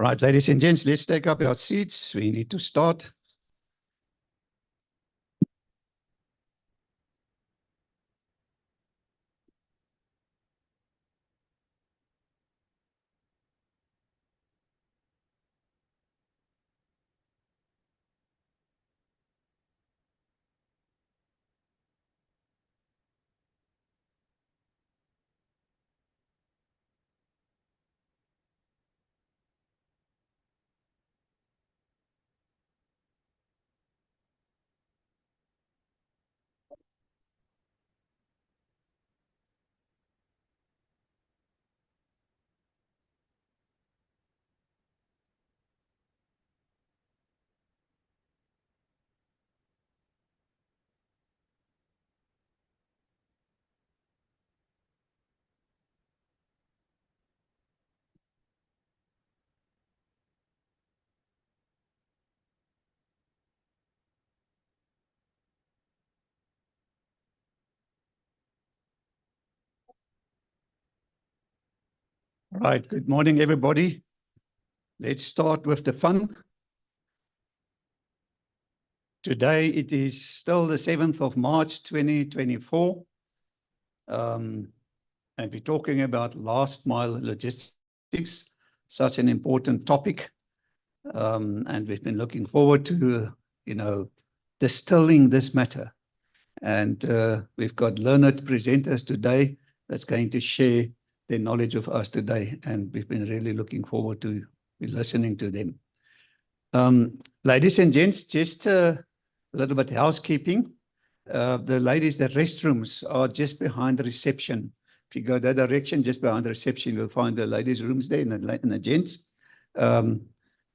Right, ladies and gents, let's take up our seats. We need to start. Right, good morning, everybody. Let's start with the fun. Today, it is still the 7th of March, 2024. And we're talking about last mile logistics, such an important topic. And we've been looking forward to, distilling this matter. And we've got learned presenters today that's going to share their knowledge of us today. And we've been really looking forward to listening to them. Ladies and gents, just a little bit housekeeping. The ladies, the restrooms are just behind the reception. If you go that direction, just behind the reception, you'll find the ladies' rooms there and the gents. We're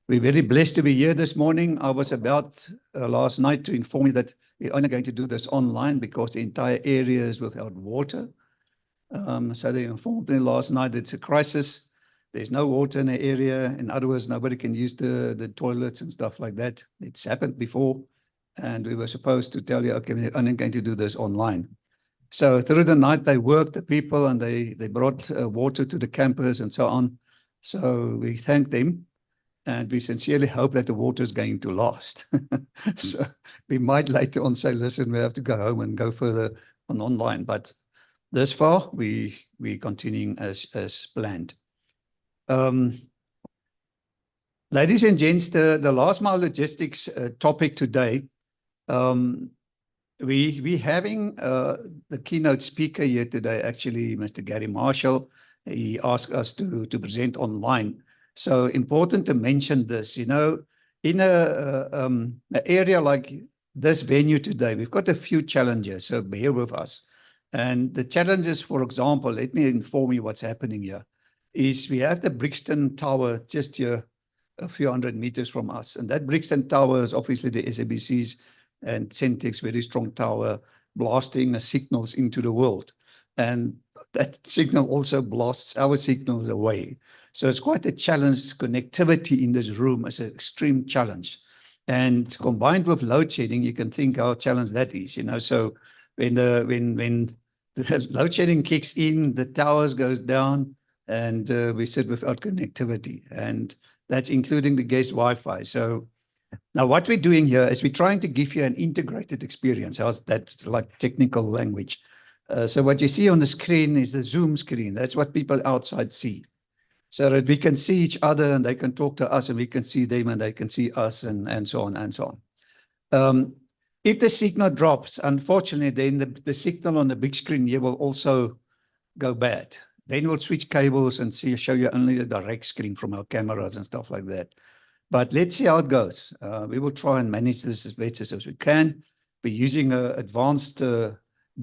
very blessed to be here this morning. I was about last night to inform you that we're only going to do this online because the entire area is without water. So they informed me last night it's a crisis. There's no water in the area. In other words, nobody can use the toilets and stuff like that. It's happened before. And we were supposed to tell you, okay, we're only going to do this online. So through the night, they worked, the people, and they brought water to the campus and so on. So we thank them. And we sincerely hope that the water is going to last. So we might later on say, listen, we have to go home and go further on online. But this far, we're continuing as planned. Ladies and gents, the last mile logistics topic today, we're having the keynote speaker here today, actually, Mr. Gary Marshall. He asked us to present online. So important to mention this, in an area like this venue today, we've got a few challenges, so bear with us. And the challenges, for example, let me inform you what's happening here, is we have the Brixton Tower just here, a few hundred meters from us. And that Brixton Tower is obviously the SABC's and Centec's very strong tower, blasting the signals into the world. And that signal also blasts our signals away. So it's quite a challenge. Connectivity in this room is an extreme challenge. And combined with load shedding, you can think how challenged that is, So when the load shedding kicks in, the towers goes down, and we sit without connectivity. And that's including the guest Wi-Fi. So now what we're doing here is we're trying to give you an integrated experience. That's like technical language. So what you see on the screen is the Zoom screen. That's what people outside see. So that we can see each other and they can talk to us and we can see them and they can see us and so on and so on. If the signal drops, unfortunately, then the signal on the big screen here will also go bad. Then we'll switch cables and show you only the direct screen from our cameras and stuff like that. But let's see how it goes. We will try and manage this as best as we can. We're using an advanced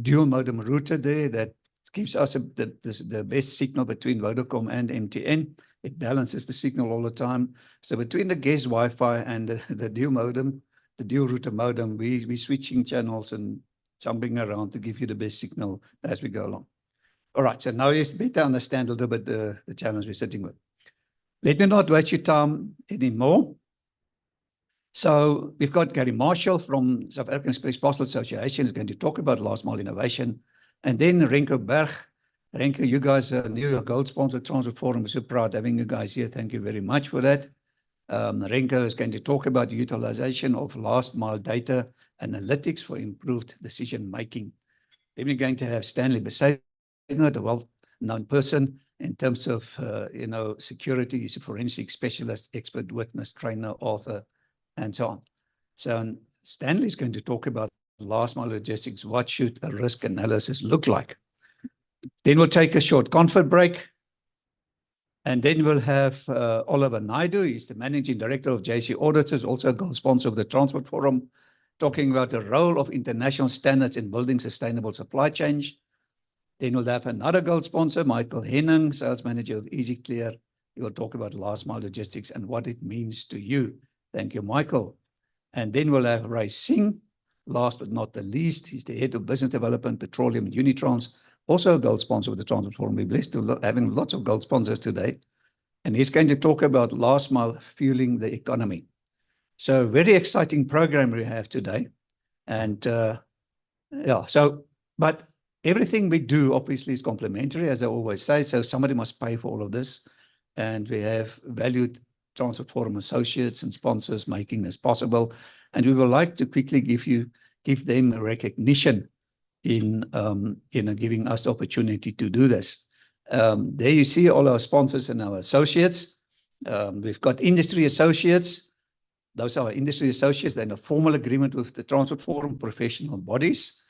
dual modem router there that gives us the best signal between Vodacom and MTN. It balances the signal all the time. So between the guest Wi-Fi and the dual modem, the dual router modem, we're switching channels and jumping around to give you the best signal as we go along. All right, so now you better understand a little bit the challenge we're sitting with. Let me not waste your time anymore. So we've got Gary Marshall from South African Express Parcel Association is going to talk about last mile innovation. And then Renko Berg Renke, you guys are new gold sponsor Transport Forum. We're so proud having you guys here. Thank you very much for that. Renke is going to talk about the utilization of last mile data analytics for improved decision making. Then we're going to have Stanley Besaidner, a well-known person in terms of security. He's a forensic specialist, expert witness, trainer, author, and so on. So Stanley is going to talk about last mile logistics. What should a risk analysis look like? Then we'll take a short comfort break. And then we'll have Oliver Naidu. He's the Managing Director of JC Auditors, also a gold sponsor of the Transport Forum, talking about the role of international standards in building sustainable supply chains. Then we'll have another gold sponsor, Michael Henning, Sales Manager of EasyClear. He will talk about last mile logistics and what it means to you. Thank you, Michael. And then we'll have Ray Singh, last but not the least. He's the Head of Business Development, Petroleum and Unitrans, also a gold sponsor of the Transport Forum. We're blessed to having lots of gold sponsors today. And he's going to talk about last mile fueling the economy. So very exciting program we have today. And but everything we do obviously is complementary, as I always say. So somebody must pay for all of this. And we have valued Transport Forum associates and sponsors making this possible. And we would like to quickly give them a recognition in giving us the opportunity to do this. There you see all our sponsors and our associates. We've got industry associates. Those are our industry associates. They're in a formal agreement with the Transport Forum professional bodies.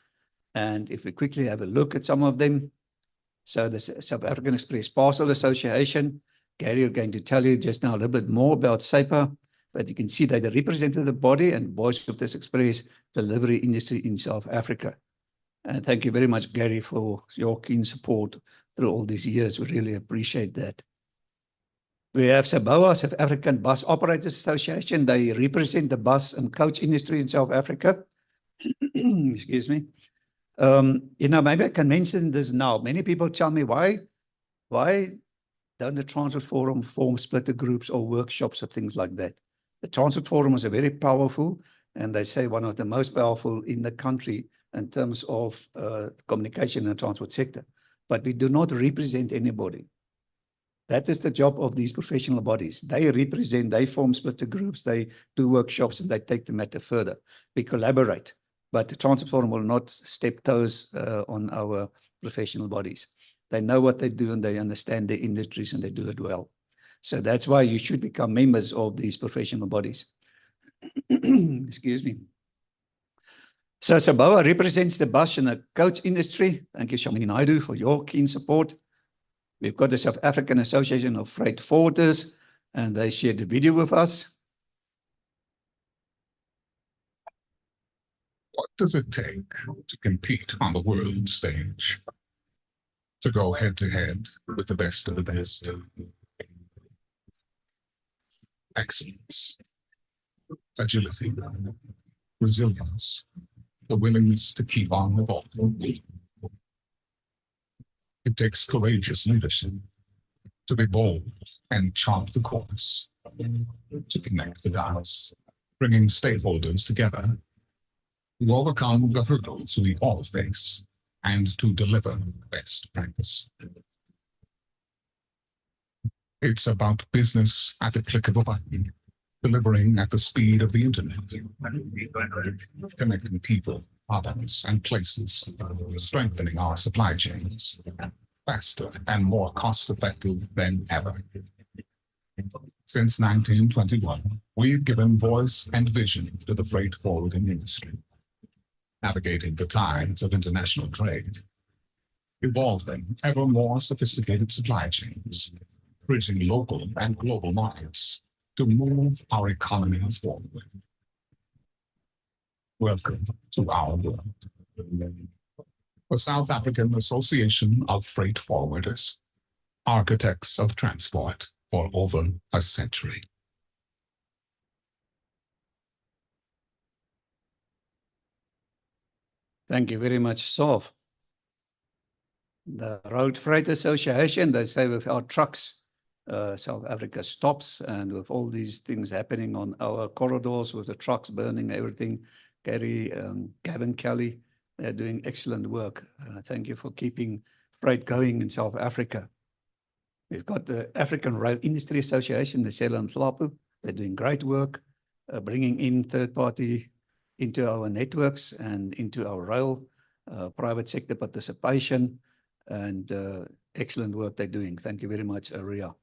And if we quickly have a look at some of them. So the South African Express Parcel Association, Gary is going to tell you just now a little bit more about SAPA, but you can see they're the representative body and voice of this express delivery industry in South Africa. And thank you very much, Gary, for your keen support through all these years. We really appreciate that. We have SABOA, South African Bus Operators Association. They represent the bus and coach industry in South Africa. Excuse me. Maybe I can mention this now. Many people tell me, why don't the Transport Forum form splitter groups or workshops or things like that? The Transport Forum is a very powerful, and they say one of the most powerful in the country in terms of communication in the transport sector. But we do not represent anybody. That is the job of these professional bodies. They represent, they form splitter groups, they do workshops, and they take the matter further. We collaborate. But the Transport Forum will not step toes on our professional bodies. They know what they do and they understand their industries and they do it well. So that's why you should become members of these professional bodies. Excuse me. So SABOA represents the bus and the coach industry. Thank you, Shamini Naidu, for your keen support. We've got the South African Association of Freight Forwarders, and they shared the video with us. What does it take to compete on the world stage? To go head to head with the best of the best? Excellence, agility, resilience, the willingness to keep on evolving. It takes courageous leadership to be bold and chart the course, to connect the dots, bringing stakeholders together, to overcome the hurdles we all face, and to deliver best practice. It's about business at the click of a button, delivering at the speed of the internet, connecting people, products, and places, strengthening our supply chains, faster and more cost-effective than ever. Since 1921, we've given voice and vision to the freight forwarding industry, navigating the tides of international trade, evolving ever more sophisticated supply chains, bridging local and global markets to move our economy forward. Welcome to our world. The South African Association of Freight Forwarders, architects of transport for over a century. Thank you very much, Soph. The Road Freight Association, they say with our trucks, South Africa stops, and with all these things happening on our corridors, with the trucks burning, everything, Gary, Gavin Kelly, they're doing excellent work. Thank you for keeping freight going in South Africa. We've got the African Rail Industry Association, the Sela and Tlapu. They're doing great work, bringing in third party into our networks and into our rail, private sector participation, and excellent work they're doing. Thank you very much, Ria.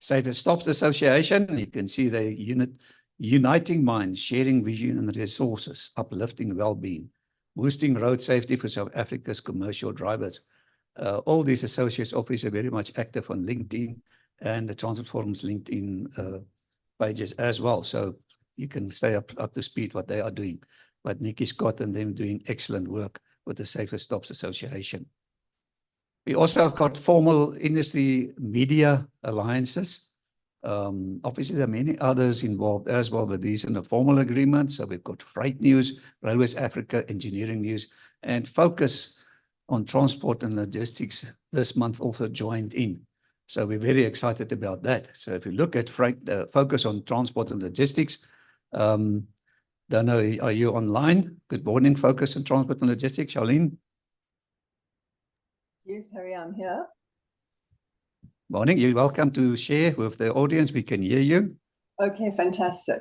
Safer Stops Association, you can see the unit uniting minds, sharing vision and resources, uplifting well-being, boosting road safety for South Africa's commercial drivers. All these associates office are very much active on LinkedIn and the Transport Forum's LinkedIn pages as well. So you can stay up to speed what they are doing. But Nikki Scott and them doing excellent work with the Safer Stops Association. We also have got formal industry media alliances. Obviously, there are many others involved as well, but these are the formal agreements. So we've got Freight News, Railways Africa, Engineering News, and Focus on Transport and Logistics this month also joined in. So we're very excited about that. So if you look at Focus on Transport and Logistics, don't know, are you online? Good morning, Focus on Transport and Logistics, Charlene. Yes, Harry, I'm here. Morning, you're welcome to share with the audience. We can hear you. Okay, fantastic.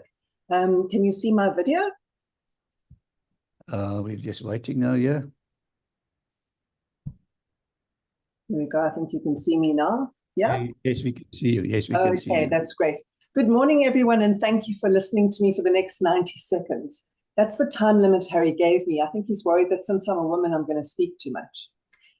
Can you see my video? We're just waiting now, yeah. Here we go. I think you can see me now. Yeah? Yes, we can see you. Yes, we can see you. Okay, that's great. Good morning, everyone, and thank you for listening to me for the next 90 seconds. That's the time limit Harry gave me. I think he's worried that since I'm a woman, I'm going to speak too much.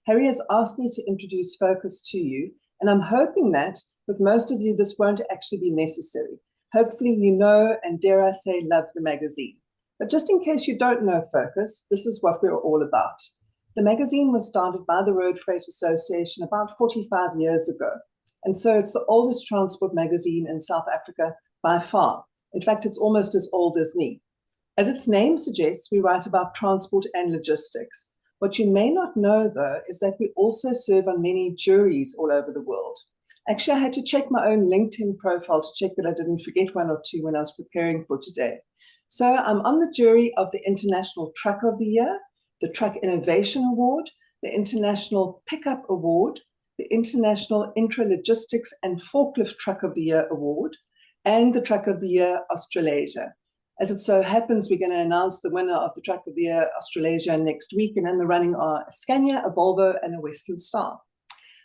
Harry has asked me to introduce Focus to you, and I'm hoping that with most of you, this won't actually be necessary. Hopefully you know and, dare I say, love the magazine. But just in case you don't know Focus, this is what we're all about. The magazine was started by the Road Freight Association about 45 years ago. And so it's the oldest transport magazine in South Africa by far. In fact, it's almost as old as me. As its name suggests, we write about transport and logistics. What you may not know, though, is that we also serve on many juries all over the world. Actually, I had to check my own LinkedIn profile to check that I didn't forget one or two when I was preparing for today. So I'm on the jury of the International Truck of the Year, the Truck Innovation Award, the International Pickup Award, the International Intralogistics and Forklift Truck of the Year Award, and the Truck of the Year Australasia. As it so happens, we're going to announce the winner of the Truck of the Year Australasia next week, and in the running are a Scania, a Volvo, and a Western Star.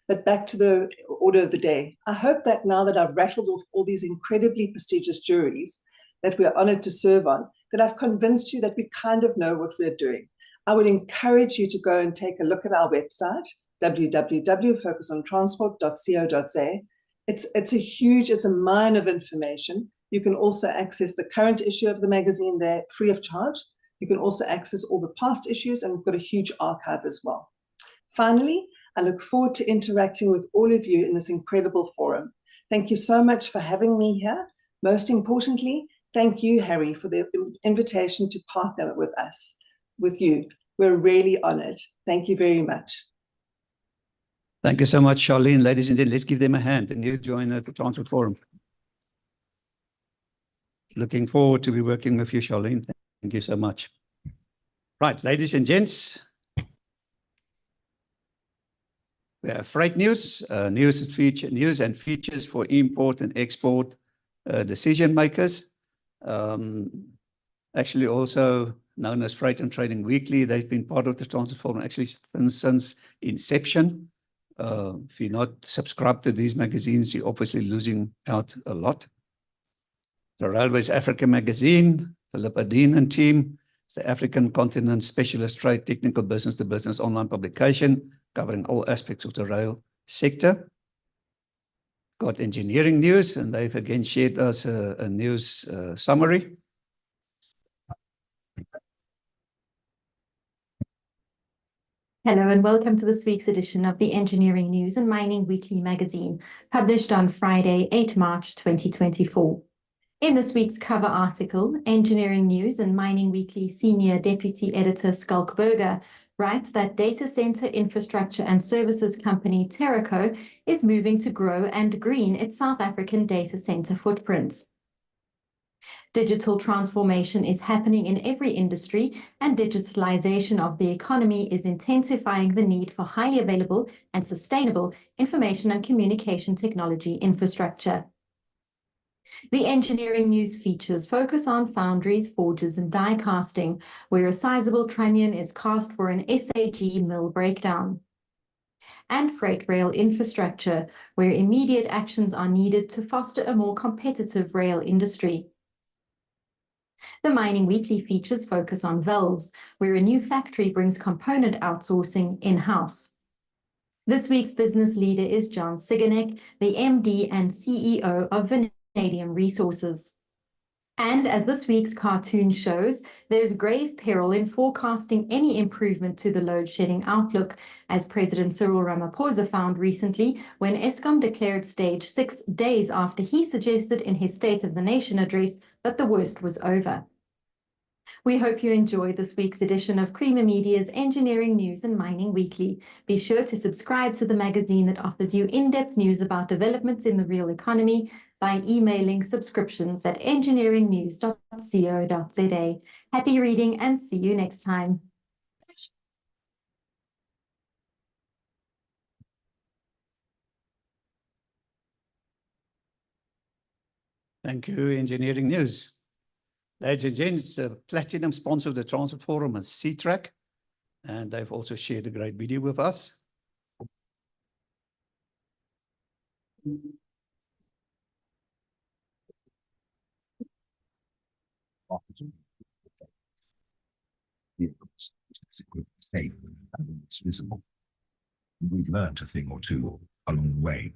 But back to the order of the day. I hope that now that I've rattled off all these incredibly prestigious juries that we're honored to serve on, that I've convinced you that we kind of know what we're doing. I would encourage you to go and take a look at our website, www.focusontransport.co.za. It's a mine of information. You can also access the current issue of the magazine there free of charge. You can also access all the past issues, and we've got a huge archive as well. Finally, I look forward to interacting with all of you in this incredible forum. Thank you so much for having me here. Most importantly, thank you, Harry, for the invitation to partner with us, with you. We're really honored. Thank you very much. Thank you so much, Charlene. Ladies and gentlemen, let's give them a hand and you join the Transport Forum. Looking forward to be working with you, Charlene. Thank you so much. Right, ladies and gents, we have Freight News, news and features for import and export decision makers. Actually also known as Freight and Trading Weekly. They've been part of the Transport Forum actually since inception. If you're not subscribed to these magazines, you're obviously losing out a lot. The Railways Africa magazine, Philippa Dean and team, it's the African Continent Specialist Trade Technical Business-to-Business online publication covering all aspects of the rail sector. Got Engineering News, and they've again shared us a news summary. Hello and welcome to this week's edition of the Engineering News and Mining Weekly magazine, published on Friday, 8 March 2024. In this week's cover article, Engineering News and Mining Weekly Senior Deputy Editor Skalk Burger writes that data center infrastructure and services company Terraco is moving to grow and green its South African data center footprint. Digital transformation is happening in every industry, and digitalization of the economy is intensifying the need for highly available and sustainable information and communication technology infrastructure. The engineering news features focus on foundries, forges, and die casting, where a sizable trunnion is cast for an SAG mill breakdown. And freight rail infrastructure, where immediate actions are needed to foster a more competitive rail industry. The Mining Weekly features focus on valves, where a new factory brings component outsourcing in-house. This week's business leader is John Siganek, the MD and CEO of Vanadium Resources. And as this week's cartoon shows, there's grave peril in forecasting any improvement to the load shedding outlook, as President Cyril Ramaphosa found recently when Eskom declared stage 6 days after he suggested in his State of the Nation address that the worst was over. We hope you enjoyed this week's edition of Creamer Media's Engineering News and Mining Weekly. Be sure to subscribe to the magazine that offers you in-depth news about developments in the real economy by emailing subscriptions@engineeringnews.co.za. Happy reading and see you next time. Thank you, Engineering News. Ladies and gents, a platinum sponsor of the Transport Forum is C-Track, and they've also shared a great video with us. Safe and it's visible. We've learned a thing or two along the way.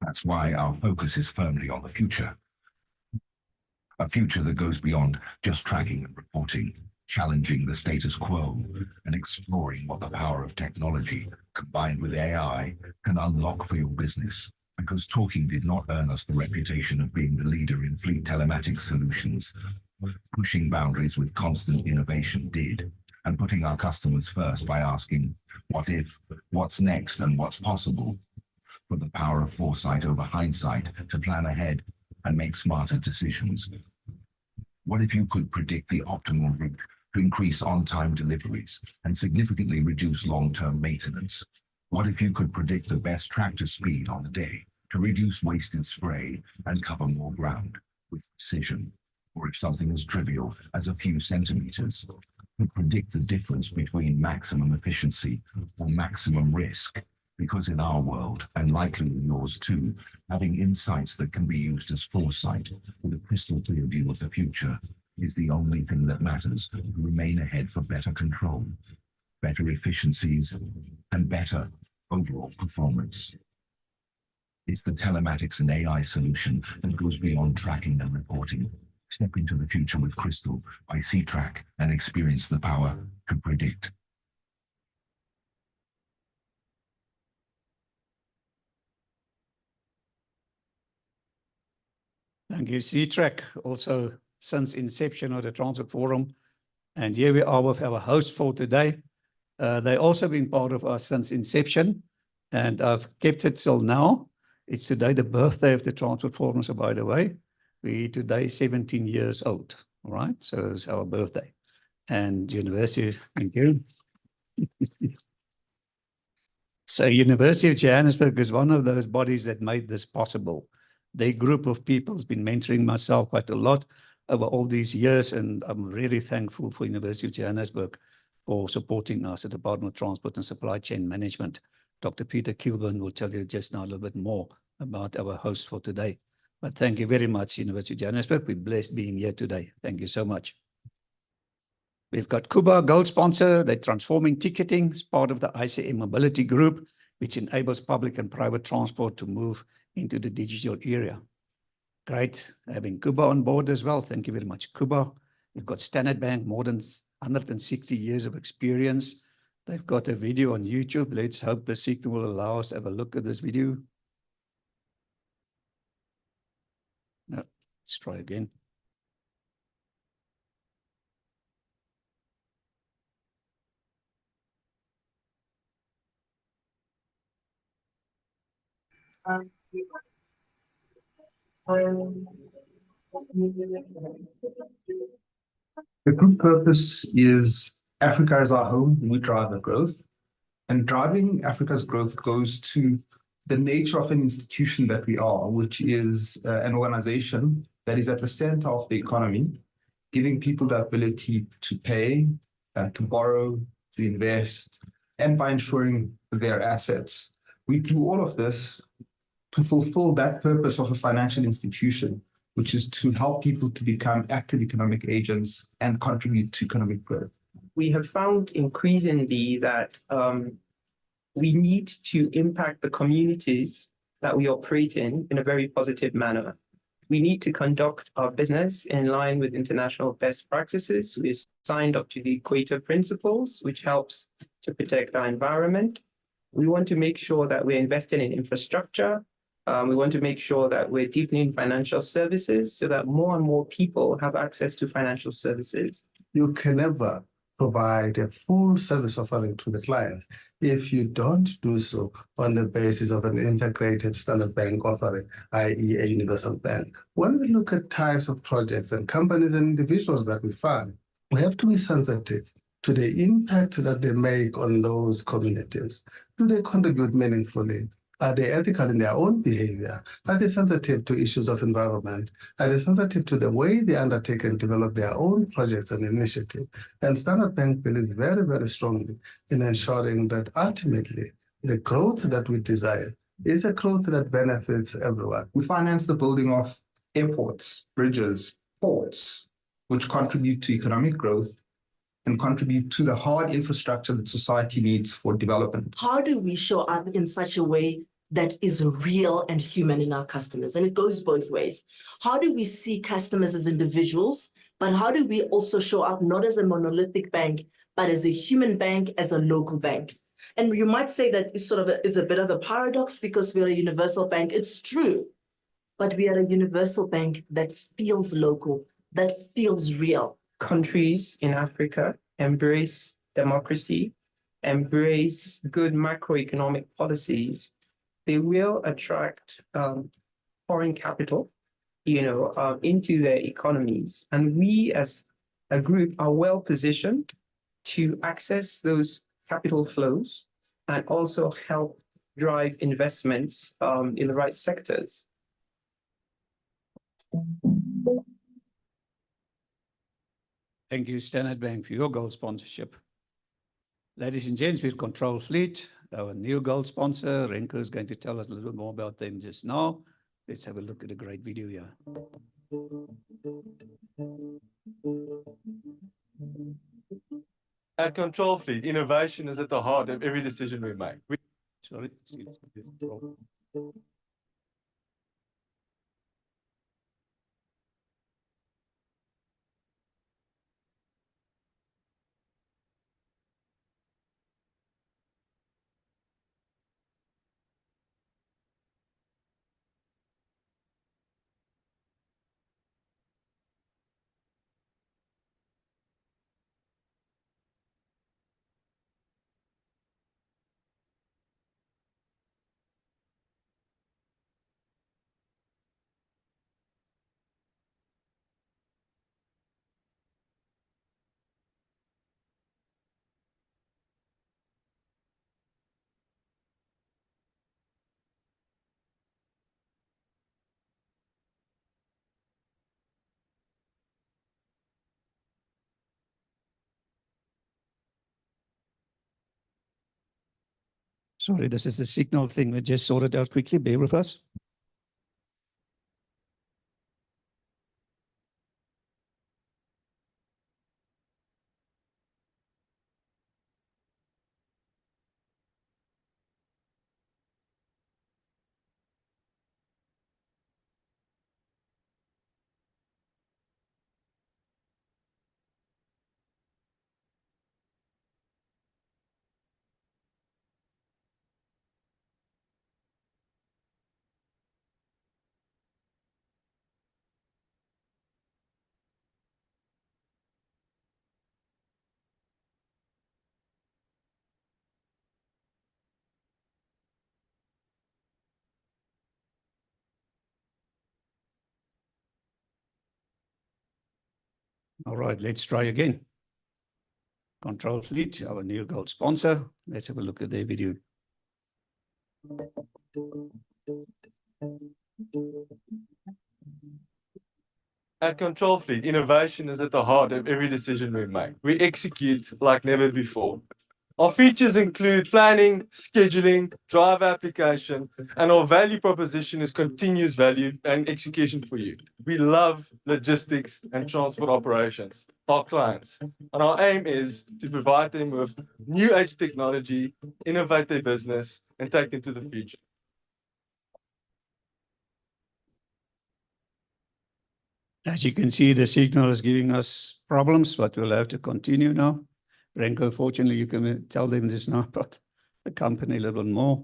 That's why our focus is firmly on the future. A future that goes beyond just tracking and reporting, challenging the status quo and exploring what the power of technology combined with AI can unlock for your business. Because talking did not earn us the reputation of being the leader in fleet telematics solutions. Pushing boundaries with constant innovation did, and putting our customers first by asking, what if, what's next, and what's possible? For the power of foresight over hindsight to plan ahead and make smarter decisions. What if you could predict the optimal route to increase on-time deliveries and significantly reduce long-term maintenance? What if you could predict the best tractor speed on the day to reduce wasted spray and cover more ground with precision? Or if something as trivial as a few centimeters could predict the difference between maximum efficiency or maximum risk? Because in our world, and likely in yours too, having insights that can be used as foresight with a crystal clear view of the future is the only thing that matters to remain ahead for better control, better efficiencies, and better overall performance. It's the telematics and AI solution that goes beyond tracking and reporting. Step into the future with Crystal by C-Track and experience the power to predict. Thank you, C-Track, also since inception of the Transport Forum. And here we are with our host for today. They also been part of us since inception, and I've kept it till now. It's today the birthday of the Transport Forum, so by the way, we today 17 years old, all right? So it's our birthday. And University, thank you. So University of Johannesburg is one of those bodies that made this possible. Their group of people has been mentoring myself quite a lot over all these years, and I'm really thankful for University of Johannesburg for supporting us at the Department of Transport and Supply Chain Management. Dr. Peter Kilburn will tell you just now a little bit more about our host for today. But thank you very much, University of Johannesburg. We're blessed being here today. Thank you so much. We've got Kuba, gold sponsor. They're transforming ticketing as part of the ICM Mobility Group, which enables public and private transport to move into the digital era. Great having Kuba on board as well. Thank you very much, Kuba. We've got Standard Bank, more than 160 years of experience. They've got a video on YouTube. Let's hope the signal will allow us to have a look at this video. No, let's try again. The group purpose is Africa is our home, we drive the growth. And driving Africa's growth goes to the nature of an institution that we are, which is an organization that is at the center of the economy, giving people the ability to pay, to borrow, to invest, and by ensuring their assets. We do all of this to fulfill that purpose of a financial institution, which is to help people to become active economic agents and contribute to economic growth. We have found increasingly that we need to impact the communities that we operate in a very positive manner. We need to conduct our business in line with international best practices. We signed up to the Equator Principles, which helps to protect our environment. We want to make sure that we're investing in infrastructure. We want to make sure that we're deepening financial services so that more and more people have access to financial services. You can never provide a full service offering to the clients if you don't do so on the basis of an integrated standard bank offering, i.e. a universal bank. When we look at types of projects and companies and individuals that we fund, we have to be sensitive to the impact that they make on those communities. Do they contribute meaningfully? Are they ethical in their own behavior? Are they sensitive to issues of environment? Are they sensitive to the way they undertake and develop their own projects and initiatives? And Standard Bank believes very, very strongly in ensuring that ultimately the growth that we desire is a growth that benefits everyone. We finance the building of airports, bridges, ports, which contribute to economic growth and contribute to the hard infrastructure that society needs for development. How do we show up in such a way that is real and human in our customers? And it goes both ways. How do we see customers as individuals, but how do we also show up not as a monolithic bank, but as a human bank, as a local bank? And you might say that it's is a bit of a paradox because we're a universal bank. It's true, but we are a universal bank that feels local, that feels real. Countries in Africa embrace democracy, embrace good macroeconomic policies, they will attract foreign capital, into their economies. And we as a group are well positioned to access those capital flows and also help drive investments in the right sectors. Thank you, Standard Bank, for your gold sponsorship. Ladies and gents, with Control Fleet, our new gold sponsor. Renko is going to tell us a little bit more about them just now. Let's have a look at a great video here. At Control Fleet, innovation is at the heart of every decision we make. Sorry. Sorry, this is the signal thing. We just sorted out quickly. Bear with us. All right, let's try again. Control Fleet, our new gold sponsor. Let's have a look at their video. At Control Fleet, innovation is at the heart of every decision we make. We execute like never before. Our features include planning, scheduling, driver application, and our value proposition is continuous value and execution for you. We love logistics and transport operations, our clients, and our aim is to provide them with new age technology, innovate their business, and take them to the future. As you can see, the signal is giving us problems, but we'll have to continue now. Renko, fortunately, you can tell them this now about the company a little bit more.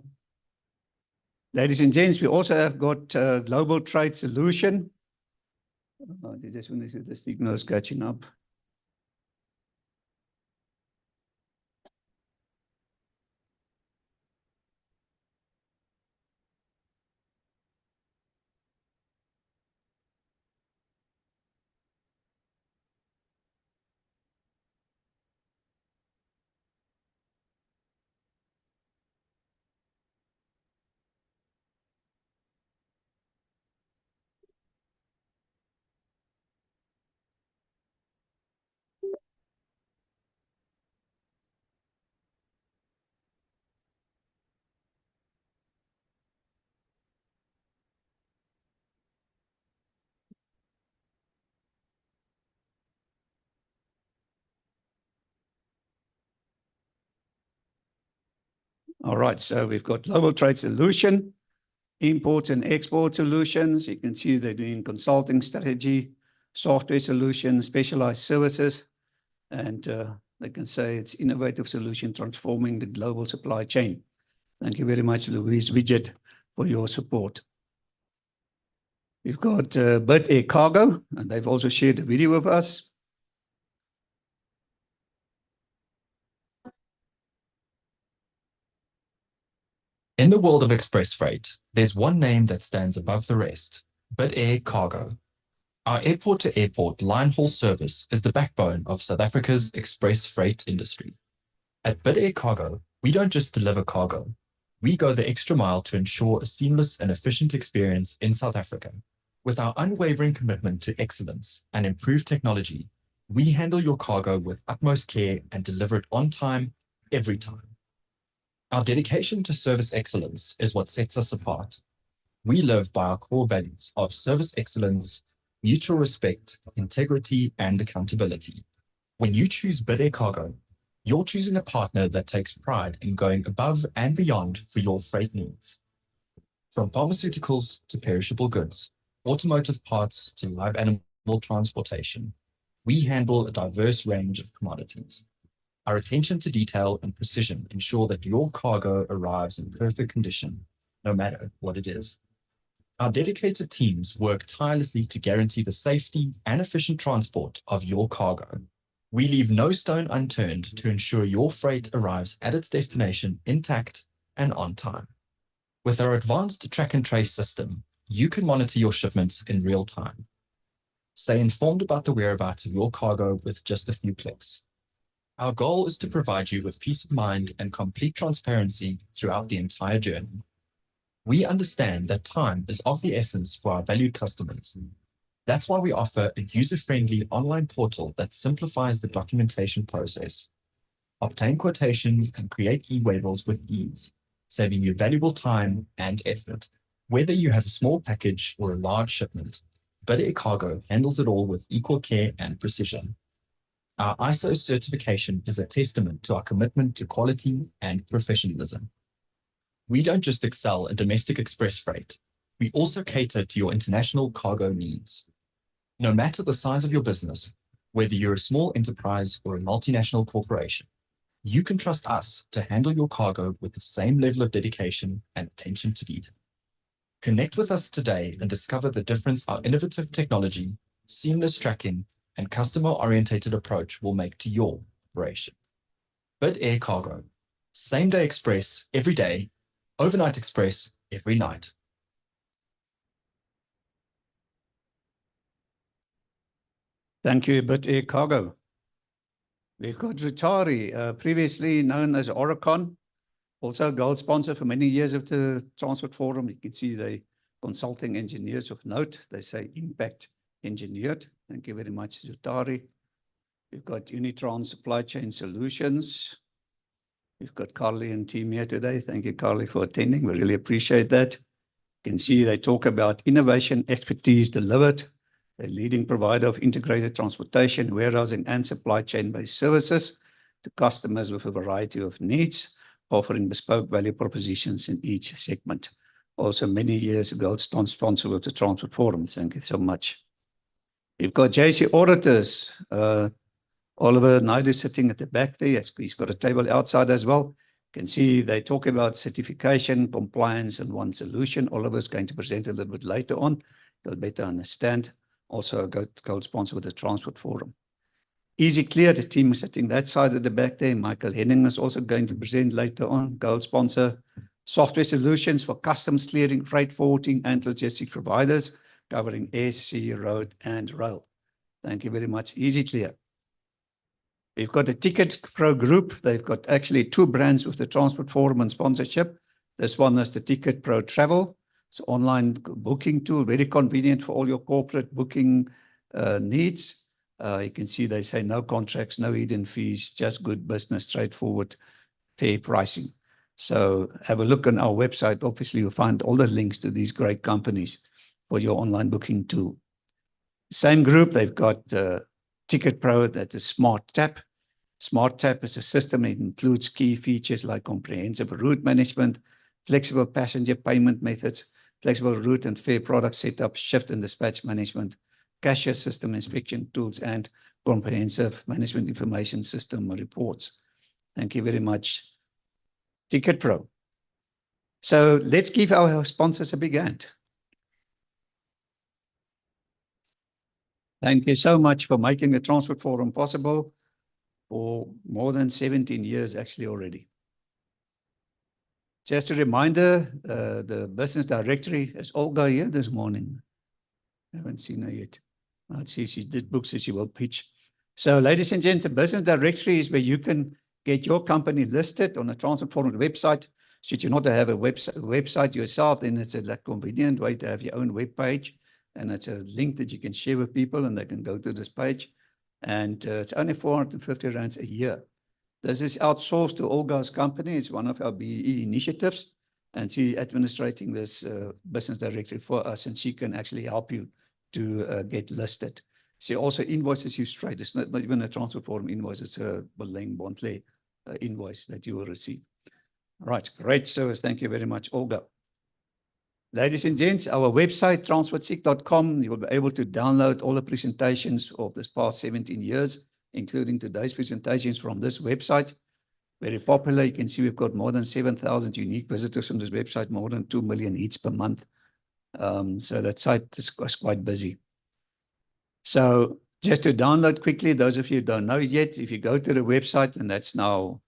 Ladies and gents, we also have got Global Trade Solution. Just want to see the signal is catching up. All right, so we've got Global Trade Solution, import and export solutions. You can see they're doing consulting strategy, software solutions, specialized services, and they can say it's innovative solution transforming the global supply chain. Thank you very much, Louise Widget, for your support. We've got Bid Air Cargo, and they've also shared a video with us. In the world of express freight, there's one name that stands above the rest: Bid Air Cargo. Our airport-to-airport line haul service is the backbone of South Africa's express freight industry. At Bid Air Cargo, we don't just deliver cargo. We go the extra mile to ensure a seamless and efficient experience in South Africa. With our unwavering commitment to excellence and improved technology, we handle your cargo with utmost care and deliver it on time, every time. Our dedication to service excellence is what sets us apart. We live by our core values of service excellence, mutual respect, integrity, and accountability. When you choose Bid Air Cargo, you're choosing a partner that takes pride in going above and beyond for your freight needs. From pharmaceuticals to perishable goods, automotive parts to live animal transportation, we handle a diverse range of commodities. Our attention to detail and precision ensure that your cargo arrives in perfect condition, no matter what it is. Our dedicated teams work tirelessly to guarantee the safety and efficient transport of your cargo. We leave no stone unturned to ensure your freight arrives at its destination intact and on time. With our advanced track and trace system, you can monitor your shipments in real time. Stay informed about the whereabouts of your cargo with just a few clicks. Our goal is to provide you with peace of mind and complete transparency throughout the entire journey. We understand that time is of the essence for our valued customers. That's why we offer a user-friendly online portal that simplifies the documentation process. Obtain quotations and create e-waivers with ease, saving you valuable time and effort. Whether you have a small package or a large shipment, Bid Air Cargo handles it all with equal care and precision. Our ISO certification is a testament to our commitment to quality and professionalism. We don't just excel in domestic express freight, we also cater to your international cargo needs. No matter the size of your business, whether you're a small enterprise or a multinational corporation, you can trust us to handle your cargo with the same level of dedication and attention to detail. Connect with us today and discover the difference our innovative technology, seamless tracking, and customer-oriented approach will make to your operation. Bid Air Cargo, same-day express every day, overnight express every night. Thank you, But Air Cargo. We've got Rutari, previously known as Oricon, also a gold sponsor for many years of the Transport Forum. You can see they consulting engineers of note. They say impact engineered. Thank you very much, Rutari. We've got Unitrans Supply Chain Solutions. We've got Carly and team here today. Thank you, Carly, for attending. We really appreciate that. You can see they talk about innovation, expertise delivered. A leading provider of integrated transportation, warehousing, and supply chain-based services to customers with a variety of needs, offering bespoke value propositions in each segment. Also, many years ago, it's sponsor of the Transport Forum. Thank you so much. We've got JC Auditors. Oliver Naidu sitting at the back there. He's got a table outside as well. You can see they talk about certification, compliance, and one solution. Oliver's going to present a little bit later on. They'll better understand. Also a gold sponsor with the Transport Forum. Easy Clear, the team sitting that side at the back there. Michael Henning is also going to present later on, gold sponsor. Software solutions for customs clearing, freight forwarding, and logistics providers, covering air, sea, road, and rail. Thank you very much, Easy Clear. We've got the Ticket Pro group. They've got actually two brands with the Transport Forum and sponsorship. This one is the Ticket Pro Travel. It's an online booking tool, very convenient for all your corporate booking needs. You can see they say no contracts, no hidden fees, just good business, straightforward, fair pricing. So have a look on our website. Obviously, you'll find all the links to these great companies for your online booking tool. Same group, they've got Ticket Pro, that is Smart Tap. Smart Tap is a system that includes key features like comprehensive route management, flexible passenger payment methods, flexible route and fare product setup, shift and dispatch management, cashier system inspection tools, and comprehensive management information system reports. Thank you very much, Ticket Pro. So let's give our sponsors a big hand. Thank you so much for making the Transport Forum possible for more than 17 years actually already. Just a reminder, the business directory is Olga here this morning. I haven't seen her yet. She did books, so she will pitch. So ladies and gents, the business directory is where you can get your company listed on a Transport Forum website. Should you not have a website yourself, then it's a convenient way to have your own web page. And it's a link that you can share with people and they can go to this page. And it's only 450 rands a year. This is outsourced to Olga's company. It's one of our BEE initiatives. And she's administrating this business directory for us, and she can actually help you to get listed. She also invoices you straight. It's not even a Transport Forum invoice. It's a Beleng Bontley invoice that you will receive. Right, great service. Thank you very much, Olga. Ladies and gents, our website, transportseek.com, you will be able to download all the presentations of this past 17 years, including today's presentations from this website. Very popular. You can see we've got more than 7,000 unique visitors on this website, more than 2 million hits per month. So that site is quite busy. So just to download quickly, those of you who don't know yet, if you go to the website, and that's now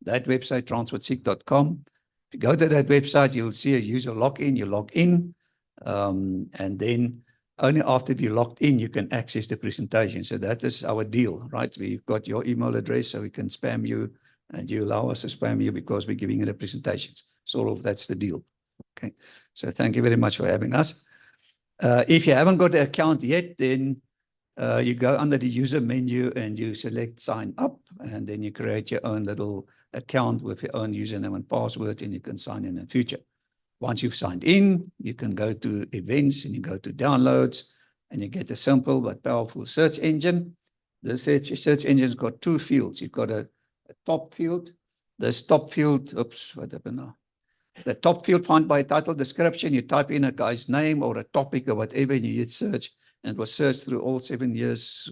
that website, transportseek.com. If you go to that website, you'll see a user login. You log in, and then only after you're logged in, you can access the presentation. So that is our deal, right? We've got your email address, so we can spam you, and you allow us to spam you because we're giving you the presentations. Sort of, that's the deal. Okay. So thank you very much for having us. If you haven't got an account yet, then you go under the user menu and you select sign up, and then you create your own little account with your own username and password, and you can sign in future. Once you've signed in, you can go to events and you go to downloads, and you get a simple but powerful search engine. The search engine's got two fields. You've got a top field. This top field, oops, what happened now? The top field found by title description, you type in a guy's name or a topic or whatever, and you hit search, and it will search through all 17 years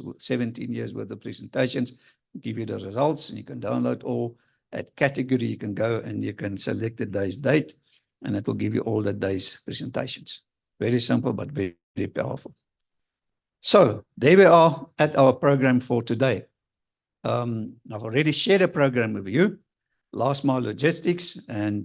worth of presentations, give you the results, and you can download. Or at category, you can go and you can select the day's date, and it will give you all the day's presentations. Very simple, but very, very powerful. So there we are at our program for today. I've already shared a program with you, Last Mile Logistics, and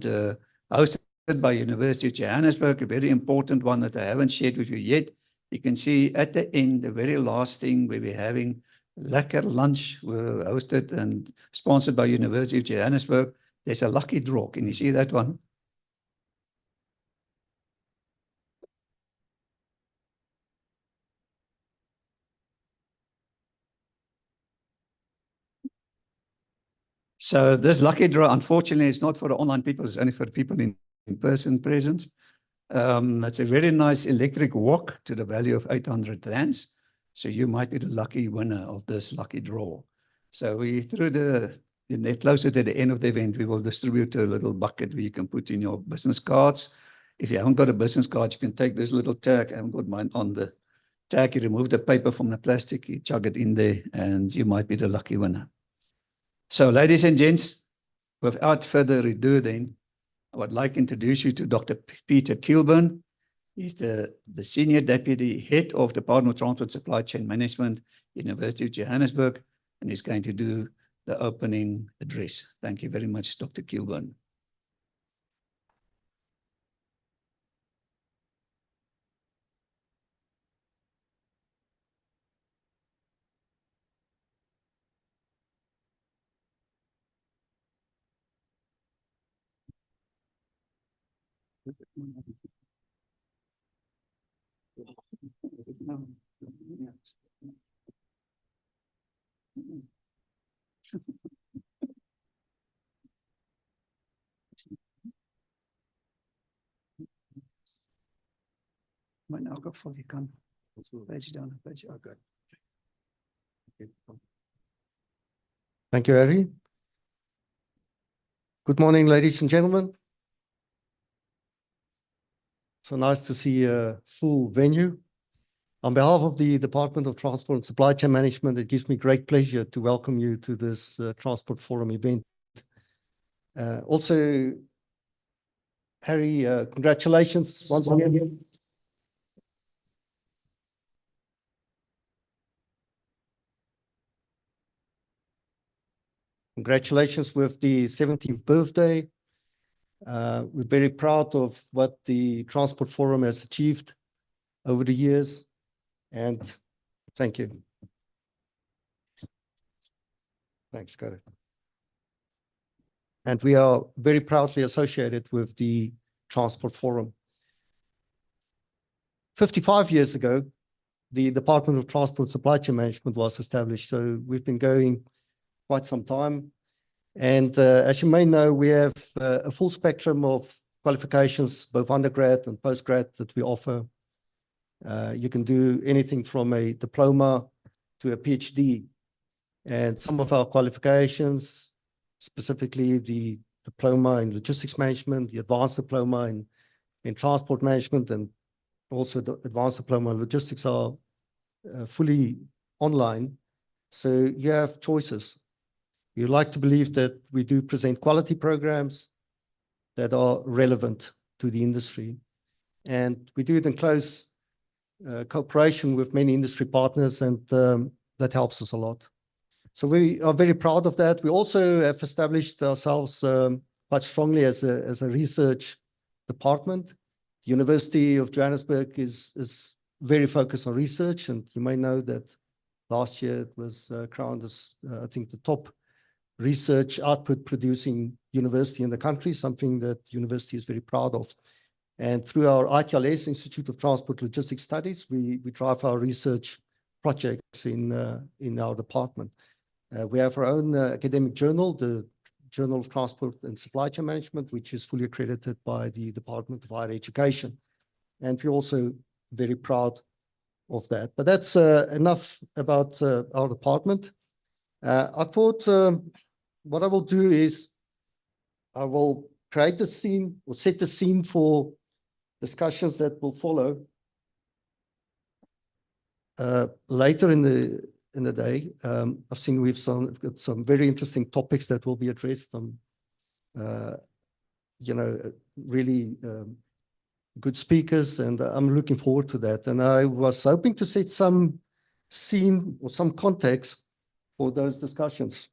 hosted by University of Johannesburg, a very important one that I haven't shared with you yet, You can see at the end, the very last thing where we're having lekker lunch, were hosted and sponsored by University of Johannesburg. There's a lucky draw. Can you see that one? So this lucky draw, unfortunately, is not for the online people. It's only for the people in person presence. That's a very nice electric walk to the value of 800 rands. So you might be the lucky winner of this lucky draw. So we, through closer to the end of the event, we will distribute a little bucket where you can put in your business cards. If you haven't got a business card, you can take this little tag. I haven't got mine on the tag. You remove the paper from the plastic, you chug it in there, and you might be the lucky winner. So, ladies and gents, without further ado then, I would like to introduce you to Dr. Peter Kilburn. He's the Senior Deputy Head of Department of Transport Supply Chain Management, University of Johannesburg, and he's going to do the opening address. Thank you very much, Dr. Kilburn. Maar in elk geval, je kan een beetje down, een beetje ook. Thank you, Harry. Good morning, ladies and gentlemen. So nice to see a full venue. On behalf of the Department of Transport and Supply Chain Management, it gives me great pleasure to welcome you to this Transport Forum event. Also, Harry, congratulations once again. Congratulations with the 70th birthday. We're very proud of what the Transport Forum has achieved over the years, and thank you. Thanks, got it. And we are very proudly associated with the Transport Forum. 55 years ago, the Department of Transport and Supply Chain Management was established, so we've been going quite some time. And as you may know, we have a full spectrum of qualifications, both undergrad and postgrad, that we offer. You can do anything from a diploma to a PhD. And some of our qualifications, specifically the diploma in logistics management, the advanced diploma in transport management, and also the advanced diploma in logistics, are fully online. So you have choices. You like to believe that we do present quality programs that are relevant to the industry. And we do it in close cooperation with many industry partners, and that helps us a lot. So we are very proud of that. We also have established ourselves quite strongly as a research department. The University of Johannesburg is very focused on research, and you may know that last year it was crowned as, I think, the top research output producing university in the country, something that the university is very proud of. And through our ITLS, Institute of Transport Logistics Studies, we drive our research projects in our department. We have our own academic journal, the Journal of Transport and Supply Chain Management, which is fully accredited by the Department of Higher Education. And we're also very proud of that. But that's enough about our department. I thought what I will do is I will create the scene or set the scene for discussions that will follow later in the day. I've seen we've got some very interesting topics that will be addressed. Really good speakers, and I'm looking forward to that. And I was hoping to set some scene or some context for those discussions.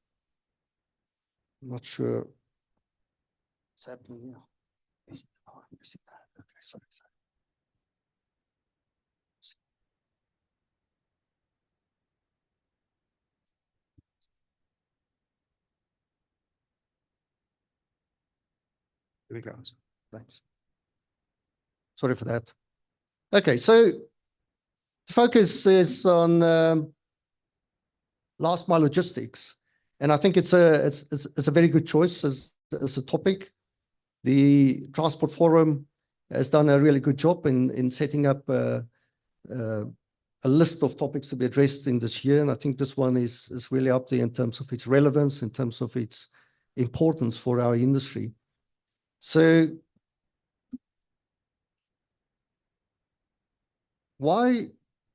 I'm not sure what's happening here. Oh, I'm missing that. Okay, sorry. Here we go. Thanks. Sorry for that. Okay, so the focus is on last mile logistics, and I think it's a very good choice as a topic. The Transport Forum has done a really good job in setting up a list of topics to be addressed in this year, and I think this one is really up there in terms of its relevance, in terms of its importance for our industry. So why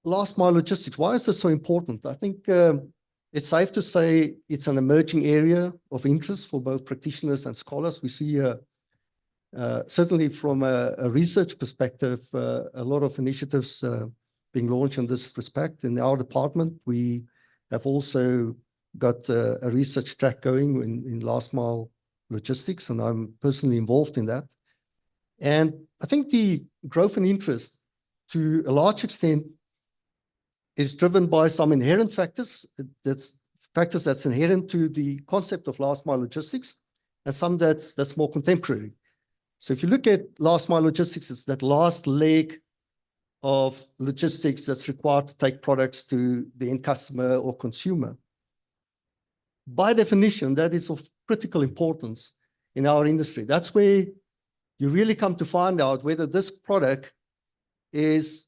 last mile logistics? Why is this so important? I think it's safe to say it's an emerging area of interest for both practitioners and scholars. We see certainly from a research perspective, a lot of initiatives being launched in this respect. In our department, we have also got a research track going in last mile logistics, and I'm personally involved in that. And I think the growth and interest to a large extent is driven by some inherent factors. That's inherent to the concept of last mile logistics, and some that's more contemporary. So if you look at last mile logistics, it's that last leg of logistics that's required to take products to the end customer or consumer. By definition, that is of critical importance in our industry. That's where you really come to find out whether this product is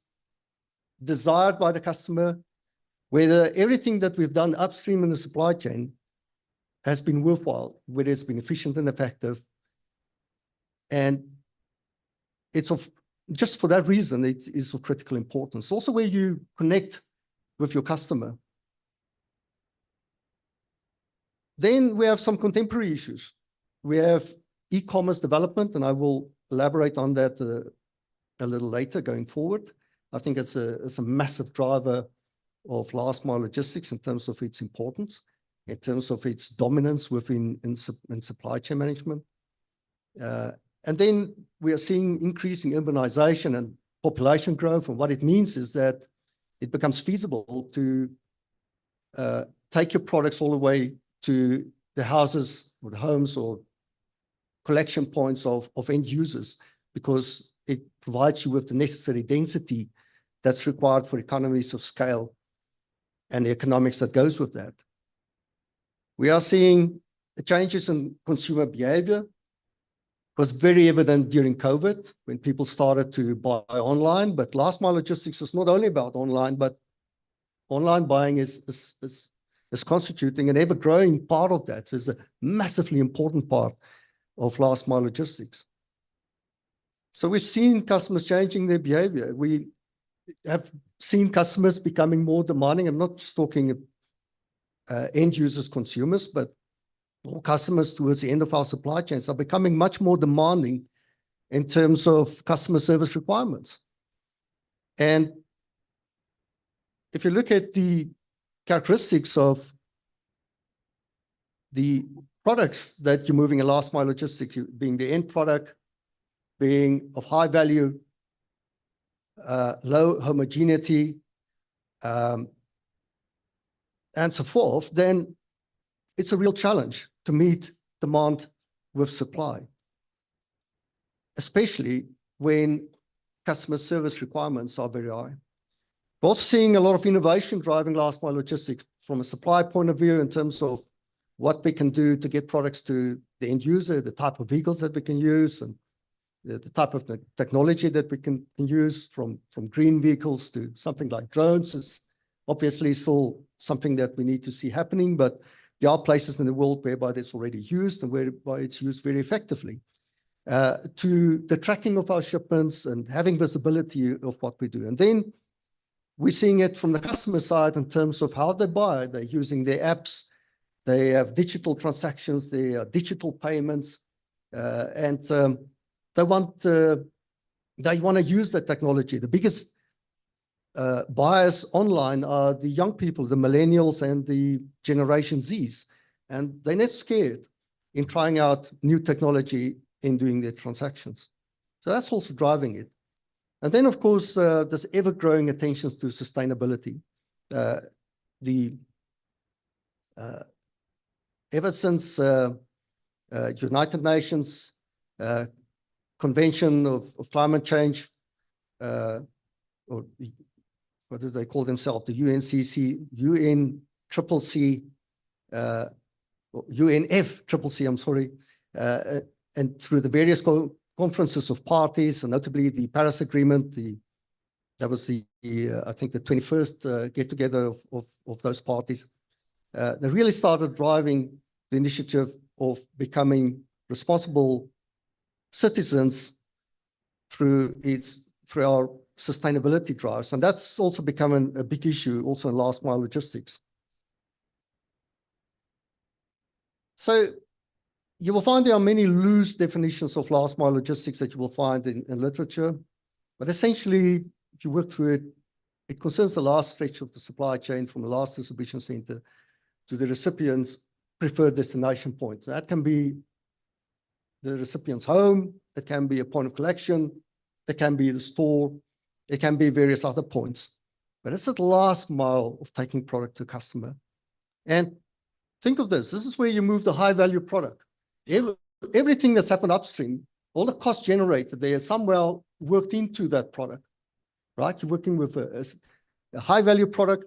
desired by the customer, whether everything that we've done upstream in the supply chain has been worthwhile, whether it's been efficient and effective. And it's just for that reason, it is of critical importance. Also where you connect with your customer. Then we have some contemporary issues. We have e-commerce development, and I will elaborate on that a little later going forward. I think it's a massive driver of last mile logistics in terms of its importance, in terms of its dominance within in supply chain management. And then we are seeing increasing urbanization and population growth. And what it means is that it becomes feasible to take your products all the way to the houses or the homes or collection points of end users, because it provides you with the necessary density that's required for economies of scale and the economics that goes with that. We are seeing the changes in consumer behavior. It was very evident during COVID when people started to buy online, but last mile logistics is not only about online, but online buying is constituting an ever-growing part of that. So it's a massively important part of last mile logistics. So we've seen customers changing their behavior. We have seen customers becoming more demanding. I'm not just talking end users, consumers, but all customers towards the end of our supply chains are becoming much more demanding in terms of customer service requirements. And if you look at the characteristics of the products that you're moving in last mile logistics, being the end product, being of high value, low homogeneity, and so forth, then it's a real challenge to meet demand with supply, especially when customer service requirements are very high. We're also seeing a lot of innovation driving last mile logistics from a supply point of view in terms of what we can do to get products to the end user, the type of vehicles that we can use, and the type of technology that we can use, from green vehicles to something like drones is obviously still something that we need to see happening, but there are places in the world whereby it's already used and whereby it's used very effectively. To the tracking of our shipments and having visibility of what we do. And then we're seeing it from the customer side in terms of how they buy. They're using their apps, they have digital transactions, they are digital payments, and they want to use that technology. The biggest buyers online are the young people, the millennials and the Generation Zs, and they're not scared in trying out new technology in doing their transactions. So that's also driving it. And then, of course, there's ever-growing attention to sustainability. Ever since United Nations Convention of Climate Change, or what do they call themselves? The UNCC, UNCCC, or UNFCCC, I'm sorry, and through the various conferences of parties, and notably the Paris Agreement, that was I think the 21st get-together of those parties. They really started driving the initiative of becoming responsible citizens through our sustainability drives, and that's also become a big issue also in last mile logistics. So you will find there are many loose definitions of last mile logistics that you will find in literature, but essentially, if you work through it, it concerns the last stretch of the supply chain from the last distribution center to the recipient's preferred destination point. That can be the recipient's home, it can be a point of collection, it can be the store, it can be various other points. But it's at the last mile of taking product to customer. And think of this is where you move the high value product. Everything that's happened upstream, all the costs generated there somewhere worked into that product, right? You're working with a high value product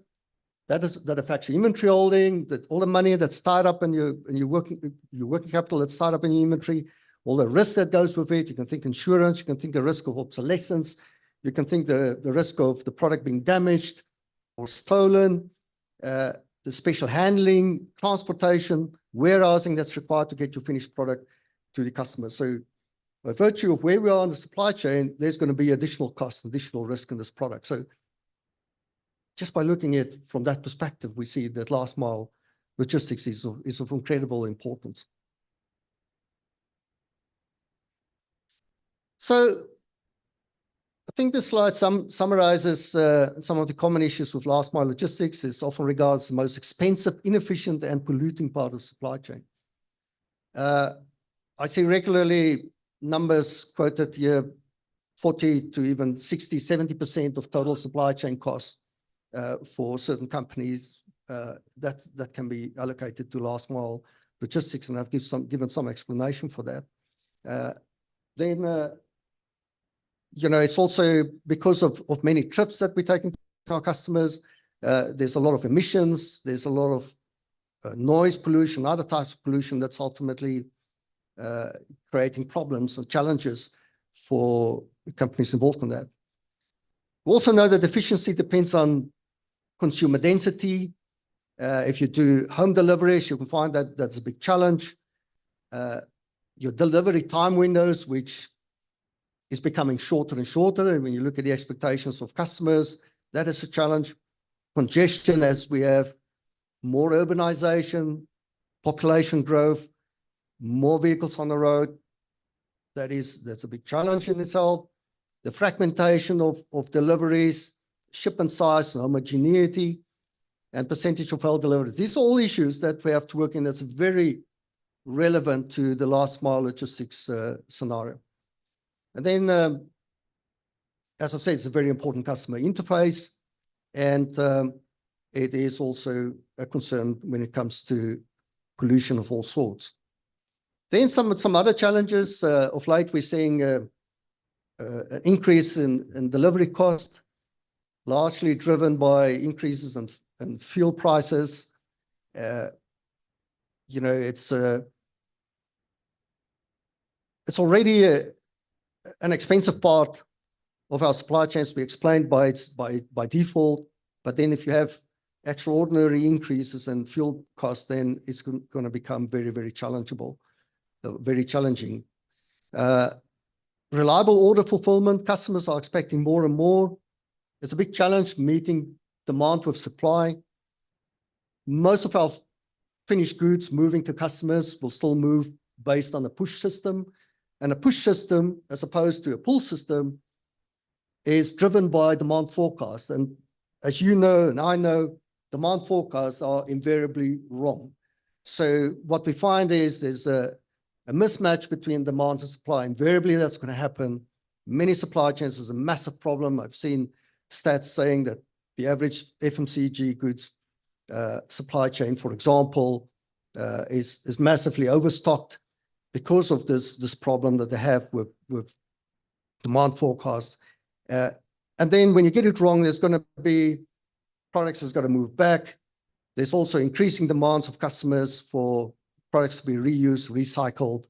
that affects your inventory holding, that all the money that's tied up in your working capital that's tied up in your inventory, all the risk that goes with it. You can think insurance, you can think the risk of obsolescence, you can think the risk of the product being damaged or stolen, the special handling, transportation, warehousing that's required to get your finished product to the customer. So by virtue of where we are in the supply chain, there's going to be additional cost, additional risk in this product. So just by looking at it from that perspective, we see that last mile logistics is of incredible importance. So I think this slide summarizes some of the common issues with last mile logistics. It's often regarded as the most expensive, inefficient, and polluting part of supply chain. I see regularly numbers quoted here, 40 to even 60, 70% of total supply chain costs for certain companies that can be allocated to last mile logistics, and I've given some explanation for that. You know, it's also because of many trips that we're taking to our customers. There's a lot of emissions, there's a lot of noise pollution, other types of pollution that's ultimately creating problems and challenges for companies involved in that. We also know that efficiency depends on consumer density. If you do home deliveries, you can find that that's a big challenge. Your delivery time windows, which is becoming shorter and shorter, and when you look at the expectations of customers, that is a challenge. Congestion, as we have more urbanization, population growth, more vehicles on the road, that's a big challenge in itself. The fragmentation of deliveries, shipment size, homogeneity, and percentage of failed deliveries. These are all issues that we have to work in that's very relevant to the last mile logistics scenario. And then, as I've said, it's a very important customer interface, and it is also a concern when it comes to pollution of all sorts. Then some other challenges. Of late, we're seeing an increase in delivery cost, largely driven by increases in fuel prices. You know, it's already an expensive part of our supply chains. We explained by default, but then if you have extraordinary increases in fuel costs, then it's going to become very, very challenging. Reliable order fulfillment. Customers are expecting more and more. It's a big challenge meeting demand with supply. Most of our finished goods moving to customers will still move based on a push system. And a push system, as opposed to a pull system, is driven by demand forecast. And as you know, and I know, demand forecasts are invariably wrong. So what we find is there's a mismatch between demand and supply. Invariably, that's going to happen. Many supply chains is a massive problem. I've seen stats saying that the average FMCG goods supply chain, for example, is massively overstocked. because of this problem that they have with demand forecasts. And then when you get it wrong, there's going to be products that's got to move back. There's also increasing demands of customers for products to be reused, recycled.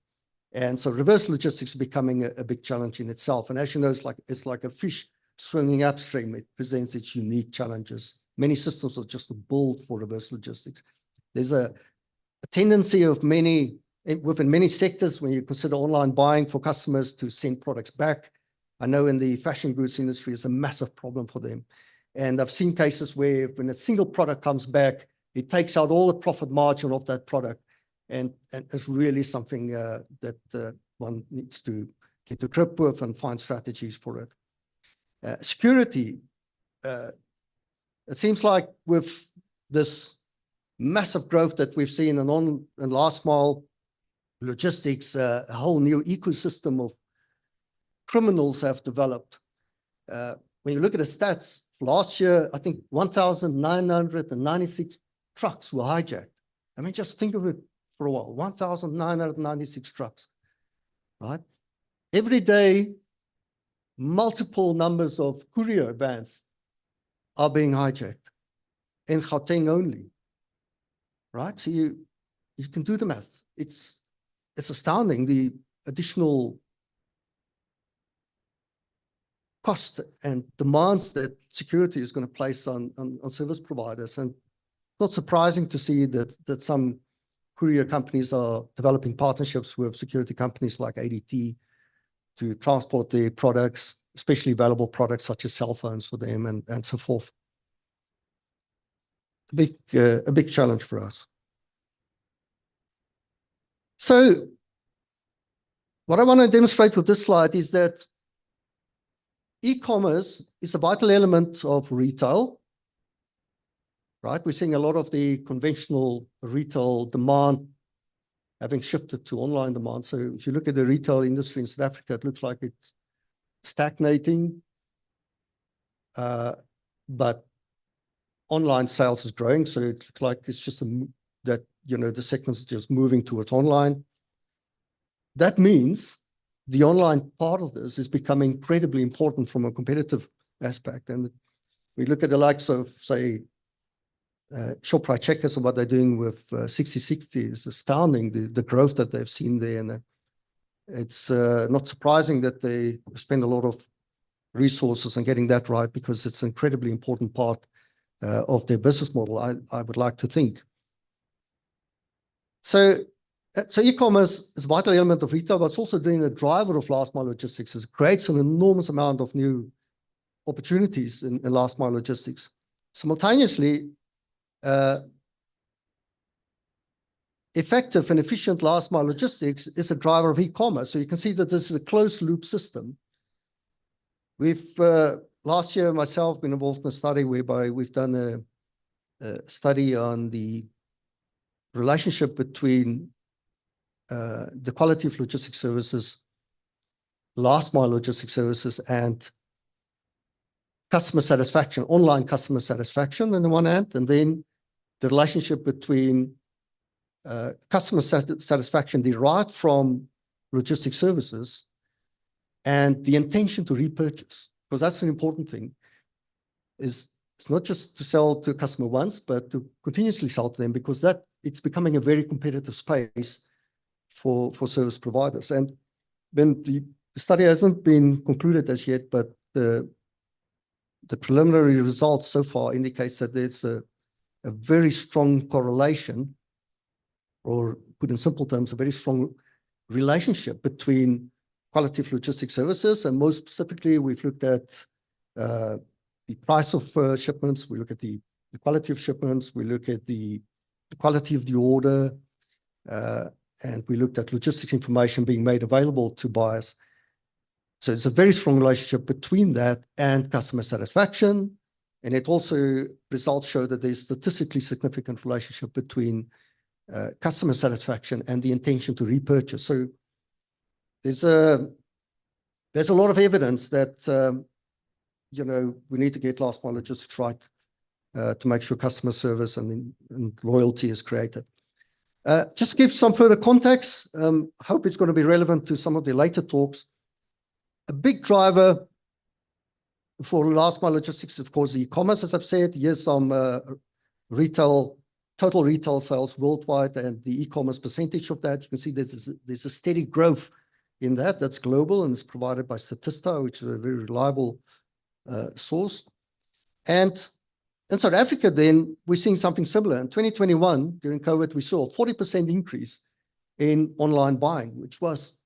And so reverse logistics is becoming a big challenge in itself. And as you know, it's like a fish swimming upstream. It presents its unique challenges. Many systems are just built for reverse logistics. There's a tendency of within many sectors, when you consider online buying, for customers to send products back. I know in the fashion goods industry, it's a massive problem for them. And I've seen cases where when a single product comes back, it takes out all the profit margin of that product. And it's really something that one needs to get to grip with and find strategies for it. Security, it seems like with this massive growth that we've seen in last mile logistics, a whole new ecosystem of criminals have developed. When you look at the stats, last year, I think 1,996 trucks were hijacked. I mean, just think of it for a while, 1,996 trucks, right? Every day, multiple numbers of courier vans are being hijacked in Gauteng only, right? So you can do the math. It's astounding, the additional cost and demands that security is going to place on service providers. And not surprising to see that some courier companies are developing partnerships with security companies like ADT to transport their products, especially valuable products such as cell phones for them and so forth. A big challenge for us. So what I want to demonstrate with this slide is that e-commerce is a vital element of retail, right? We're seeing a lot of the conventional retail demand having shifted to online demand. So if you look at the retail industry in South Africa, it looks like it's stagnating, but online sales is growing. So it looks like it's just that, the segment's just moving towards online. That means the online part of this is becoming incredibly important from a competitive aspect. And we look at the likes of, say, Shoprite Checkers and what they're doing with 6060 is astounding, the growth that they've seen there. And it's not surprising that they spend a lot of resources on getting that right, because it's an incredibly important part of their business model, I would like to think. So e-commerce is a vital element of retail, but it's also doing the driver of last mile logistics. It creates an enormous amount of new opportunities in last mile logistics. Simultaneously, effective and efficient last mile logistics is a driver of e-commerce. So you can see that this is a closed loop system. We've last year myself been involved in a study whereby we've done a study on the relationship between the quality of logistics services, last mile logistics services, and customer satisfaction, online customer satisfaction on the one hand, and then the relationship between customer satisfaction derived from logistics services and the intention to repurchase, because that's an important thing. It's not just to sell to a customer once, but to continuously sell to them, because it's becoming a very competitive space for service providers. And then the study hasn't been concluded as yet, but the preliminary results so far indicates that there's a very strong correlation, or put in simple terms, a very strong relationship between quality of logistics services. And most specifically, we've looked at the price of shipments, we look at the quality of shipments, we look at the quality of the order, and we looked at logistics information being made available to buyers. So it's a very strong relationship between that and customer satisfaction. And it also, results show that there's statistically significant relationship between customer satisfaction and the intention to repurchase. So there's a lot of evidence that, we need to get last mile logistics right to make sure customer service and loyalty is created. Just to give some further context, hope it's going to be relevant to some of the later talks. A big driver for last mile logistics is, of course, e-commerce, as I've said. Here's some total retail sales worldwide and the e-commerce percentage of that. You can see there's a steady growth in that. That's global and it's provided by Statista, which is a very reliable source. And in South Africa, then, we're seeing something similar. In 2021, during COVID, we saw a 40% increase in online buying, which was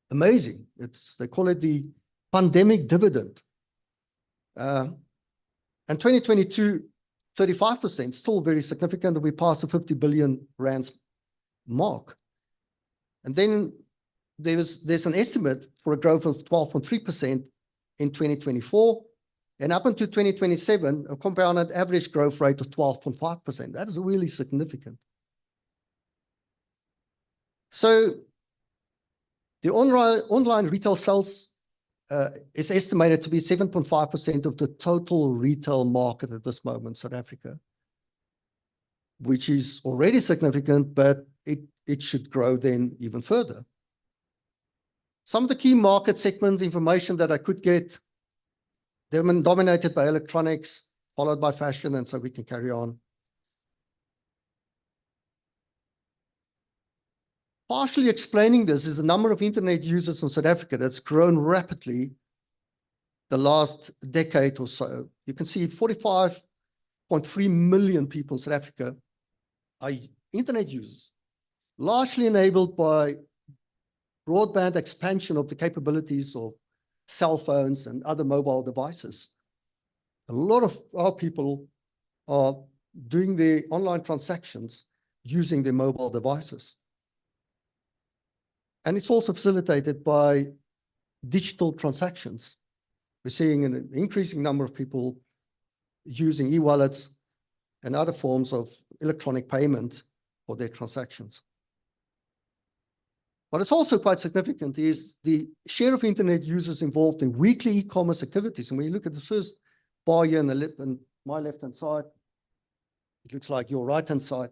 amazing. They call it the pandemic dividend. And 2022, 35%, still very significant. We passed the 50 billion rands mark. And then there's an estimate for a growth of 12.3% in 2024. And up until 2027, a compounded average growth rate of 12.5%. That is really significant. So the online retail sales is estimated to be 7.5% of the total retail market at this moment in South Africa, which is already significant, but it should grow then even further. Some of the key market segments information that I could get, they've been dominated by electronics, followed by fashion, and so we can carry on. Partially explaining this is the number of internet users in South Africa that's grown rapidly the last decade or so. You can see 45.3 million people in South Africa are internet users, largely enabled by broadband expansion of the capabilities of cell phones and other mobile devices. A lot of our people are doing their online transactions using their mobile devices. And it's also facilitated by digital transactions. We're seeing an increasing number of people using e-wallets and other forms of electronic payment for their transactions. What is also quite significant is the share of internet users involved in weekly e-commerce activities. And when you look at the first bar here on my left-hand side, it looks like your right-hand side.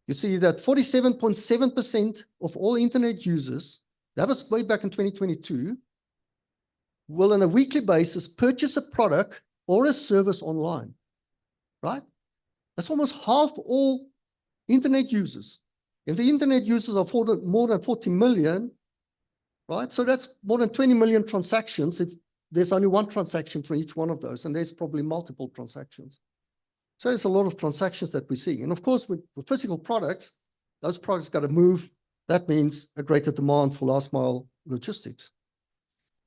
You see that 47.7% of all internet users, that was way back in 2022, will on a weekly basis purchase a product or a service online, right? That's almost half all internet users. If the internet users are more than 40 million, right? So that's more than 20 million transactions if there's only one transaction for each one of those, and there's probably multiple transactions. So there's a lot of transactions that we see. And of course, with physical products, those products got to move. That means a greater demand for last mile logistics.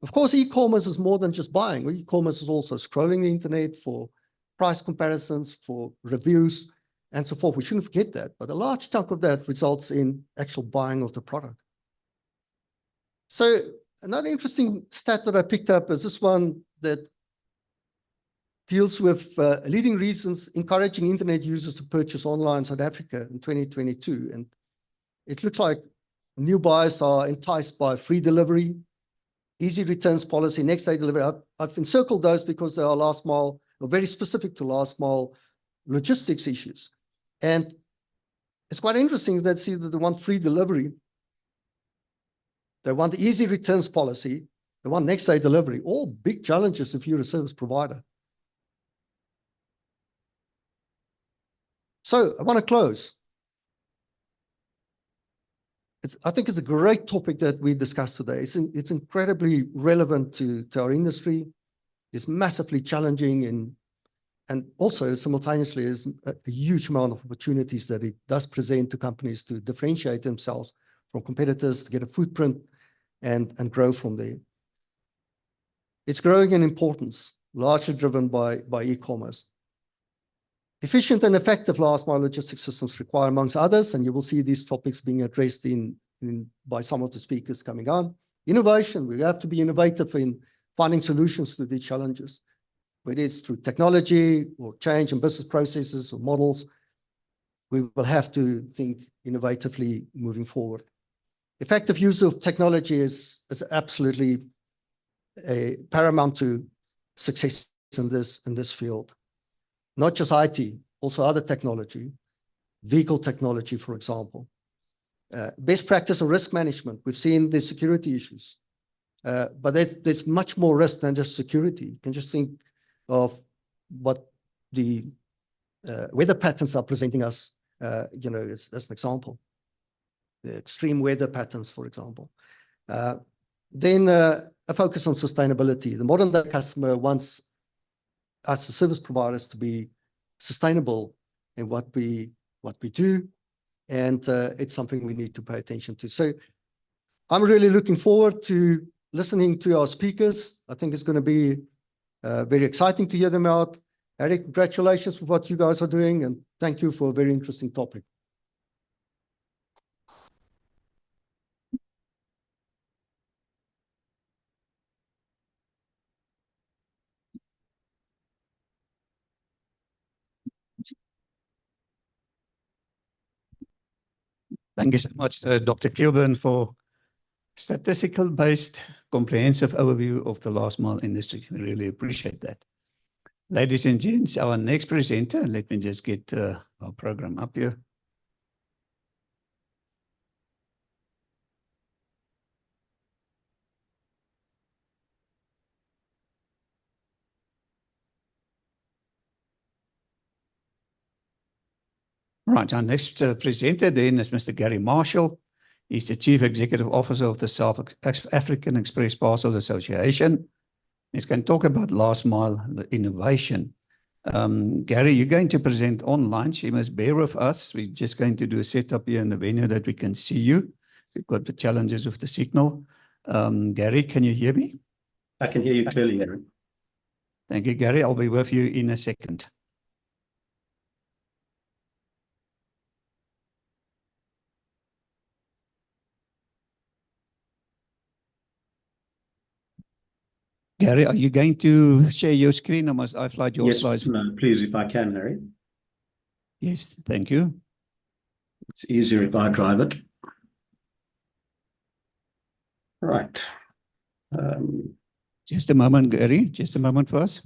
Of course, e-commerce is more than just buying. E-commerce is also scrolling the internet for price comparisons, for reviews, and so forth. We shouldn't forget that. But a large chunk of that results in actual buying of the product. So another interesting stat that I picked up is this one that deals with leading reasons encouraging internet users to purchase online in South Africa in 2022. And it looks like new buyers are enticed by free delivery, easy returns policy, next day delivery. I've encircled those because they are last mile, or very specific to last mile logistics issues. And it's quite interesting that see that they want free delivery, they want the easy returns policy, they want next day delivery, all big challenges if you're a service provider. So I want to close. I think it's a great topic that we discussed today. It's incredibly relevant to our industry. It's massively challenging and also simultaneously is a huge amount of opportunities that it does present to companies to differentiate themselves from competitors, to get a footprint and grow from there. It's growing in importance, largely driven by e-commerce. Efficient and effective last mile logistics systems require, amongst others, and you will see these topics being addressed by some of the speakers coming on. Innovation, we have to be innovative in finding solutions to these challenges, whether it's through technology or change in business processes or models. We will have to think innovatively moving forward. Effective use of technology is absolutely paramount to success in this field. Not just IT, also other technology. vehicle technology, for example. Best practice of risk management. We've seen the security issues, but there's much more risk than just security. You can just think of what the weather patterns are presenting us, as an example. The extreme weather patterns, for example. Then a focus on sustainability. The modern day customer wants us as service providers to be sustainable in what we do, and it's something we need to pay attention to. So I'm really looking forward to listening to our speakers. I think it's going to be very exciting to hear them out. Harry, congratulations for what you guys are doing, and thank you for a very interesting topic. Thank you so much, Dr. Kilburn, for statistical-based comprehensive overview of the last mile industry. I really appreciate that. Ladies and gents, our next presenter, let me just get our program up here. Right, our next presenter then is Mr. Gary Marshall. He's the Chief Executive Officer of the South African Express Parcel Association. He's going to talk about last mile innovation. Gary, you're going to present online, so you must bear with us. We're just going to do a setup here in the venue that we can see you. We've got the challenges with the signal. Gary, can you hear me? I can hear you clearly, Aaron. Thank you, Gary. I'll be with you in a second. Gary, are you going to share your screen or must I slide your slides? Yes, no, please, if I can, Harry. Yes, thank you. It's easier if I drive it. Right. Just a moment, Gary. Just a moment for us.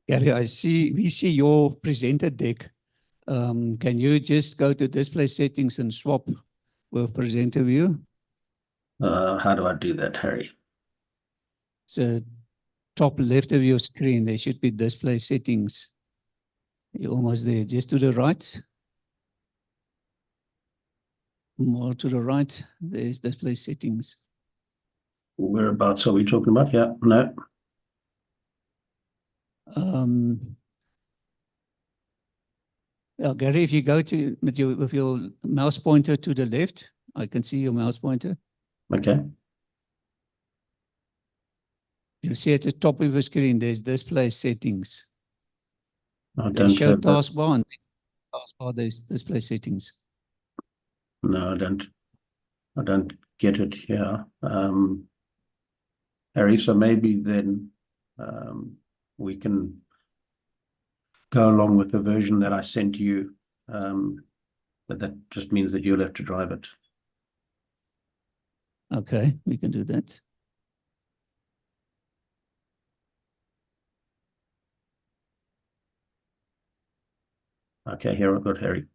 Gary, we see your presenter deck. Can you just go to display settings and swap with presenter view? How do I do that, Harry? So top left of your screen, there should be display settings. You're almost there, just to the right. More to the right, there's display settings. Whereabouts are we talking about? Yeah, no. Yeah, Gary, if you go to with your mouse pointer to the left, I can see your mouse pointer. Okay. You'll see at the top of the screen, there's display settings. I They don't show have that. taskbar and taskbar, there's display settings. No, I don't get it here. Harry, so maybe then we can go along with the version that I sent you, but that just means that you'll have to drive it. Okay, we can do that. Okay, here I've got Harry.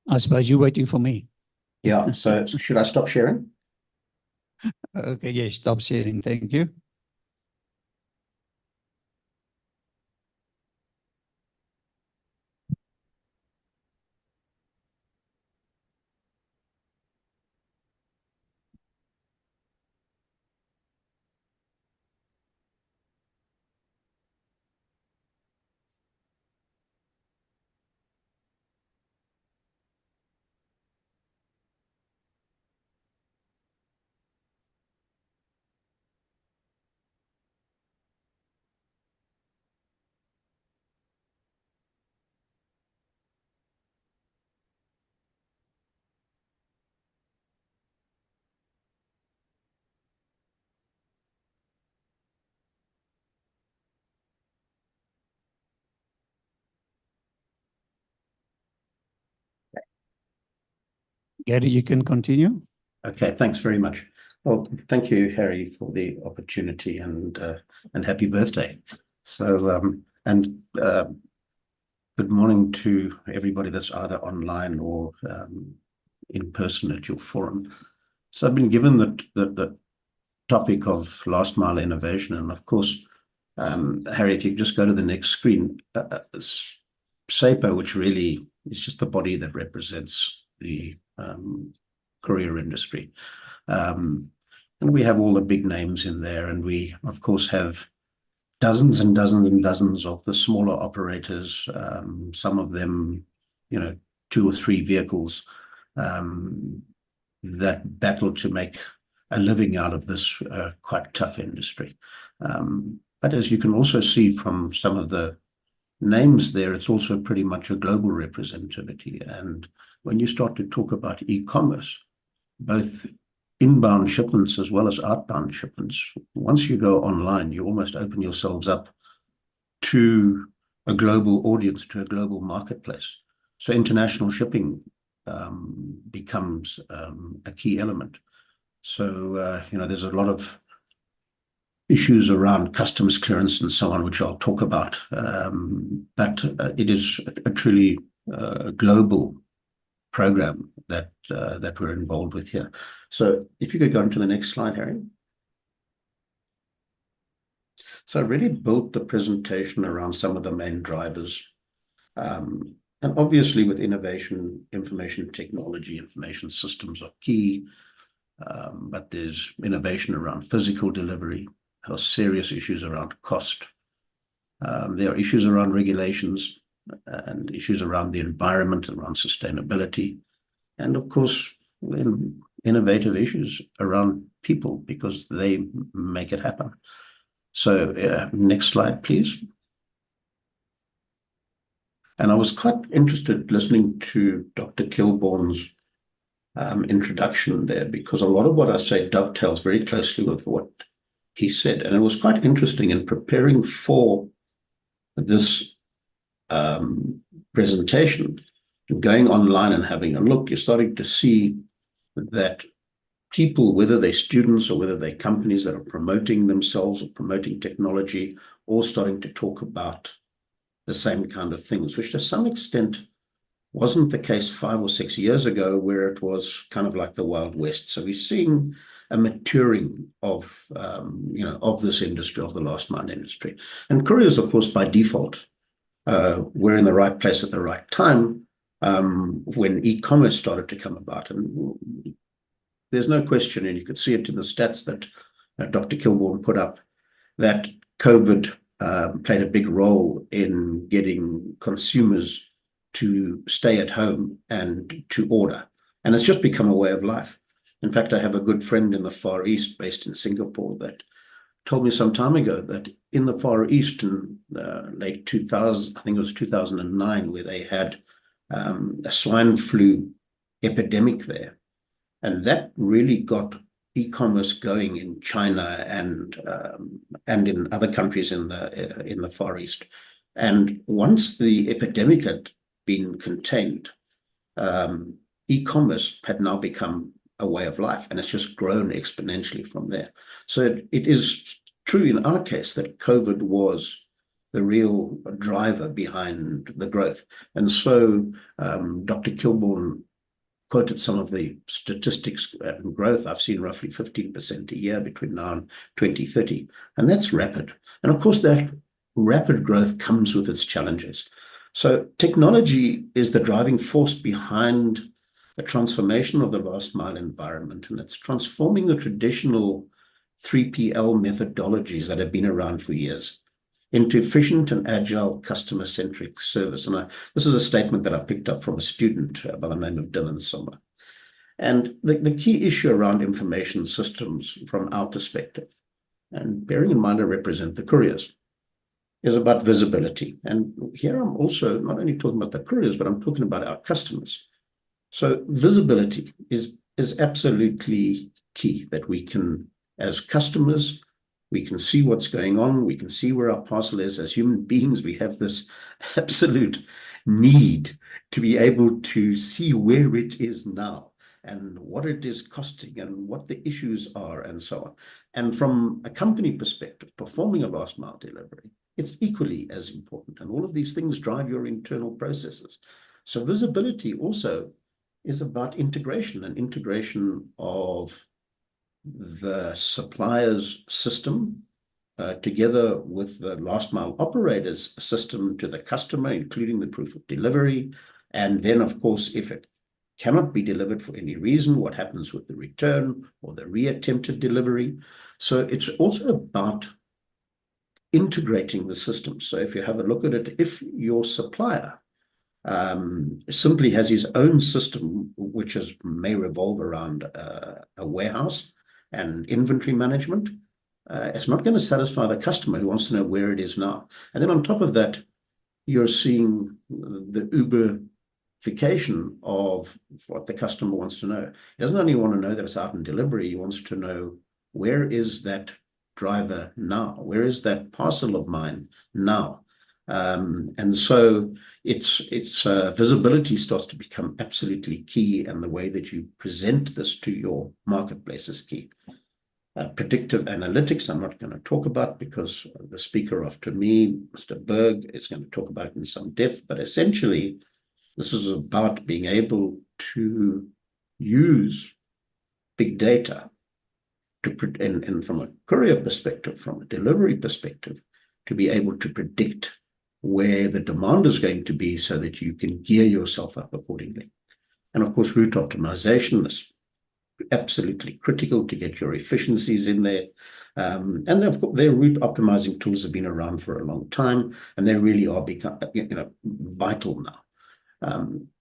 I suppose you're waiting for me. Yeah, so should I stop sharing? Okay, yes, stop sharing. Thank you. Gary, you can continue. Okay, thanks very much. Well, thank you, Harry, for the opportunity and happy birthday. So good morning to everybody that's either online or in person at your forum. So I've been given the topic of last mile innovation, and of course, Harry, if you just go to the next screen, SAPO, which really is just the body that represents the courier industry. And we have all the big names in there, and we, of course, have dozens and dozens and dozens of the smaller operators, some of them, 2 or 3 vehicles that battle to make a living out of this quite tough industry. But as you can also see from some of the names there, it's also pretty much a global representativity. And when you start to talk about e-commerce, both inbound shipments as well as outbound shipments, once you go online, you almost open yourselves up to a global audience, to a global marketplace. So international shipping becomes a key element. So, there's a lot of issues around customs clearance and so on, which I'll talk about. But it is a truly global program that we're involved with here. So if you could go on to the next slide, Harry. So I really built the presentation around some of the main drivers. And obviously with innovation, information technology, information systems are key. But there's innovation around physical delivery, there are serious issues around cost. There are issues around regulations and issues around the environment, around sustainability. And of course, innovative issues around people, because they make it happen. So next slide, please. And I was quite interested listening to Dr. Kilbourne's introduction there, because a lot of what I say dovetails very closely with what he said. And it was quite interesting in preparing for this presentation, going online and having a look, you're starting to see that people, whether they're students or whether they're companies that are promoting themselves or promoting technology, all starting to talk about the same kind of things, which to some extent wasn't the case 5 or 6 years ago, where it was kind of like the Wild West. So we're seeing a maturing of, of this industry, of the last mile industry. And couriers, of course, by default, we're in the right place at the right time when e-commerce started to come about. And there's no question, and you could see it in the stats that Dr. Kilbourne put up, that COVID played a big role in getting consumers to stay at home and to order. And it's just become a way of life. In fact, I have a good friend in the Far East based in Singapore that told me some time ago that in the Far East in late 2000, I think it was 2009, where they had a swine flu epidemic there. And that really got e-commerce going in China and in other countries in the Far East. And once the epidemic had been contained, e-commerce had now become a way of life, and it's just grown exponentially from there. So it is true in our case that COVID was the real driver behind the growth. And so Dr. Kilbourne quoted some of the statistics and growth. I've seen roughly 15% a year between now and 2030. And that's rapid. And of course, that rapid growth comes with its challenges. So technology is the driving force behind the transformation of the last mile environment. And it's transforming the traditional 3PL methodologies that have been around for years into efficient and agile customer-centric service. And this is a statement that I picked up from a student by the name of Dylan Sommer. And the key issue around information systems from our perspective, and bearing in mind I represent the couriers, is about visibility. And here I'm also not only talking about the couriers, but I'm talking about our customers. So visibility is absolutely key, that we can, as customers, we can see what's going on. We can see where our parcel is. As human beings, we have this absolute need to be able to see where it is now and what it is costing and what the issues are and so on. And from a company perspective, performing a last mile delivery, it's equally as important. And all of these things drive your internal processes. So visibility also is about integration, and integration of the supplier's system together with the last mile operator's system to the customer, including the proof of delivery. And then, of course, if it cannot be delivered for any reason, what happens with the return or the reattempted delivery. So it's also about integrating the system. So if you have a look at it, if your supplier simply has his own system, which may revolve around a warehouse and inventory management, it's not going to satisfy the customer who wants to know where it is now. And then on top of that, you're seeing the Uberification of what the customer wants to know. He doesn't only want to know that it's out in delivery, he wants to know, where is that driver now? Where is that parcel of mine now? And so it's visibility starts to become absolutely key, and the way that you present this to your marketplace is key. Predictive analytics, I'm not going to talk about because the speaker after me, Mr. Berg, is going to talk about it in some depth, but essentially this is about being able to use big data and from a courier perspective, from a delivery perspective, to be able to predict where the demand is going to be so that you can gear yourself up accordingly. And of course, route optimization is absolutely critical to get your efficiencies in there. And of course, their route optimizing tools have been around for a long time, and they really are become, vital now.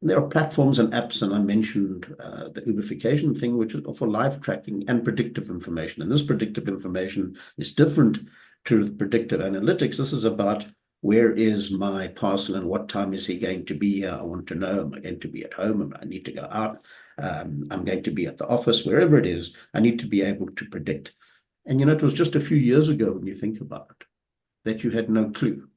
There are platforms and apps, and I mentioned the Uberification thing, which is for live tracking and predictive information. And this predictive information is different to the predictive analytics. This is about, where is my parcel and what time is he going to be here? I want to know, am I going to be at home? Am I need to go out? I'm going to be at the office, wherever it is, I need to be able to predict. And, it was just a few years ago, when you think about it, that you had no clue.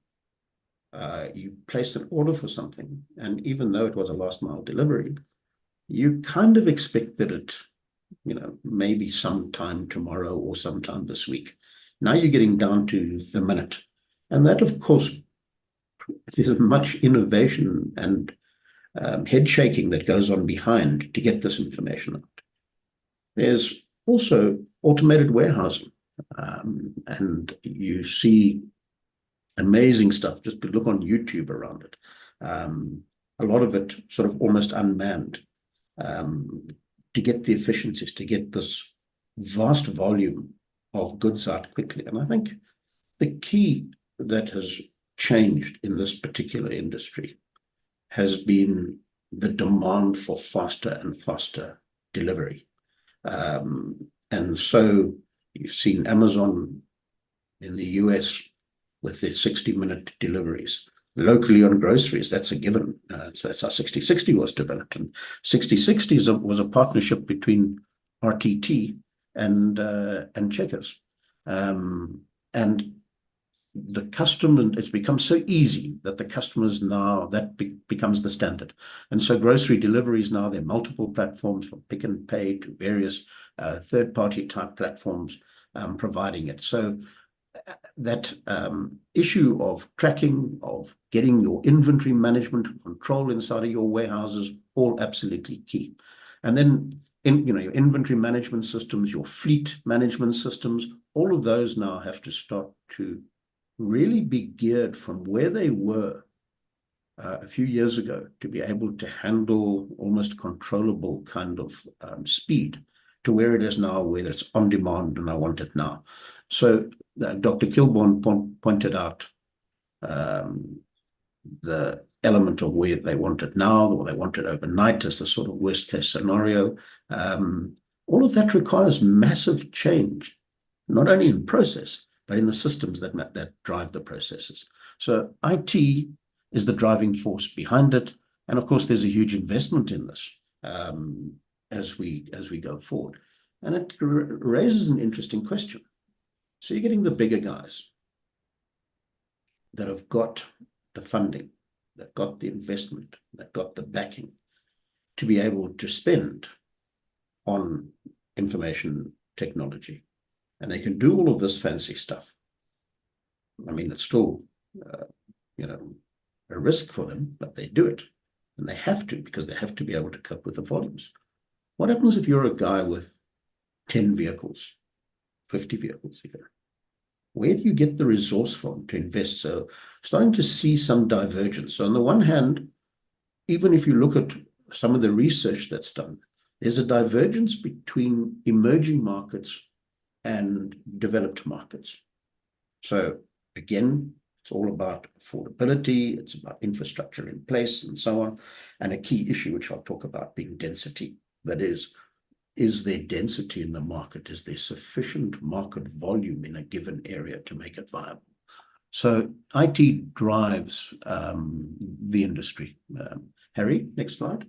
You placed an order for something, and even though it was a last mile delivery, you kind of expected it, maybe sometime tomorrow or sometime this week. Now you're getting down to the minute. And that, of course, there's much innovation and head shaking that goes on behind to get this information out. There's also automated warehousing, and you see amazing stuff. Just look on YouTube around it. A lot of it sort of almost unmanned, to get the efficiencies, to get this vast volume of goods out quickly. And I think the key that has changed in this particular industry has been the demand for faster and faster delivery. And so you've seen Amazon in the US with their 60-minute deliveries. Locally on groceries, that's a given. So that's how 6060 was developed. And 6060 was a partnership between RTT and Checkers. And the customer, it's become so easy that the customers now, that becomes the standard. And so grocery deliveries now, there are multiple platforms from Pick and Pay to various third-party type platforms providing it. So that issue of tracking, of getting your inventory management control inside of your warehouses, all absolutely key. And then your inventory management systems, your fleet management systems, all of those now have to start to really be geared from where they were a few years ago to be able to handle almost controllable kind of speed to where it is now, whether it's on demand and I want it now. So Dr. Kilborn pointed out the element of where they want it now or they want it overnight as the sort of worst case scenario. All of that requires massive change, not only in process, but in the systems that drive the processes. So IT is the driving force behind it. And of course, there's a huge investment in this as we go forward. And it raises an interesting question. So you're getting the bigger guys that have got the funding, that got the investment, that got the backing to be able to spend on information technology. And they can do all of this fancy stuff. I mean, it's still, a risk for them, but they do it. And they have to, because they have to be able to cope with the volumes. What happens if you're a guy with 10 vehicles, 50 vehicles even? Where do you get the resource from to invest? So starting to see some divergence. So on the one hand, even if you look at some of the research that's done, there's a divergence between emerging markets and developed markets. So again, it's all about affordability, it's about infrastructure in place and so on. And a key issue, which I'll talk about, being density. That is there density in the market? Is there sufficient market volume in a given area to make it viable? So IT drives the industry. Harry, next slide.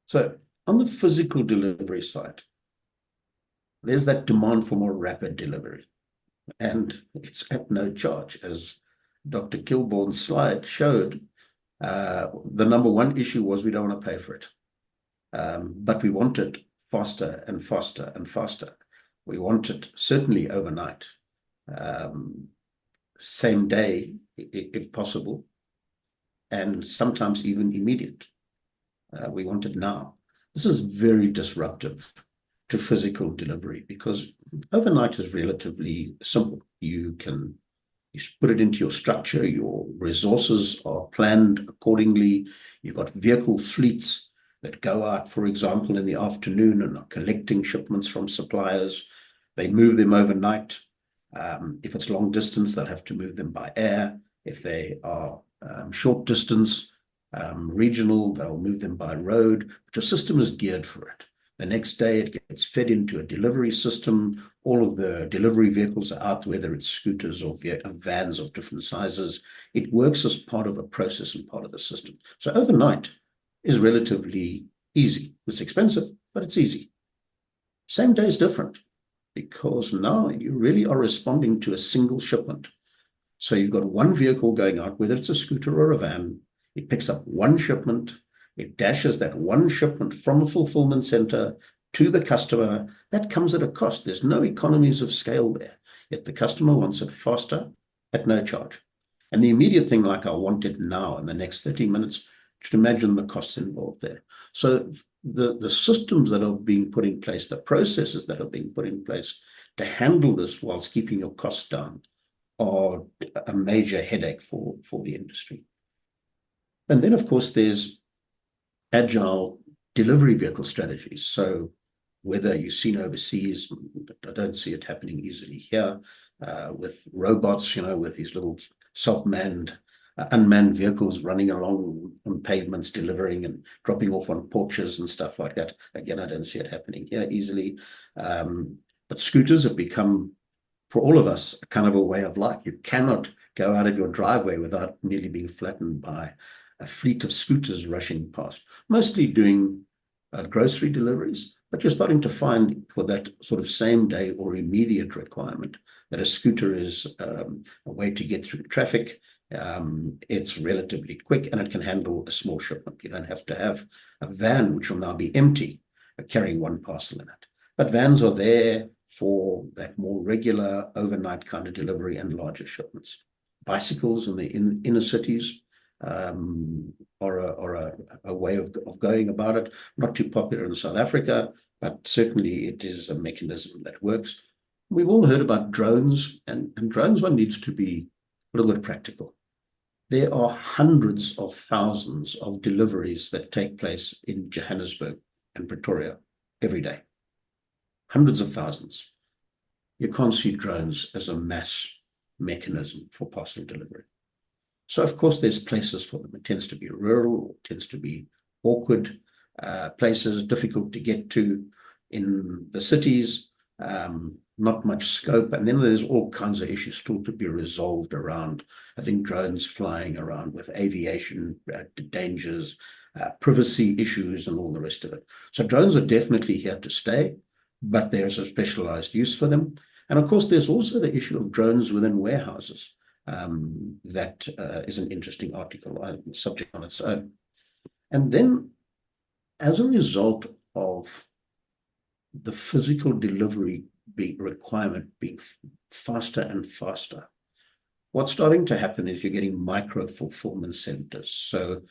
So on the physical delivery side, there's that demand for more rapid delivery. And it's at no charge, as Dr. Kilborn's slide showed. The number one issue was we don't want to pay for it. But we want it faster and faster and faster. We want it certainly overnight, same day, if possible, and sometimes even immediate. We want it now. This is very disruptive to physical delivery because overnight is relatively simple. You put it into your structure, your resources are planned accordingly. You've got vehicle fleets that go out, for example, in the afternoon and are collecting shipments from suppliers. They move them overnight. If it's long distance, they'll have to move them by air. If they are short distance, regional, they'll move them by road. But your system is geared for it. The next day, it gets fed into a delivery system. All of the delivery vehicles are out, whether it's scooters or vans of different sizes. It works as part of a process and part of the system. So overnight is relatively easy. It's expensive, but it's easy. Same day is different because now you really are responding to a single shipment. So you've got one vehicle going out, whether it's a scooter or a van. It picks up one shipment. It dashes that one shipment from a fulfillment center to the customer. That comes at a cost. There's no economies of scale there. Yet the customer wants it faster at no charge. And the immediate thing, like I want it now in the next 30 minutes, just imagine the costs involved there. So the systems that are being put in place, the processes that are being put in place to handle this whilst keeping your costs down are a major headache for the industry. And then, of course, there's agile delivery vehicle strategies. So whether you've seen overseas, I don't see it happening easily here, with robots, with these little self-manned, unmanned vehicles running along on pavements, delivering and dropping off on porches and stuff like that. Again, I don't see it happening here easily. But scooters have become, for all of us, a kind of a way of life. You cannot go out of your driveway without nearly being flattened by a fleet of scooters rushing past, mostly doing grocery deliveries, but you're starting to find for that sort of same day or immediate requirement that a scooter is a way to get through traffic It's relatively quick and it can handle a small shipment. You don't have to have a van, which will now be empty, carrying one parcel in it. But vans are there for that more regular overnight kind of delivery and larger shipments. Bicycles in the inner cities are a way of going about it. Not too popular in South Africa, but certainly it is a mechanism that works. We've all heard about drones, and drones, one needs to be a little bit practical. There are hundreds of thousands of deliveries that take place in Johannesburg and Pretoria every day. Hundreds of thousands. You can't see drones as a mass mechanism for parcel delivery. So, of course, there's places for them. It tends to be rural, it tends to be awkward places, difficult to get to in the cities, not much scope. And then there's all kinds of issues still to be resolved around, I think, drones flying around with aviation dangers, privacy issues, and all the rest of it. So drones are definitely here to stay, but there's a specialized use for them. And of course, there's also the issue of drones within warehouses. That is an interesting subject on its own. And then, as a result of the physical delivery requirement being faster and faster, what's starting to happen is you're getting micro fulfillment centers. So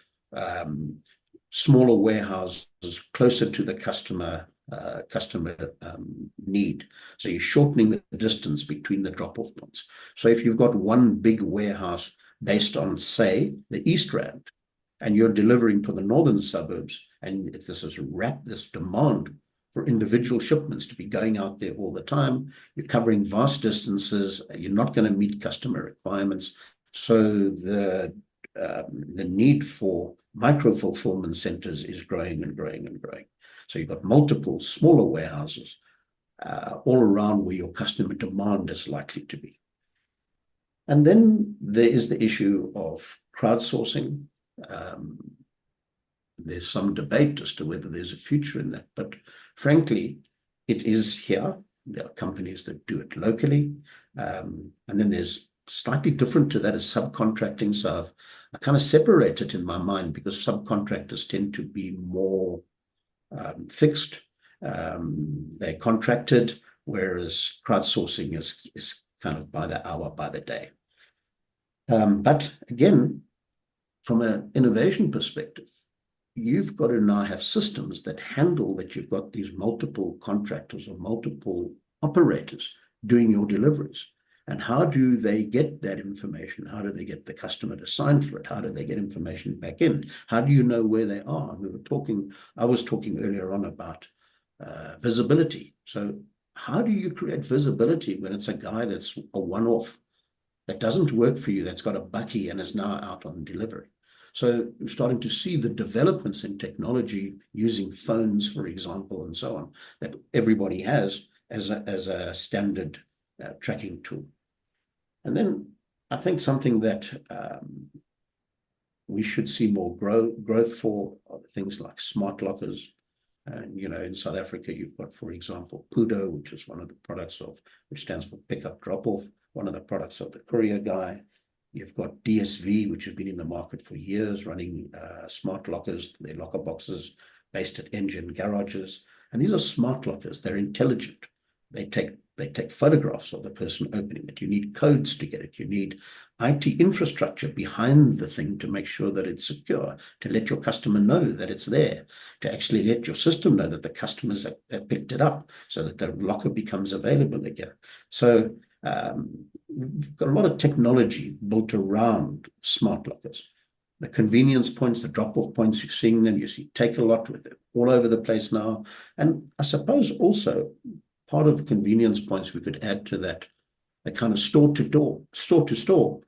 smaller warehouses closer to the customer need. So you're shortening the distance between the drop-off points. So if you've got one big warehouse based on, say, the East Rand, and you're delivering to the northern suburbs, and it's this demand for individual shipments to be going out there all the time, you're covering vast distances, you're not going to meet customer requirements. So the need for micro fulfillment centers is growing and growing and growing. So you've got multiple smaller warehouses all around where your customer demand is likely to be. And then there is the issue of crowdsourcing. There's some debate as to whether there's a future in that, but frankly, it is here. There are companies that do it locally. And then there's slightly different to that is subcontracting. So I kind of separate it in my mind because subcontractors tend to be more fixed. They're contracted, whereas crowdsourcing is kind of by the hour, by the day. But again, from an innovation perspective, you've got to now have systems that handle that you've got these multiple contractors or multiple operators doing your deliveries. And how do they get that information? How do they get the customer to sign for it? How do they get information back in? How do you know where they are? I was talking earlier on about visibility. So how do you create visibility when it's a guy that's a one-off, that doesn't work for you, that's got a bakkie and is now out on delivery? So we're starting to see the developments in technology using phones, for example, and so on, that everybody has as a standard tracking tool. And then I think something that we should see more growth for are things like smart lockers. And, in South Africa, you've got, for example, Pudo, which is one of the products which stands for pick up drop off, one of the products of the courier guy. You've got DSV, which has been in the market for years, running smart lockers, their locker boxes based at engine garages. And these are smart lockers. They're intelligent. They take photographs of the person opening it. You need codes to get it. You need IT infrastructure behind the thing to make sure that it's secure, to let your customer know that it's there, to actually let your system know that the customers have picked it up so that the locker becomes available again. So we've got a lot of technology built around smart lockers. The convenience points, the drop-off points, you're seeing them, you see Take-A-Lot with it all over the place now. And I suppose also part of the convenience points we could add to that, the kind of store-to-store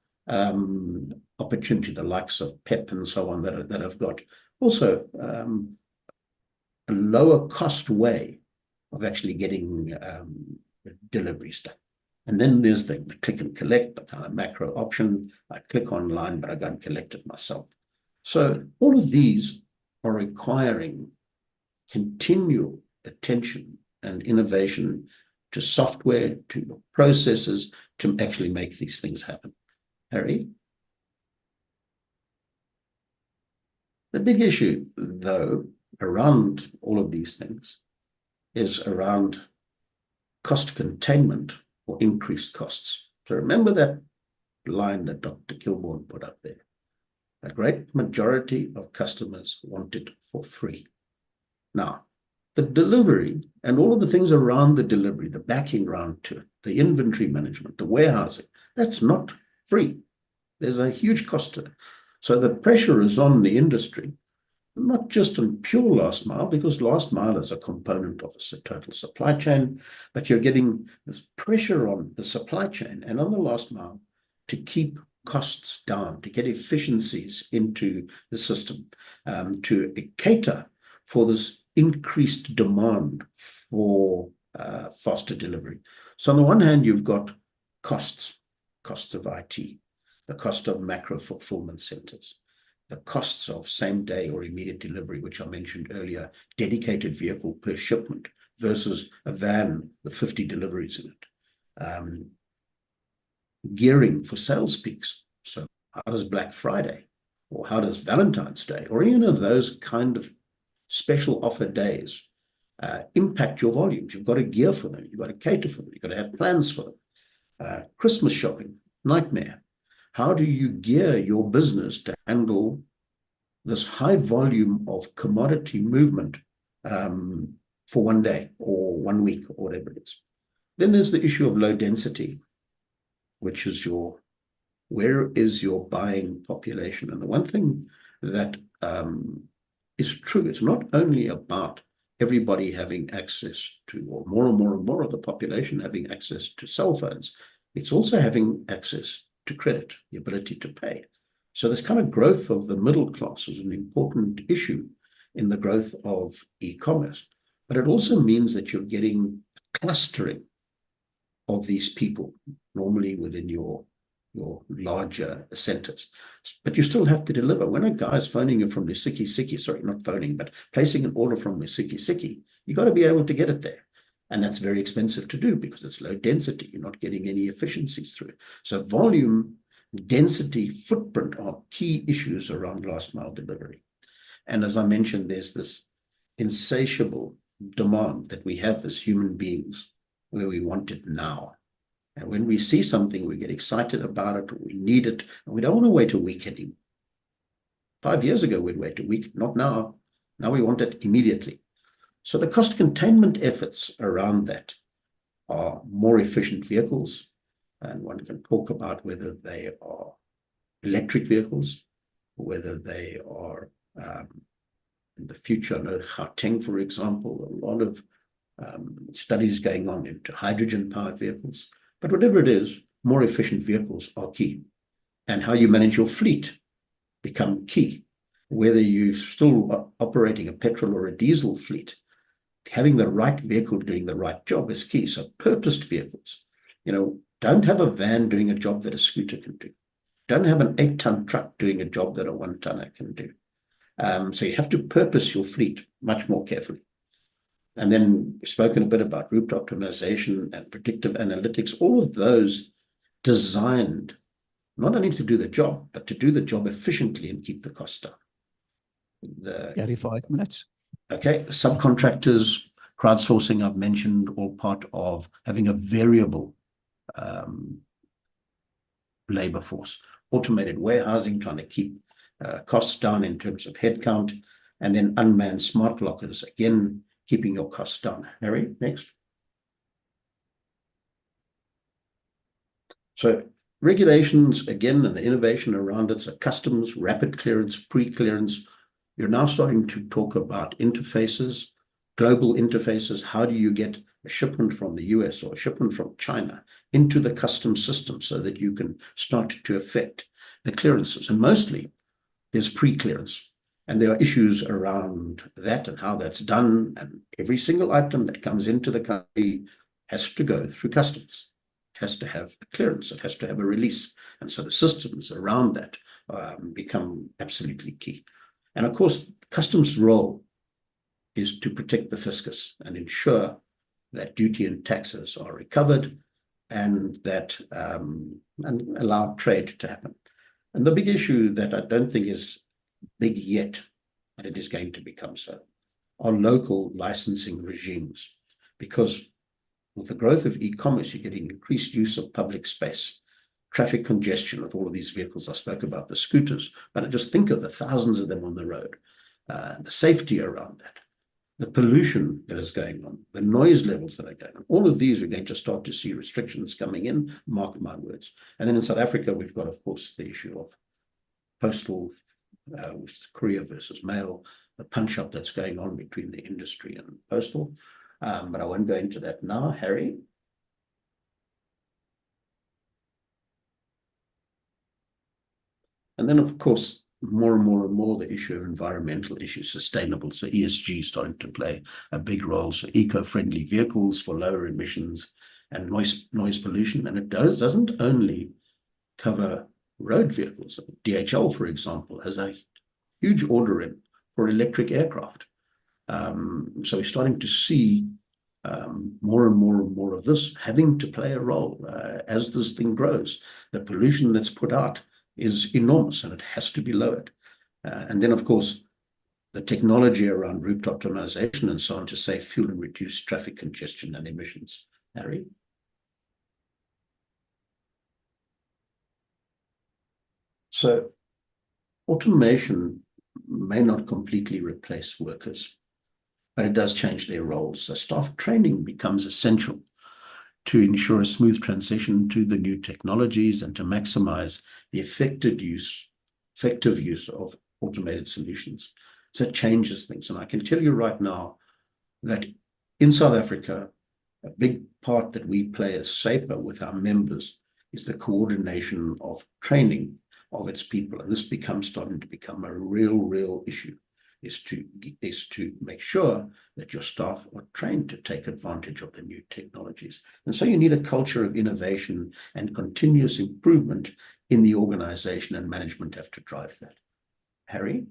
opportunity, the likes of PEP and so on that have got also a lower cost way of actually getting deliveries done. And then there's the click and collect, the kind of macro option. I click online, but I go and collect it myself. So all of these are requiring continual attention and innovation to software, to processes, to actually make these things happen. Harry? The big issue, though, around all of these things is around cost containment or increased costs. So remember that line that Dr. Kilbourne put up there. A great majority of customers want it for free. Now, the delivery and all of the things around the delivery, the backing round to it, the inventory management, the warehousing, that's not free. There's a huge cost to it. So the pressure is on the industry, not just on pure last mile, because last mile is a component of a total supply chain, but you're getting this pressure on the supply chain and on the last mile to keep costs down, to get efficiencies into the system, to cater for this increased demand for faster delivery. So on the one hand, you've got costs of IT, the cost of macro fulfillment centers, the costs of same day or immediate delivery, which I mentioned earlier, dedicated vehicle per shipment versus a van with 50 deliveries in it. Gearing for sales peaks. So how does Black Friday or how does Valentine's Day or any of those kind of special offer days impact your volumes? You've got to gear for them. You've got to cater for them. You've got to have plans for them. Christmas shopping, nightmare. How do you gear your business to handle this high volume of commodity movement for one day or 1 week or whatever it is? Then there's the issue of low density, which is where is your buying population? And the one thing that is true, it's not only about everybody having access to, or more and more and more of the population having access to cell phones. It's also having access to credit, the ability to pay. So this kind of growth of the middle class is an important issue in the growth of e-commerce. But it also means that you're getting clustering of these people, normally within your larger centers. But you still have to deliver. When a guy is phoning you from Lusiki, sorry, not phoning, but placing an order from Lusiki, you got to be able to get it there. And that's very expensive to do because it's low density. You're not getting any efficiencies through it. So volume, density, footprint are key issues around last mile delivery. And as I mentioned, there's this insatiable demand that we have as human beings where we want it now. And when we see something, we get excited about it, or we need it, and we don't want to wait a week anymore. 5 years ago, we'd wait a week, not now. Now we want it immediately. So the cost containment efforts around that are more efficient vehicles, and one can talk about whether they are electric vehicles, whether they are in the future, I know Gauteng, for example, a lot of studies going on into hydrogen-powered vehicles. But whatever it is, more efficient vehicles are key. And how you manage your fleet become key. Whether you're still operating a petrol or a diesel fleet, having the right vehicle doing the right job is key. So purposed vehicles, don't have a van doing a job that a scooter can do. Don't have an 8-ton truck doing a job that a 1-tonner can do. So you have to purpose your fleet much more carefully. And then we've spoken a bit about route optimization and predictive analytics, all of those designed not only to do the job, but to do the job efficiently and keep the cost down. Gary, 5 minutes. Okay, subcontractors, crowdsourcing, I've mentioned, all part of having a variable labor force. Automated warehousing, trying to keep costs down in terms of headcount, and then unmanned smart lockers, again, keeping your costs down. Harry, next. So regulations, again, and the innovation around it, so customs, rapid clearance, pre-clearance. You're now starting to talk about interfaces, global interfaces. How do you get a shipment from the US or a shipment from China into the customs system so that you can start to affect the clearances? And mostly there's pre-clearance. And there are issues around that and how that's done. And every single item that comes into the country has to go through customs. It has to have a clearance. It has to have a release. And so the systems around that become absolutely key. And of course, customs' role is to protect the fiscus and ensure that duty and taxes are recovered and that and allow trade to happen. And the big issue that I don't think is big yet and it is going to become so, are local licensing regimes. Because with the growth of e-commerce, you're getting increased use of public space, traffic congestion with all of these vehicles. I spoke about the scooters, but I just think of the thousands of them on the road, the safety around that, the pollution that is going on, the noise levels that are going on. All of these, we're going to start to see restrictions coming in, mark my words. And then in South Africa, we've got, of course, the issue of postal, courier versus mail, the punch-up that's going on between the industry and postal. But I won't go into that now. Harry? And then, of course, more and more and more, the issue of environmental issues, sustainable. So ESG is starting to play a big role. So eco-friendly vehicles for lower emissions and noise pollution. And it doesn't only cover road vehicles. DHL, for example, has a huge order in for electric aircraft. So we're starting to see more and more and more of this having to play a role as this thing grows. The pollution that's put out is enormous and it has to be lowered. And then, of course, the technology around route optimization and so on to save fuel and reduce traffic congestion and emissions. Harry? So automation may not completely replace workers, but it does change their roles. So staff training becomes essential to ensure a smooth transition to the new technologies and to maximize the effective use of automated solutions. So it changes things. And I can tell you right now that in South Africa, a big part that we play as SAPA with our members is the coordination of training of its people. And this starting to become a real issue, is to make sure that your staff are trained to take advantage of the new technologies. And so you need a culture of innovation and continuous improvement in the organization, and management have to drive that. Harry?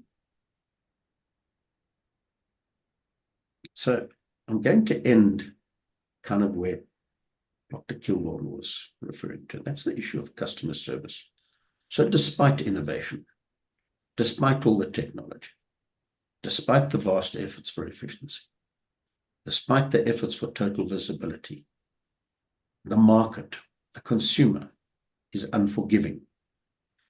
So I'm going to end kind of where Dr. Kilborn was referring to. That's the issue of customer service. So despite innovation, despite all the technology, despite the vast efforts for efficiency, despite the efforts for total visibility, the market, the consumer is unforgiving.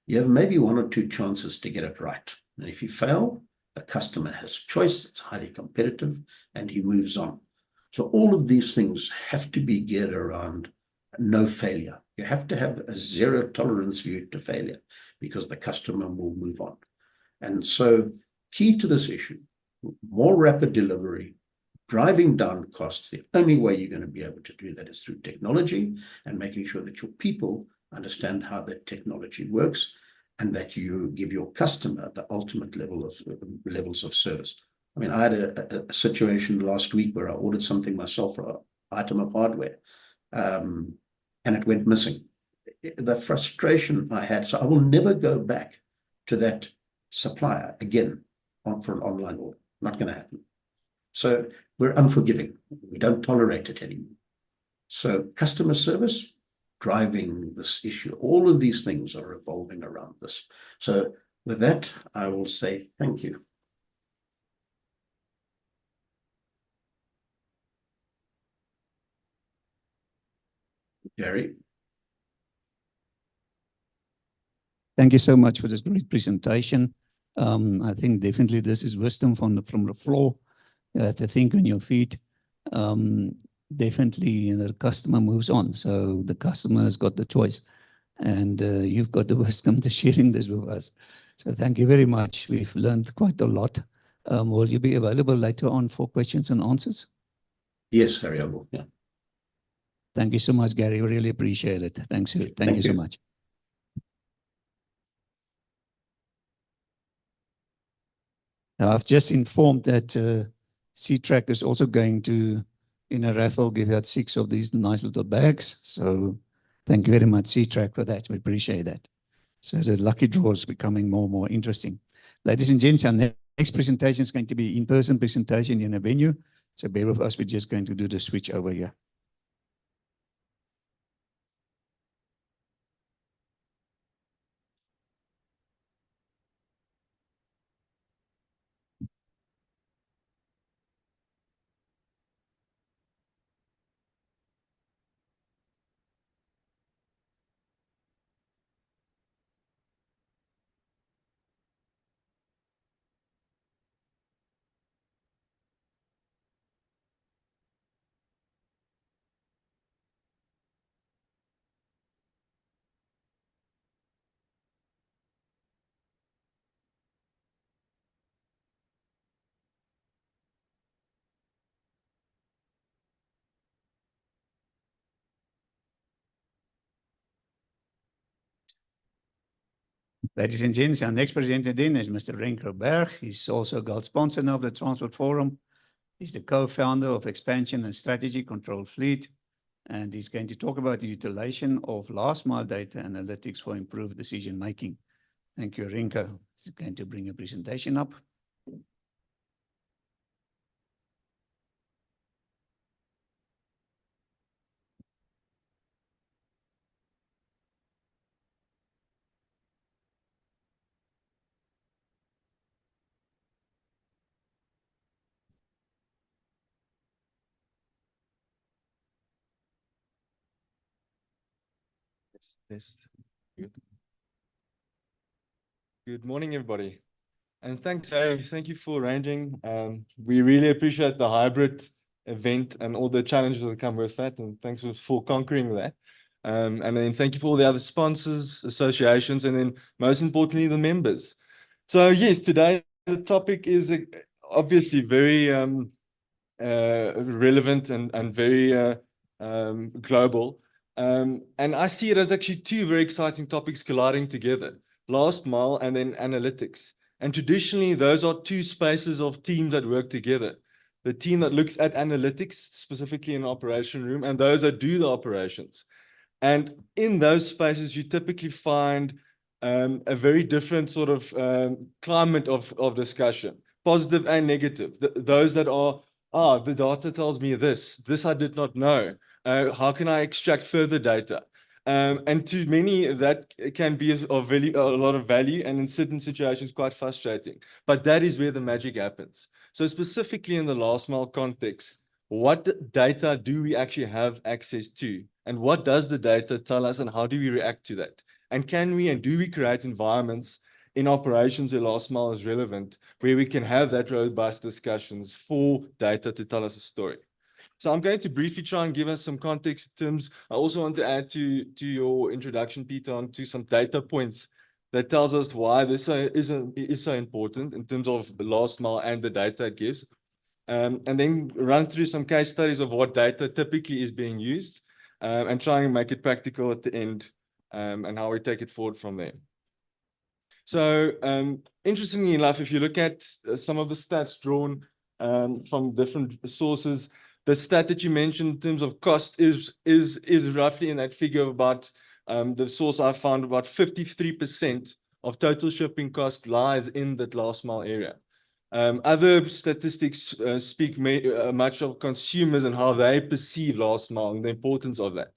You have maybe one or two chances to get it right. And if you fail, the customer has choice, it's highly competitive, and he moves on. So all of these things have to be geared around no failure. You have to have a zero tolerance view to failure because the customer will move on. And so key to this issue, more rapid delivery, driving down costs. The only way you're going to be able to do that is through technology and making sure that your people understand how that technology works and that you give your customer the ultimate levels of service. I mean, I had a situation last week where I ordered something myself for an item of hardware, and it went missing. The frustration I had, so I will never go back to that supplier again for an online order. Not going to happen. So we're unforgiving. We don't tolerate it anymore. So customer service, driving this issue, all of these things are revolving around this. So with that, I will say thank you. Gary. Thank you so much for this great presentation. I think definitely this is wisdom from the floor. You have to think on your feet. Definitely, the customer moves on. So the customer has got the choice. And you've got the wisdom to sharing this with us. So thank you very much. We've learned quite a lot. Will you be available later on for questions and answers? Yes, Harry, I will. Yeah. Thank you so much, Gary. Really appreciate it. Thank you so much. I've just informed that C-Track is also going to, in a raffle, give out 6 of these nice little bags. So thank you very much, C-Track, for that. We appreciate that. So the lucky draw is becoming more and more interesting. Ladies and gents, our next presentation is going to be in-person presentation in a venue. So bear with us. We're just going to do the switch over here. Ladies and gents, our next presenter then is Mr. Renko Berg. He's also gold sponsor of the Transport Forum. He's the co-founder of Expansion and Strategy Control Fleet, and he's going to talk about the utilization of last mile data analytics for improved decision making. Thank you, Renko. He's going to bring a presentation up. Good. Good morning, everybody. And thanks, Harry. Thank you for arranging. We really appreciate the hybrid event and all the challenges that come with that. And thanks for conquering that. And then thank you for all the other sponsors, associations, and then most importantly, the members. So yes, today the topic is obviously very relevant and very global. And I see it as actually two very exciting topics colliding together, last mile and then analytics. And traditionally, those are two spaces of teams that work together. The team that looks at analytics, specifically in the operation room, and those that do the operations. And in those spaces, you typically find a very different sort of climate of discussion, positive and negative. Those that are, the data tells me this I did not know. How can I extract further data? And to many, that can be of a lot of value, and in certain situations, quite frustrating. But that is where the magic happens. So specifically in the last mile context, what data do we actually have access to? And what does the data tell us, and how do we react to that? And can we and do we create environments in operations where last mile is relevant, where we can have that robust discussions for data to tell us a story? So I'm going to briefly try and give us some context terms. I also want to add to your introduction, Peter, onto some data points that tells us why this is so important in terms of the last mile and the data it gives. And then run through some case studies of what data typically is being used, and try and make it practical at the end, and how we take it forward from there. So interestingly enough, if you look at some of the stats drawn from different sources, the stat that you mentioned in terms of cost is roughly in that figure of about, the source I found, about 53% of total shipping cost lies in that last mile area. Other statistics speak much of consumers and how they perceive last mile and the importance of that.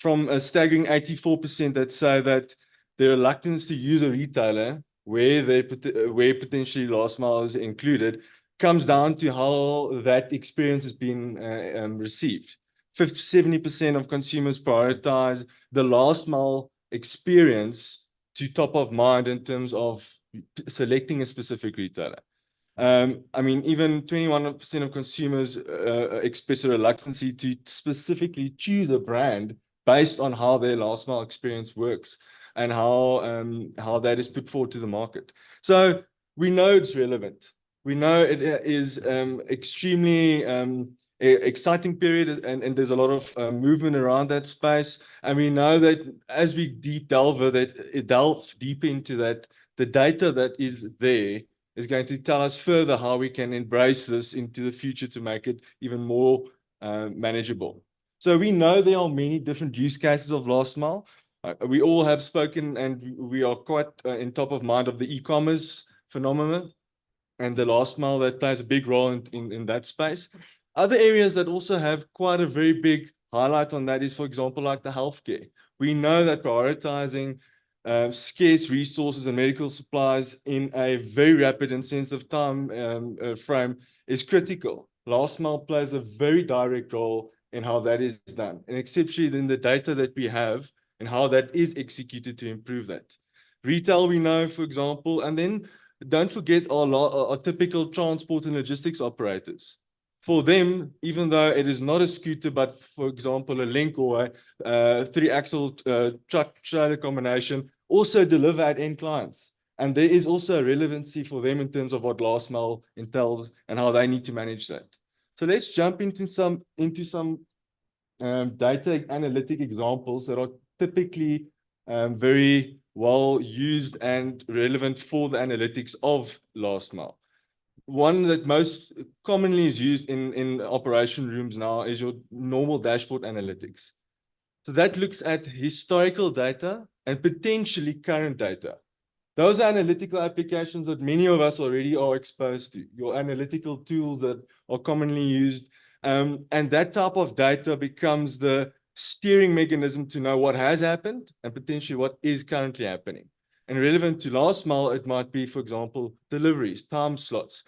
From a staggering 84% that say that the reluctance to use a retailer where potentially last mile is included comes down to how that experience has been received. 70% of consumers prioritize the last mile experience to top of mind in terms of selecting a specific retailer. I mean, even 21% of consumers express a reluctance to specifically choose a brand based on how their last mile experience works and how that is put forward to the market. So we know it's relevant. We know it is extremely exciting period, and there's a lot of movement around that space. And we know that as we delve deep into that, the data that is there is going to tell us further how we can embrace this into the future to make it even more manageable. So we know there are many different use cases of last mile. We all have spoken, and we are quite in top of mind of the e-commerce phenomenon and the last mile that plays a big role in that space. Other areas that also have quite a very big highlight on that is, for example, like the healthcare. We know that prioritizing scarce resources and medical supplies in a very rapid and sensitive time frame is critical. Last mile plays a very direct role in how that is done, and especially in the data that we have and how that is executed to improve that. Retail, we know, for example, and then don't forget our typical transport and logistics operators. For them, even though it is not a scooter, but for example, a link or a three-axle truck trailer combination, also deliver at end clients. And there is also a relevancy for them in terms of what last mile entails and how they need to manage that. So let's jump into some data analytic examples that are typically very well used and relevant for the analytics of last mile. One that most commonly is used in operation rooms now is your normal dashboard analytics. So that looks at historical data and potentially current data. Those are analytical applications that many of us already are exposed to, your analytical tools that are commonly used. And that type of data becomes the steering mechanism to know what has happened and potentially what is currently happening. And relevant to last mile, it might be, for example, deliveries, time slots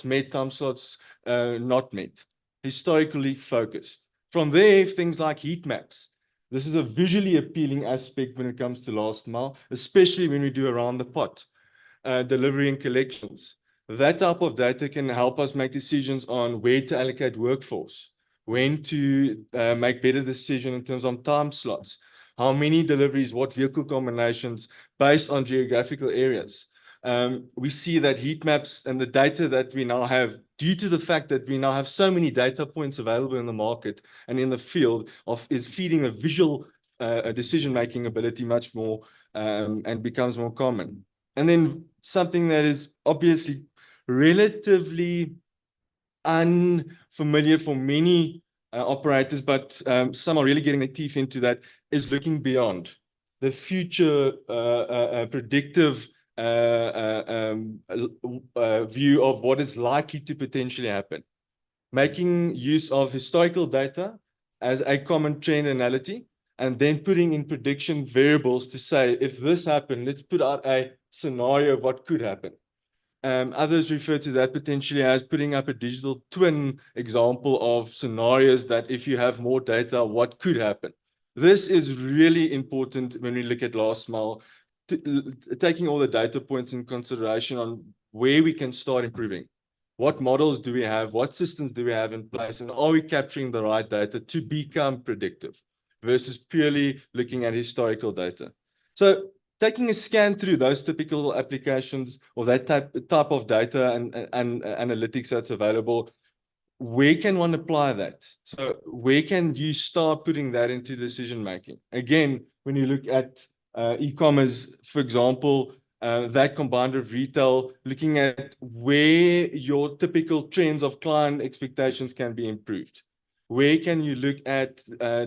met, time slots not met, historically focused. From there, things like heat maps. This is a visually appealing aspect when it comes to last mile, especially when we do around the pot, delivery and collections. That type of data can help us make decisions on where to allocate workforce, when to make better decisions in terms of time slots, how many deliveries, what vehicle combinations based on geographical areas. We see that heat maps and the data that we now have, due to the fact that we now have so many data points available in the market and in the field, is feeding a visual decision-making ability much more and becomes more common. And then something that is obviously relatively unfamiliar for many operators, but some are really getting their teeth into that, is looking beyond the future predictive view of what is likely to potentially happen. Making use of historical data as a common trend analysis, and then putting in prediction variables to say, if this happened, let's put out a scenario of what could happen. Others refer to that potentially as putting up a digital twin example of scenarios that if you have more data, what could happen. This is really important when we look at last mile, taking all the data points in consideration on where we can start improving. What models do we have? What systems do we have in place? And are we capturing the right data to become predictive versus purely looking at historical data? So taking a scan through those typical applications or that type of data and analytics that's available, where can one apply that? So where can you start putting that into decision making? Again, when you look at e-commerce, for example, that combined with retail, looking at where your typical trends of client expectations can be improved. Where can you look at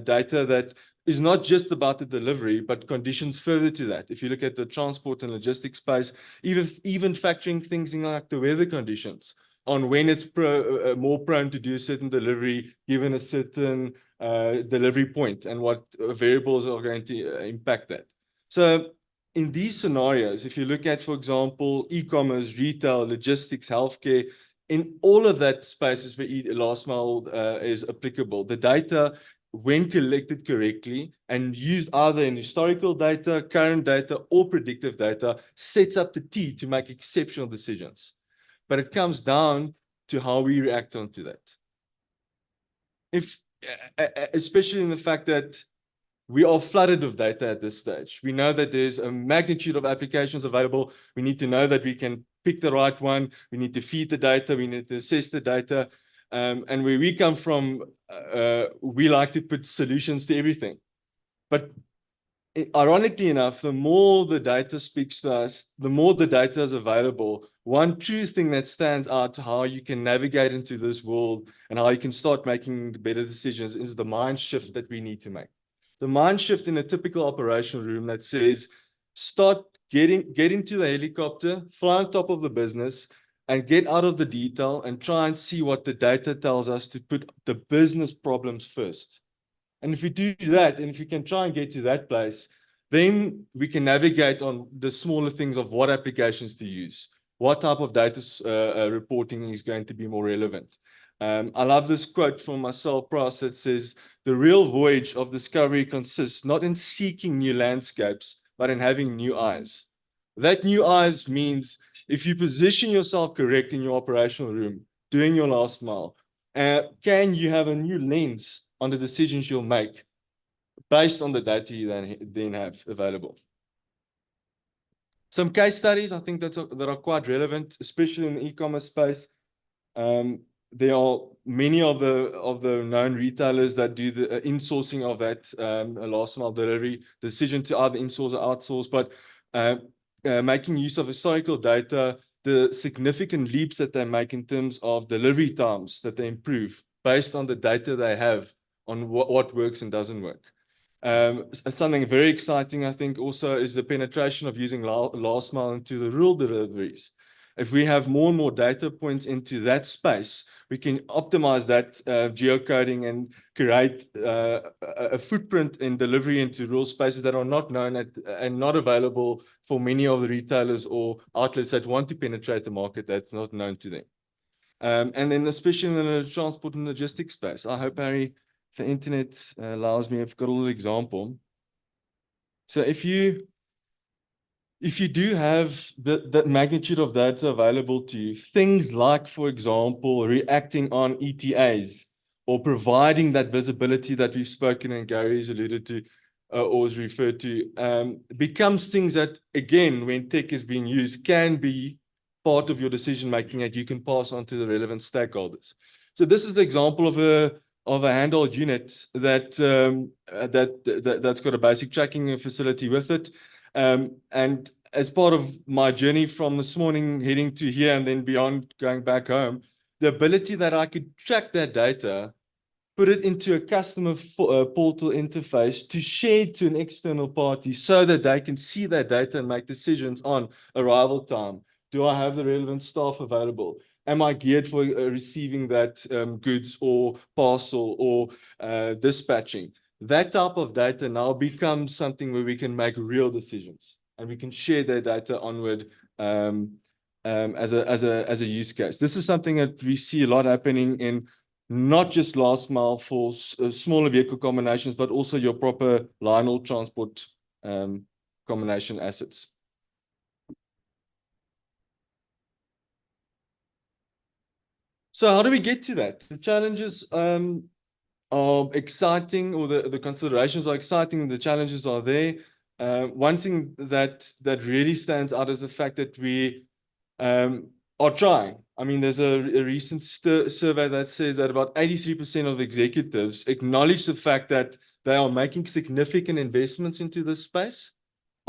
data that is not just about the delivery, but conditions further to that? If you look at the transport and logistics space, even factoring things in like the weather conditions, on when it's more prone to do a certain delivery, given a certain delivery point, and what variables are going to impact that. So in these scenarios, if you look at, for example, e-commerce, retail, logistics, healthcare, in all of that spaces where last mile is applicable, the data, when collected correctly and used either in historical data, current data, or predictive data, sets up the T to make exceptional decisions. But it comes down to how we react onto that. Especially in the fact that we are flooded with data at this stage. We know that there's a magnitude of applications available. We need to know that we can pick the right one. We need to feed the data. We need to assess the data. And where we come from, we like to put solutions to everything. But ironically enough, the more the data speaks to us, the more the data is available. One true thing that stands out to how you can navigate into this world and how you can start making better decisions is the mind shift that we need to make. The mind shift in a typical operational room that says, get into the helicopter, fly on top of the business, and get out of the detail and try and see what the data tells us to put the business problems first. And if we do that, and if we can try and get to that place, then we can navigate on the smaller things of what applications to use, what type of data reporting is going to be more relevant. I love this quote from Marcel Proust that says, the real voyage of discovery consists not in seeking new landscapes, but in having new eyes. That new eyes means if you position yourself correct in your operational room, doing your last mile, can you have a new lens on the decisions you'll make based on the data you then have available? Some case studies I think that are quite relevant, especially in the e-commerce space. there are many of the known retailers that do the insourcing of that last mile delivery decision to either insource or outsource, but making use of historical data, the significant leaps that they make in terms of delivery times that they improve based on the data they have on what works and doesn't work. Something very exciting, I think, also is the penetration of using last mile into the rural deliveries. If we have more and more data points into that space, we can optimize that geocoding and create a footprint in delivery into rural spaces that are not known and not available for many of the retailers or outlets that want to penetrate the market that's not known to them. And then especially in the transport and logistics space. I hope, Harry, the internet allows me, I've got a little example. So if you do have that magnitude of data available to you, things like, for example, reacting on ETAs or providing that visibility that we've spoken and Gary's alluded to or has referred to, becomes things that, again, when tech is being used, can be part of your decision making that you can pass on to the relevant stakeholders. So this is the example of a handheld unit that's got a basic tracking facility with it. And as part of my journey from this morning heading to here and then beyond going back home, the ability that I could track that data, put it into a customer portal interface to share to an external party so that they can see that data and make decisions on arrival time. Do I have the relevant staff available? Am I geared for receiving that goods or parcel or dispatching? That type of data now becomes something where we can make real decisions and we can share that data onward as a use case. This is something that we see a lot happening in not just last mile for smaller vehicle combinations, but also your proper line haul transport combination assets. So how do we get to that? The challenges are exciting, or the considerations are exciting, the challenges are there. One thing that really stands out is the fact that we are trying. I mean, there's a recent survey that says that about 83% of executives acknowledge the fact that they are making significant investments into this space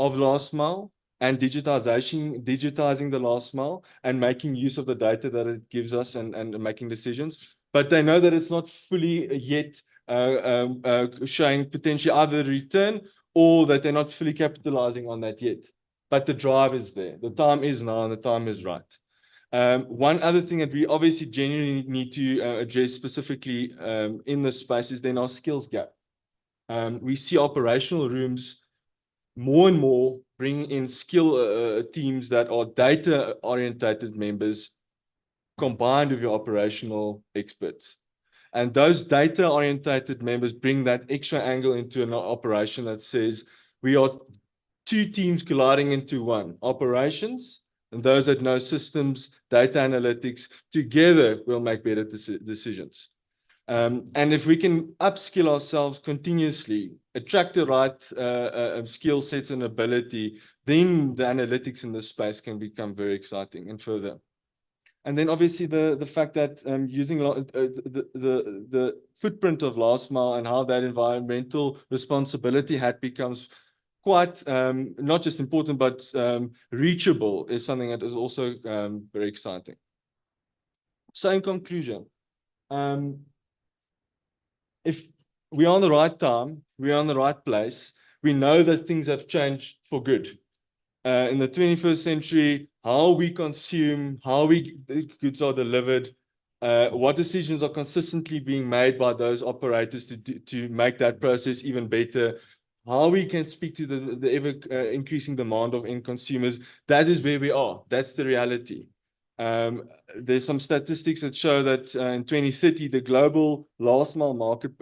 of last mile and digitizing the last mile and making use of the data that it gives us and making decisions. But they know that it's not fully yet showing potentially either return or that they're not fully capitalizing on that yet. But the drive is there. The time is now and the time is right. One other thing that we obviously genuinely need to address specifically in this space is then our skills gap. We see operational rooms more and more bring in skill teams that are data-orientated members combined with your operational experts. And those data-orientated members bring that extra angle into an operation that says we are two teams colliding into one. Operations and those that know systems, data analytics, together will make better decisions. And if we can upskill ourselves continuously, attract the right skill sets and ability, then the analytics in this space can become very exciting and further. And then obviously the fact that using the footprint of last mile and how that environmental responsibility hat becomes quite not just important, but reachable is something that is also very exciting. So in conclusion, if we're on the right time, we're on the right place, we know that things have changed for good. In the 21st century, how we consume, how goods are delivered, what decisions are consistently being made by those operators to make that process even better, how we can speak to the ever increasing demand of end consumers, that is where we are. That's the reality. There's some statistics that show that in 2030, the global last mile market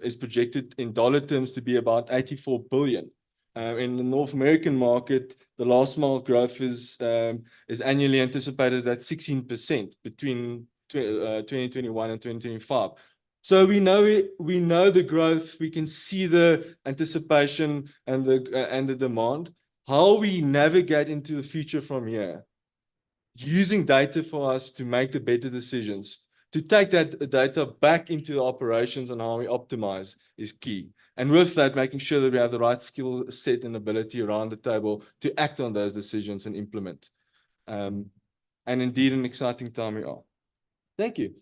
is projected in dollar terms to be about 84 billion. In the North American market, the last mile growth is annually anticipated at 16% between 2021 and 2025. So we know the growth. We can see the anticipation and the demand. How we navigate into the future from here, using data for us to make the better decisions, to take that data back into the operations and how we optimize is key. And with that, making sure that we have the right skill set and ability around the table to act on those decisions and implement. And indeed, an exciting time we are. Thank you.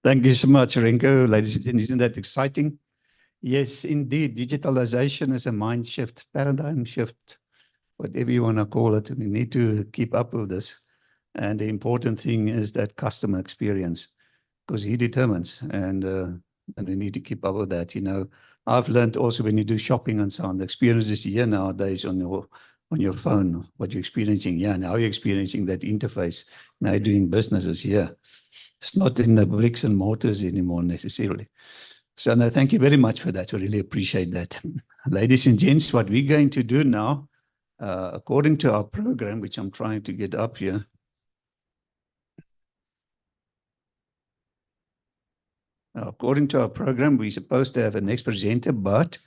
Thank you so much, Renko. Ladies and gentlemen, isn't that exciting? Yes, indeed. Digitalization is a mind shift, paradigm shift, whatever you want to call it. We need to keep up with this. And the important thing is that customer experience, because he determines, and we need to keep up with that. You know, I've learned also when you do shopping and so on, the experience is here nowadays on your phone, what you're experiencing here, and how you're experiencing that interface. Now you're doing businesses here. It's not in the bricks and mortars anymore necessarily. So no, thank you very much for that. I really appreciate that. Ladies and gents, what we're going to do now, according to our program, which I'm trying to get up here. According to our program, we're supposed to have a next presenter, but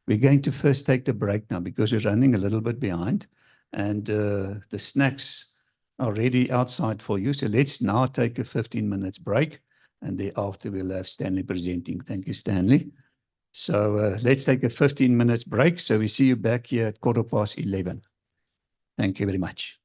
we're going to first take the break now because we're running a little bit behind, and the snacks are ready outside for you. So let's now take a 15 minutes break, and thereafter we'll have Stanley presenting. Thank you, Stanley. So let's take a 15 minutes break. So we see you back here at 11:15. Thank you very much.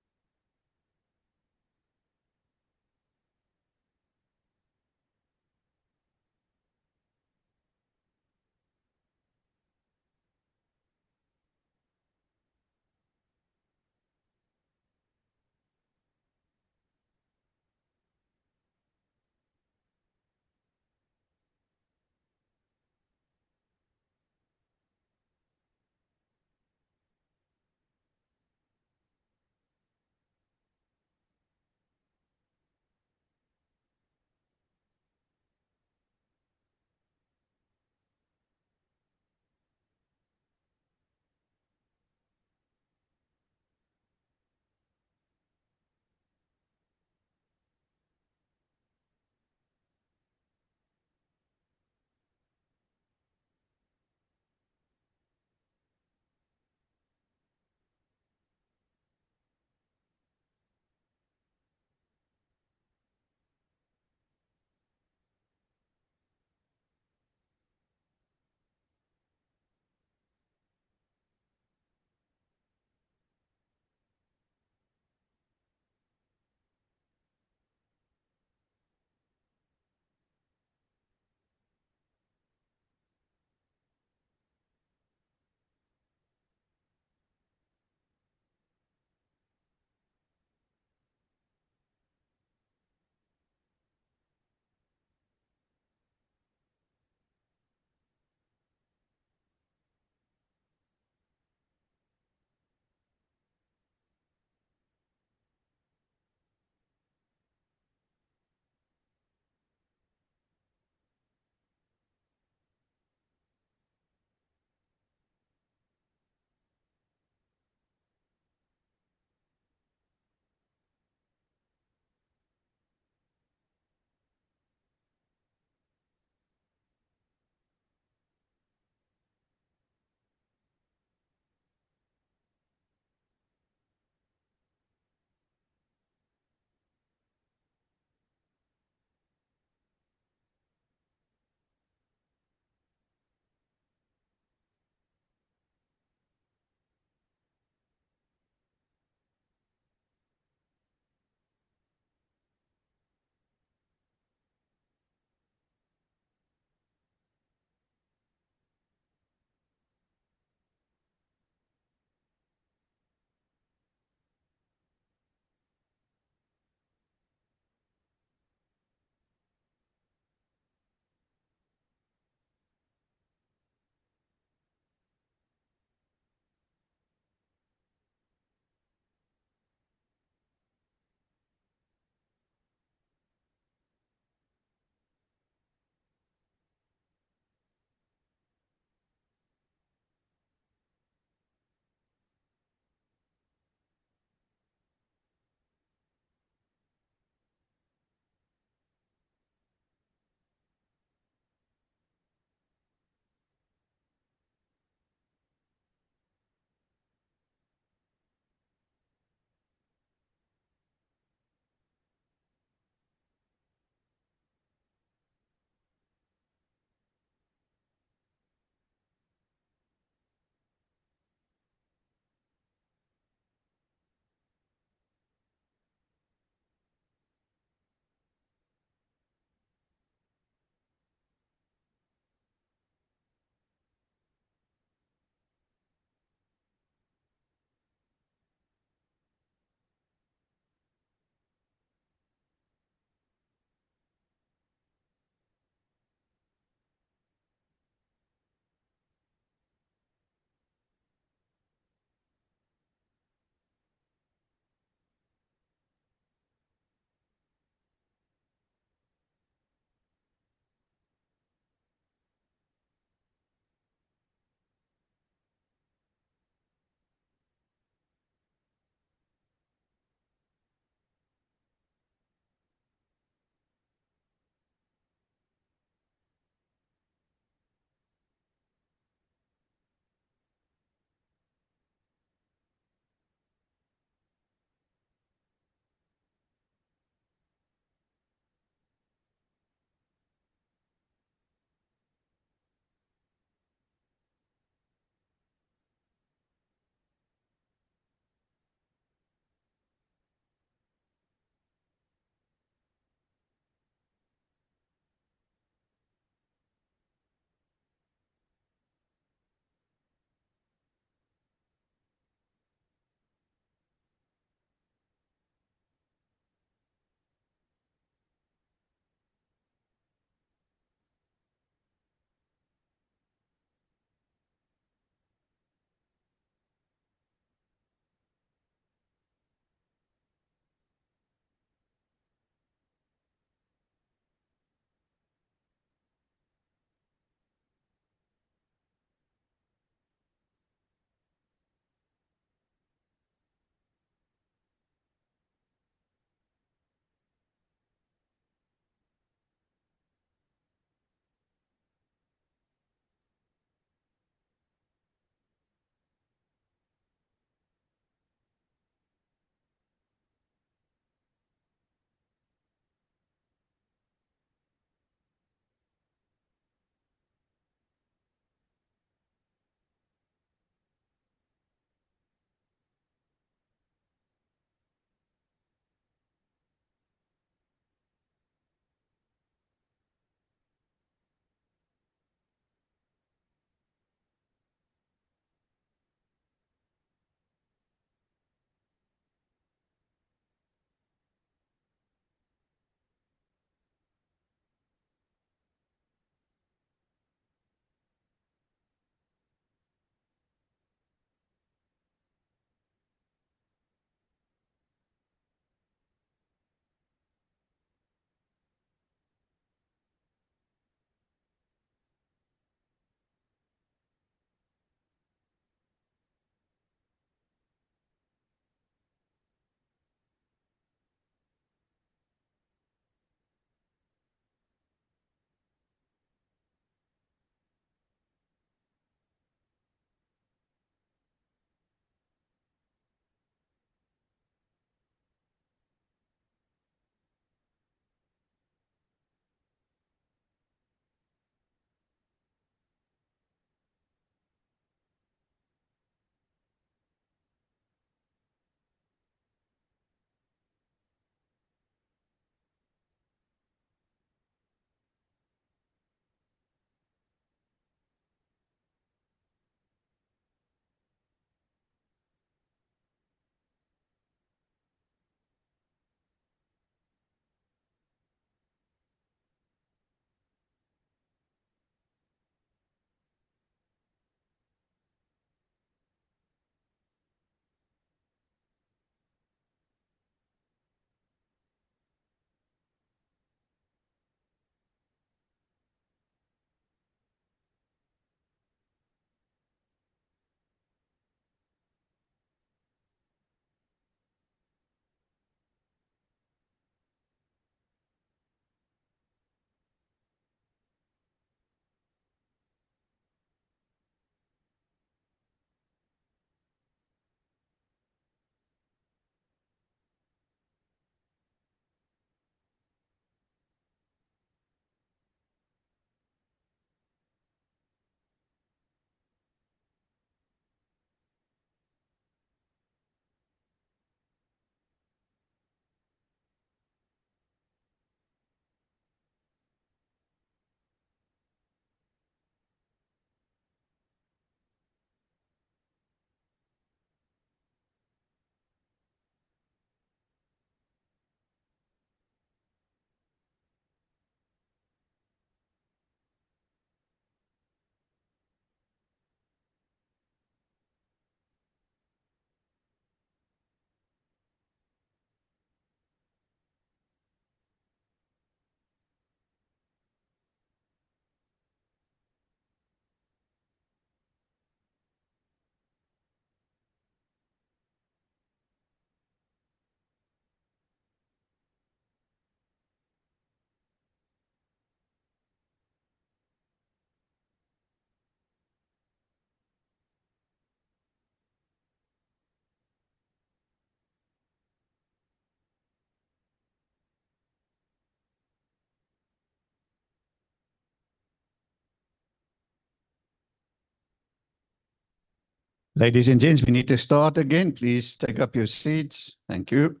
Ladies and gents, we need to start again. Please take up your seats. Thank you.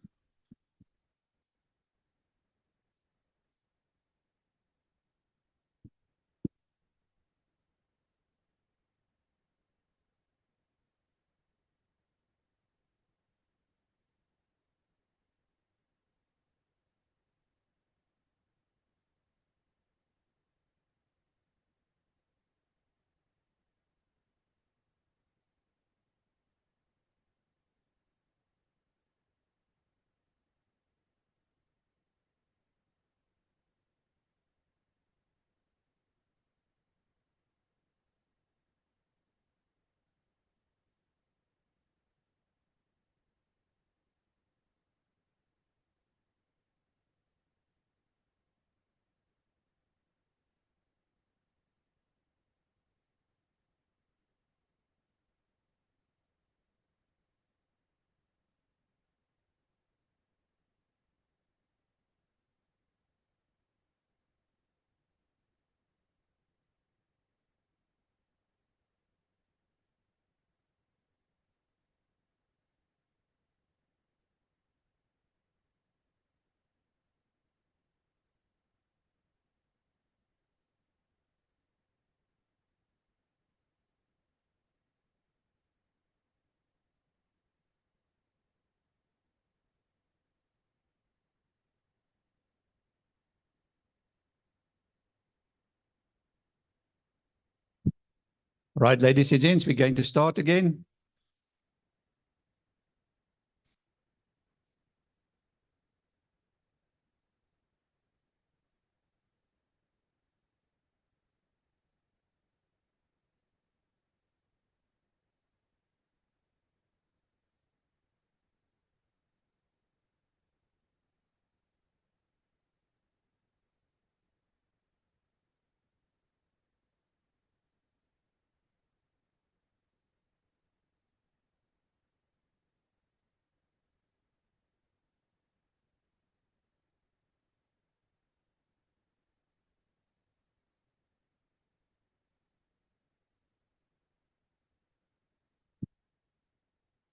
Right, ladies and gents, we're going to start again.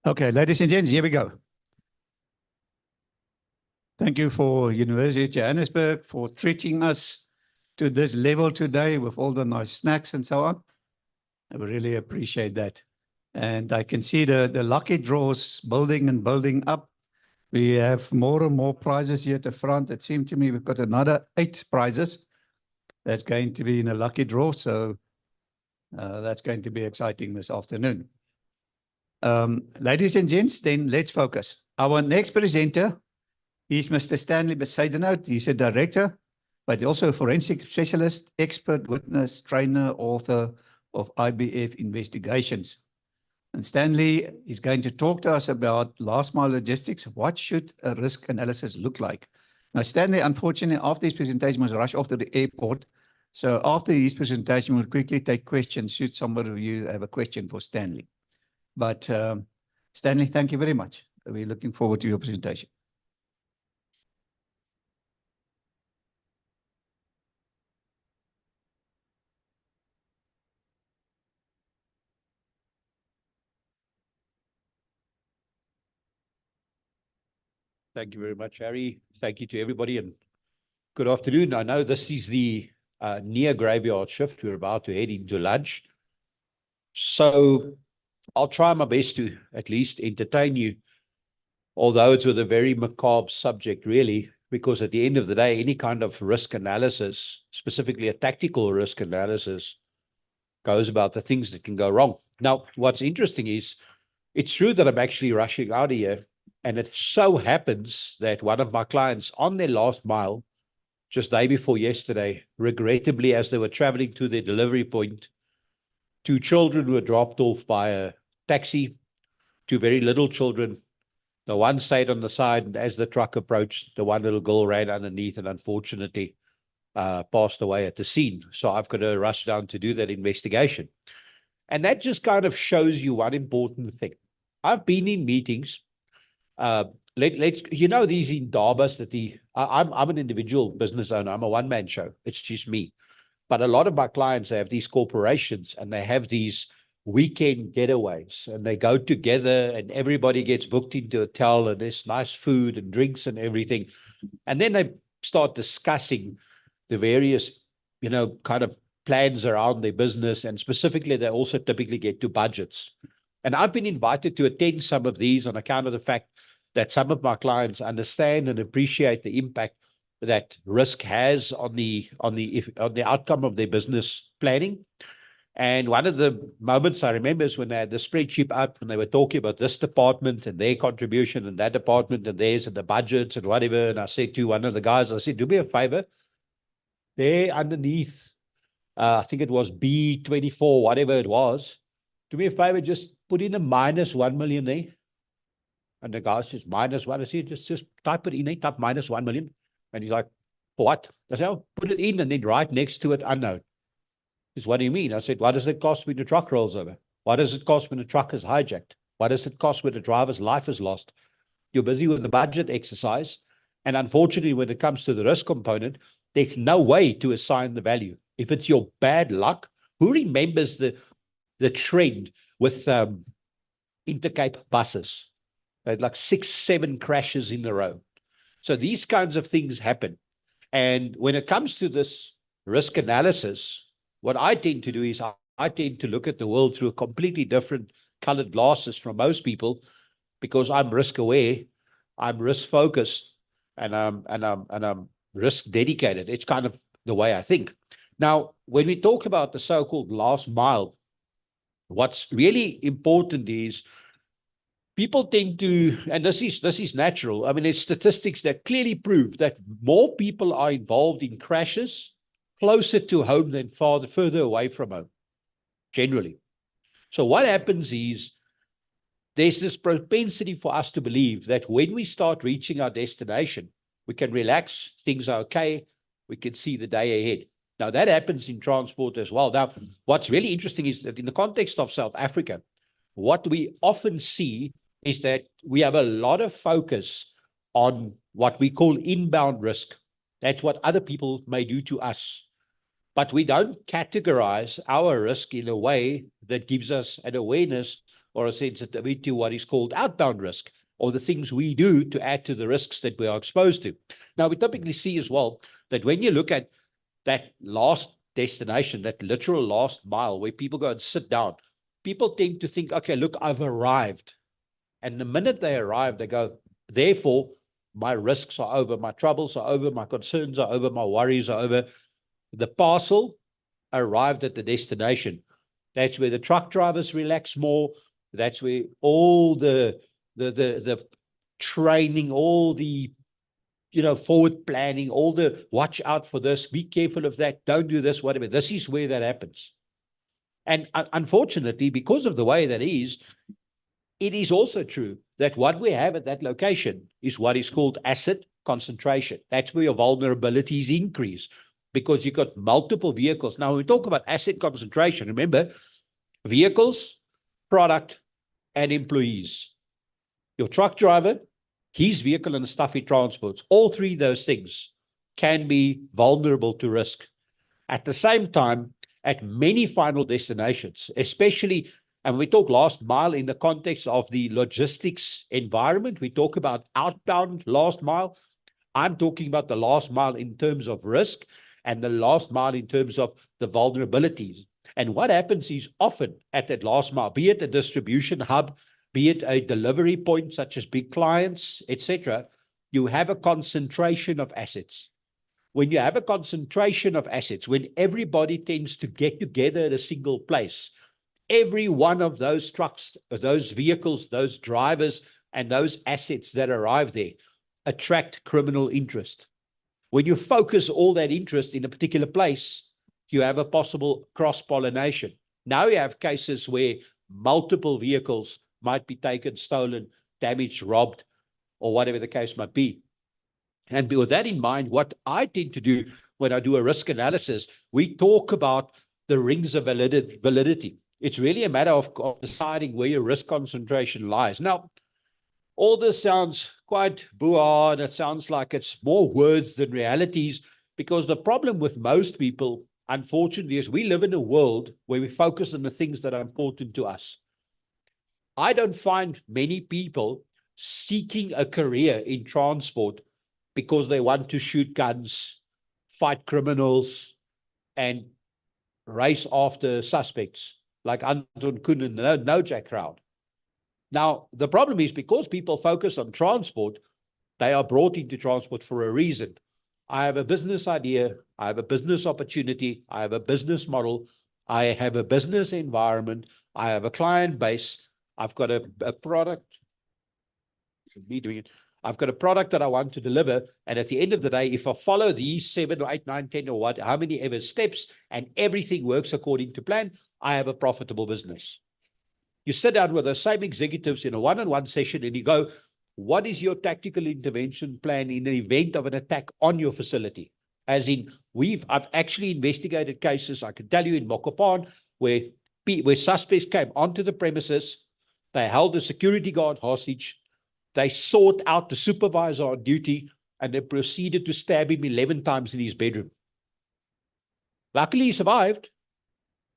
Okay, ladies and gents, here we go. Thank you for University of Johannesburg for treating us to this level today with all the nice snacks and so on. I really appreciate that. And I can see the lucky draws building and building up. We have more and more prizes here at the front. It seemed to me we've got another 8 prizes that's going to be in a lucky draw. So that's going to be exciting this afternoon. Ladies and gents, then let's focus. Our next presenter is Mr. Stanley Besaidenout. He's a director, but also a forensic specialist, expert witness, trainer, author of IBF investigations. And Stanley is going to talk to us about last mile logistics. What should a risk analysis look like? Now, Stanley, unfortunately, after his presentation, must rush off to the airport. So after his presentation, we'll quickly take questions. Should somebody of you have a question for Stanley? But Stanley, thank you very much. We're looking forward to your presentation. Thank you very much, Harry. Thank you to everybody and good afternoon. I know this is the near graveyard shift. We're about to head into lunch. So I'll try my best to at least entertain you, although it's with a very macabre subject, really, because at the end of the day, any kind of risk analysis, specifically a tactical risk analysis, goes about the things that can go wrong. Now, what's interesting is it's true that I'm actually rushing out of here. And it so happens that one of my clients on their last mile, just day before yesterday, regrettably, as they were traveling to their delivery point, 2 children were dropped off by a taxi, 2 very little children. The one stayed on the side, and as the truck approached, the one little girl ran underneath and unfortunately passed away at the scene. So I've got to rush down to do that investigation. And that just kind of shows you one important thing. I've been in meetings. Let's these indabas that I'm an individual business owner. I'm a one-man show. It's just me. But a lot of my clients have these corporations and they have these weekend getaways, and they go together and everybody gets booked into a hotel and there's nice food and drinks and everything. And then they start discussing the various, kind of plans around their business. And specifically, they also typically get to budgets. And I've been invited to attend some of these on account of the fact that some of my clients understand and appreciate the impact that risk has on the outcome of their business planning. And one of the moments I remember is when they had the spreadsheet up, when they were talking about this department and their contribution and that department and theirs and the budgets and whatever. And I said to one of the guys, I said, do me a favor, there underneath, I think it was B24, whatever it was, do me a favor, just put in a -1 million there. And the guy says, -1. I said, just type it in there, type -1 million. And he's like, for what? I said, oh, put it in and then right next to it, unknown. He says, what do you mean? I said, what does it cost when the truck rolls over? What does it cost when the truck is hijacked? What does it cost when the driver's life is lost? You're busy with the budget exercise. And unfortunately, when it comes to the risk component, there's no way to assign the value. If it's your bad luck, who remembers the trend with Intercape buses? They had like 6, 7 crashes in a row. So these kinds of things happen. And when it comes to this risk analysis, what I tend to do is I tend to look at the world through a completely different colored glasses from most people, because I'm risk aware, I'm risk focused, and I'm risk dedicated. It's kind of the way I think. Now, when we talk about the so-called last mile, what's really important is people tend to, and this is natural. I mean, there's statistics that clearly prove that more people are involved in crashes closer to home than further away from home, generally. So what happens is there's this propensity for us to believe that when we start reaching our destination, we can relax, things are okay, we can see the day ahead. Now, that happens in transport as well. Now, what's really interesting is that in the context of South Africa, what we often see is that we have a lot of focus on what we call inbound risk. That's what other people may do to us. But we don't categorize our risk in a way that gives us an awareness or a sensitivity to what is called outbound risk, or the things we do to add to the risks that we are exposed to. Now, we typically see as well that when you look at that last destination, that literal last mile where people go and sit down, people tend to think, okay, look, I've arrived. And the minute they arrive, they go, therefore, my risks are over, my troubles are over, my concerns are over, my worries are over. The parcel arrived at the destination. That's where the truck drivers relax more. That's where all the training, all the forward planning, all the watch out for this, be careful of that, don't do this, whatever. This is where that happens. And unfortunately, because of the way that is, it is also true that what we have at that location is what is called asset concentration. That's where your vulnerabilities increase, because you've got multiple vehicles. Now, when we talk about asset concentration, remember, vehicles, product, and employees. Your truck driver, his vehicle and the stuff he transports, all three of those things can be vulnerable to risk. At the same time, at many final destinations, especially, and we talk last mile in the context of the logistics environment, we talk about outbound last mile. I'm talking about the last mile in terms of risk and the last mile in terms of the vulnerabilities. And what happens is often at that last mile, be it a distribution hub, be it a delivery point such as big clients, etc., you have a concentration of assets. When you have a concentration of assets, when everybody tends to get together at a single place, every one of those trucks, those vehicles, those drivers, and those assets that arrive there attract criminal interest. When you focus all that interest in a particular place, you have a possible cross-pollination. Now you have cases where multiple vehicles might be taken, stolen, damaged, robbed, or whatever the case might be. And with that in mind, what I tend to do when I do a risk analysis, we talk about the rings of validity. It's really a matter of deciding where your risk concentration lies. Now, all this sounds quite boo-ah, and it sounds like it's more words than realities, because the problem with most people, unfortunately, is we live in a world where we focus on the things that are important to us. I don't find many people seeking a career in transport because they want to shoot guns, fight criminals, and race after suspects like Anton Kuhn and the No-Jack crowd. Now, the problem is because people focus on transport, they are brought into transport for a reason. I have a business idea, I have a business opportunity, I have a business model, I have a business environment, I have a client base, I've got a product, me doing it, I've got a product that I want to deliver, and at the end of the day, if I follow these 7 or 8, 9, 10 or what, how many ever steps, and everything works according to plan, I have a profitable business. You sit down with the same executives in a one-on-one session and you go, what is your tactical intervention plan in the event of an attack on your facility? As in, I've actually investigated cases, I can tell you in Mokopane, where suspects came onto the premises, they held the security guard hostage, they sought out the supervisor on duty, and they proceeded to stab him 11 times in his bedroom. Luckily, he survived,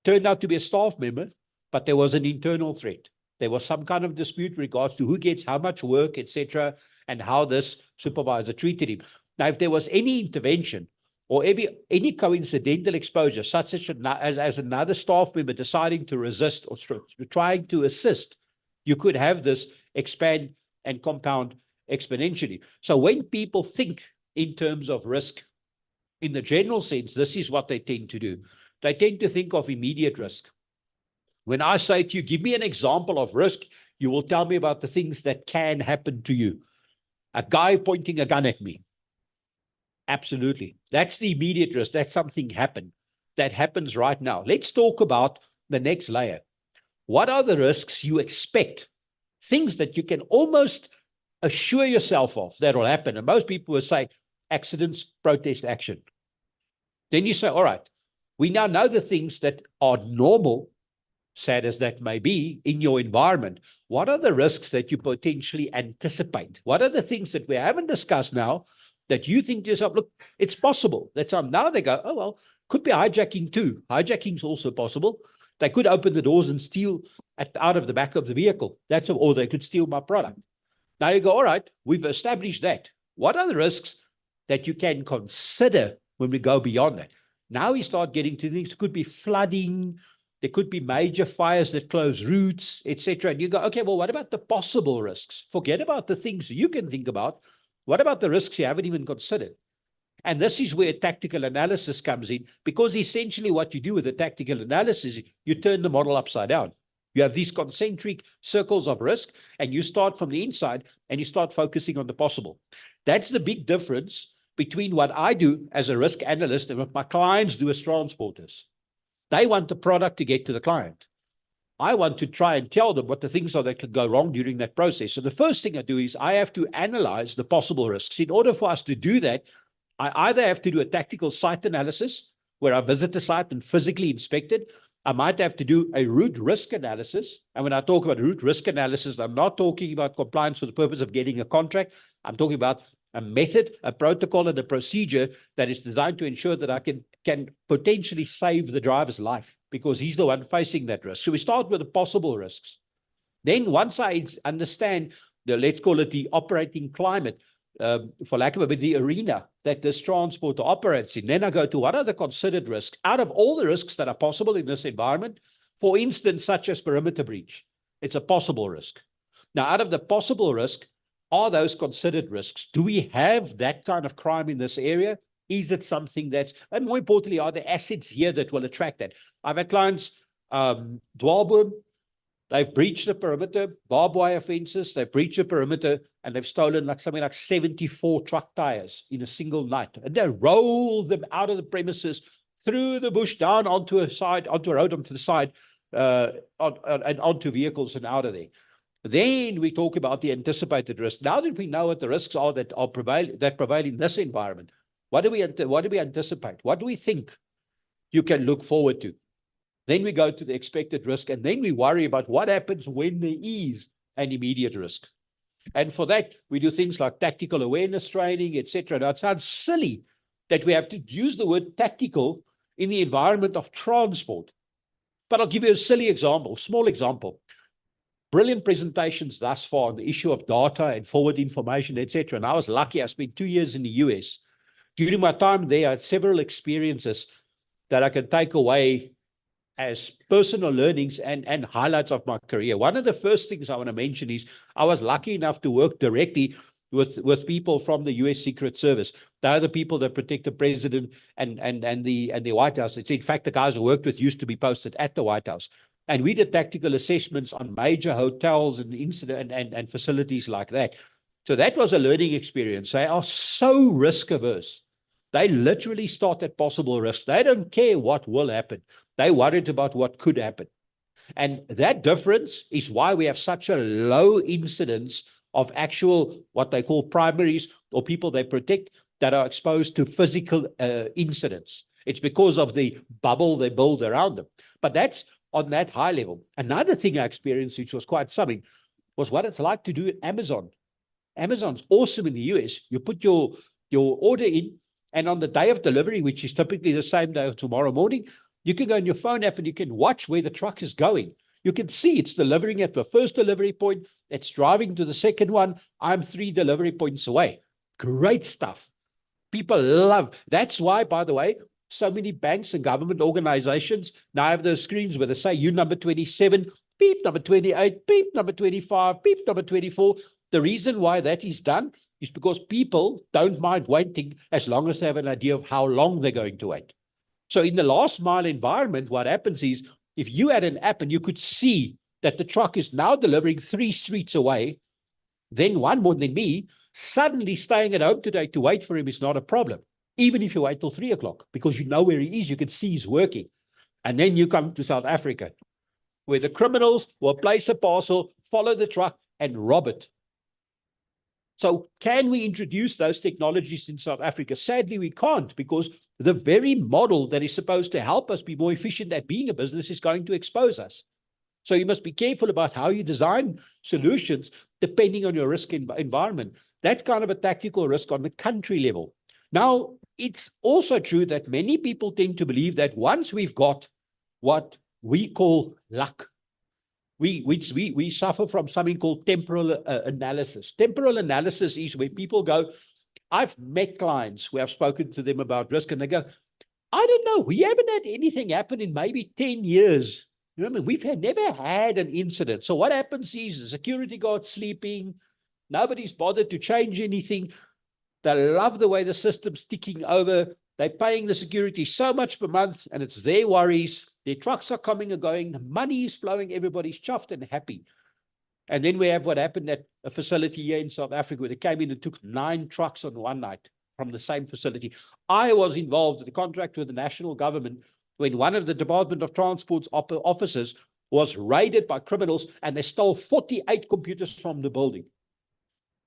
turned out to be a staff member, but there was an internal threat. There was some kind of dispute in regards to who gets how much work, etc., and how this supervisor treated him. Now, if there was any intervention or any coincidental exposure, such as another staff member deciding to resist or trying to assist, you could have this expand and compound exponentially. So when people think in terms of risk, in the general sense, this is what they tend to do. They tend to think of immediate risk. When I say to you, give me an example of risk, you will tell me about the things that can happen to you. A guy pointing a gun at me. Absolutely. That's the immediate risk. That's something that happens right now. Let's talk about the next layer. What are the risks you expect? Things that you can almost assure yourself of that will happen. And most people will say, accidents, protest, action. Then you say, all right, we now know the things that are normal, sad as that may be, in your environment. What are the risks that you potentially anticipate? What are the things that we haven't discussed now that you think to yourself, look, it's possible that some, now they go, oh, well, could be hijacking too. Hijacking is also possible. They could open the doors and steal out of the back of the vehicle. Or they could steal my product. Now you go, all right, we've established that. What are the risks that you can consider when we go beyond that? Now you start getting to things. It could be flooding. There could be major fires that close routes, etc. And you go, okay, well, what about the possible risks? Forget about the things you can think about. What about the risks you haven't even considered? And this is where tactical analysis comes in, because essentially what you do with the tactical analysis, you turn the model upside down. You have these concentric circles of risk, and you start from the inside and you start focusing on the possible. That's the big difference between what I do as a risk analyst and what my clients do as transporters. They want the product to get to the client. I want to try and tell them what the things are that could go wrong during that process. So the first thing I do is I have to analyze the possible risks. In order for us to do that, I either have to do a tactical site analysis where I visit the site and physically inspect it. I might have to do a route risk analysis. And when I talk about route risk analysis, I'm not talking about compliance for the purpose of getting a contract. I'm talking about a method, a protocol, and a procedure that is designed to ensure that I can potentially save the driver's life because he's the one facing that risk. So we start with the possible risks. Then once I understand let's call it the operating climate, for lack of a better, the arena that this transporter operates in, then I go to what are the considered risks out of all the risks that are possible in this environment, for instance, such as perimeter breach. It's a possible risk. Now, out of the possible risk, are those considered risks? Do we have that kind of crime in this area? Is it something that's, and more importantly, are there assets here that will attract that? I've had clients, Dwaalboom, they've breached the perimeter, barbed wire fences, they've breached the perimeter, and they've stolen something like 74 truck tires in a single night. And they roll them out of the premises, through the bush, down onto a road, onto the side, and onto vehicles and out of there. Then we talk about the anticipated risk. Now that we know what the risks are that prevail in this environment, what do we anticipate? What do we think you can look forward to? Then we go to the expected risk, and then we worry about what happens when there is an immediate risk. And for that, we do things like tactical awareness training, etc. Now, it sounds silly that we have to use the word tactical in the environment of transport. But I'll give you a silly example, small example. Brilliant presentations thus far on the issue of data and forward information, etc. And I was lucky. I spent 2 years in the US. During my time there, I had several experiences that I can take away as personal learnings and highlights of my career. One of the first things I want to mention is I was lucky enough to work directly with people from the US Secret Service. They are the people that protect the president and the White House. It's in fact the guys I worked with used to be posted at the White House. And we did tactical assessments on major hotels and incident and facilities like that. So that was a learning experience. They are so risk averse. They literally start at possible risk. They don't care what will happen. They're worried about what could happen. And that difference is why we have such a low incidence of actual, what they call primaries, or people they protect that are exposed to physical incidents. It's because of the bubble they build around them. But that's on that high level. Another thing I experienced, which was quite something, was what it's like to do at Amazon. Amazon's awesome in the US. You put your order in, and on the day of delivery, which is typically the same day or tomorrow morning, you can go on your phone app and you can watch where the truck is going. You can see it's delivering at the first delivery point. It's driving to the second one. I'm 3 delivery points away. Great stuff. People love. That's why, by the way, so many banks and government organizations now have those screens where they say, you number 27, beep, number 28, beep, number 25, beep, number 24. The reason why that is done is because people don't mind waiting as long as they have an idea of how long they're going to wait. So in the last mile environment, what happens is if you had an app and you could see that the truck is now delivering 3 streets away, then one more than me, suddenly staying at home today to wait for him is not a problem. Even if you wait till 3 o'clock, because you know where he is, you can see he's working. And then you come to South Africa, where the criminals will place a parcel, follow the truck, and rob it. So can we introduce those technologies in South Africa? Sadly, we can't, because the very model that is supposed to help us be more efficient at being a business is going to expose us. So you must be careful about how you design solutions depending on your risk environment. That's kind of a tactical risk on the country level. Now, it's also true that many people tend to believe that once we've got what we call luck, we suffer from something called temporal analysis. Temporal analysis is where people go, I've met clients where I've spoken to them about risk, and they go, I don't know, we haven't had anything happen in maybe 10 years. You know what I mean? We've never had an incident. So what happens is the security guard's sleeping, nobody's bothered to change anything. They love the way the system's ticking over. They're paying the security so much per month, and it's their worries. Their trucks are coming and going. The money is flowing. Everybody's chuffed and happy. And then we have what happened at a facility here in South Africa, where they came in and took 9 trucks on one night from the same facility. I was involved in a contract with the national government when one of the Department of Transport's officers was raided by criminals, and they stole 48 computers from the building.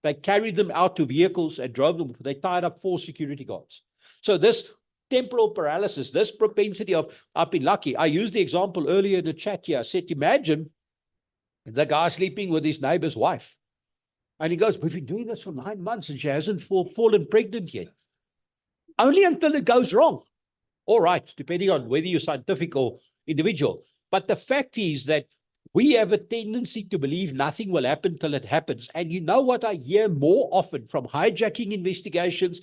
They carried them out to vehicles and drove them. They tied up 4 security guards. So this temporal paralysis, this propensity of, I've been lucky. I used the example earlier in the chat here. I said, imagine the guy sleeping with his neighbor's wife. And he goes, we've been doing this for 9 months and she hasn't fallen pregnant yet. Only until it goes wrong. All right, depending on whether you're scientific or individual. But the fact is that we have a tendency to believe nothing will happen till it happens. And you know what I hear more often from hijacking investigations,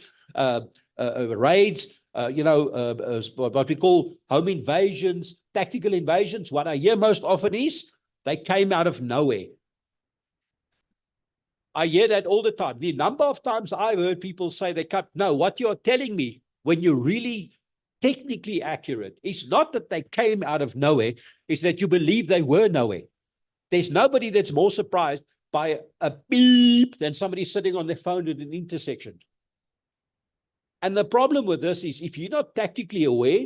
raids, what we call home invasions, tactical invasions. What I hear most often is they came out of nowhere. I hear that all the time. The number of times I've heard people say they cut. No, what you're telling me when you're really technically accurate, it's not that they came out of nowhere, it's that you believe they were nowhere. There's nobody that's more surprised by a beep than somebody sitting on their phone at an intersection. And the problem with this is if you're not tactically aware,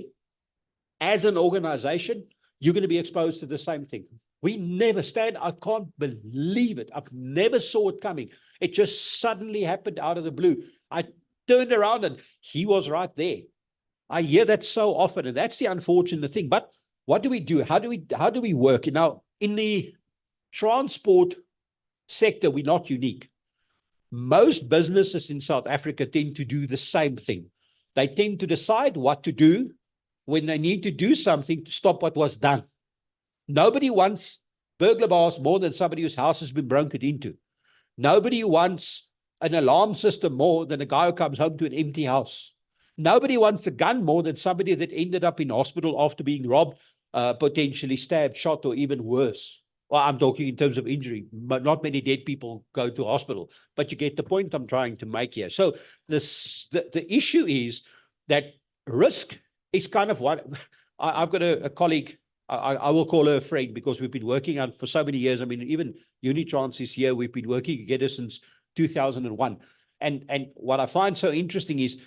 as an organization, you're going to be exposed to the same thing. We never stand, I can't believe it. I've never saw it coming. It just suddenly happened out of the blue. I turned around and he was right there. I hear that so often, and that's the unfortunate thing. But what do we do? How do we work? Now, in the transport sector, we're not unique. Most businesses in South Africa tend to do the same thing. They tend to decide what to do when they need to do something to stop what was done. Nobody wants burglar bars more than somebody whose house has been broken into. Nobody wants an alarm system more than a guy who comes home to an empty house. Nobody wants a gun more than somebody that ended up in hospital after being robbed, potentially stabbed, shot, or even worse. Well, I'm talking in terms of injury, but not many dead people go to hospital. But you get the point I'm trying to make here. So the issue is that risk is kind of what I've got a colleague. I will call her a friend because we've been working on for so many years. I mean, even Unitrans is here. We've been working together since 2001. And what I find so interesting is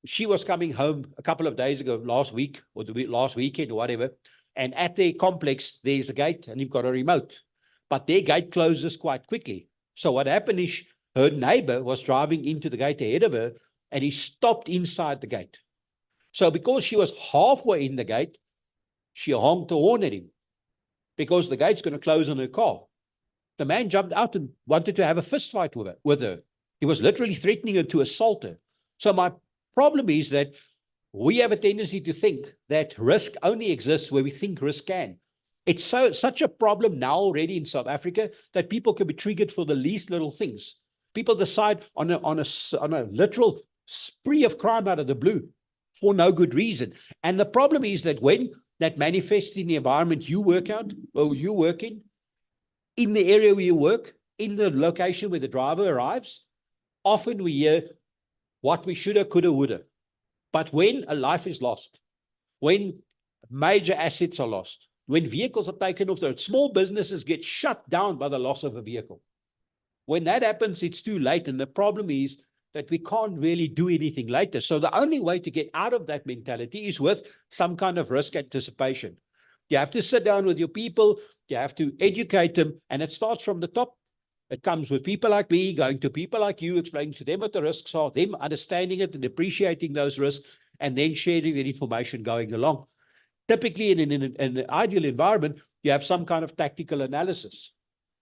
she was coming home a couple of days ago, last week or last weekend or whatever. And at their complex, there's a gate and you've got a remote. But their gate closes quite quickly. So what happened is her neighbor was driving into the gate ahead of her and he stopped inside the gate. So because she was halfway in the gate, she honked a horn at him because the gate's going to close on her car. The man jumped out and wanted to have a fist fight with her. He was literally threatening her to assault her. So my problem is that we have a tendency to think that risk only exists where we think risk can. It's such a problem now already in South Africa that people can be triggered for the least little things. People decide on a literal spree of crime out of the blue for no good reason. And the problem is that when that manifests in the environment you work out, or you work in the area where you work, in the location where the driver arrives, often we hear what we shoulda, coulda, woulda. But when a life is lost, when major assets are lost, when vehicles are taken off the road, small businesses get shut down by the loss of a vehicle. When that happens, it's too late. And the problem is that we can't really do anything later. So the only way to get out of that mentality is with some kind of risk anticipation. You have to sit down with your people, you have to educate them, and it starts from the top. It comes with people like me, going to people like you, explaining to them what the risks are, them understanding it and appreciating those risks, and then sharing that information going along. Typically, in an ideal environment, you have some kind of tactical analysis.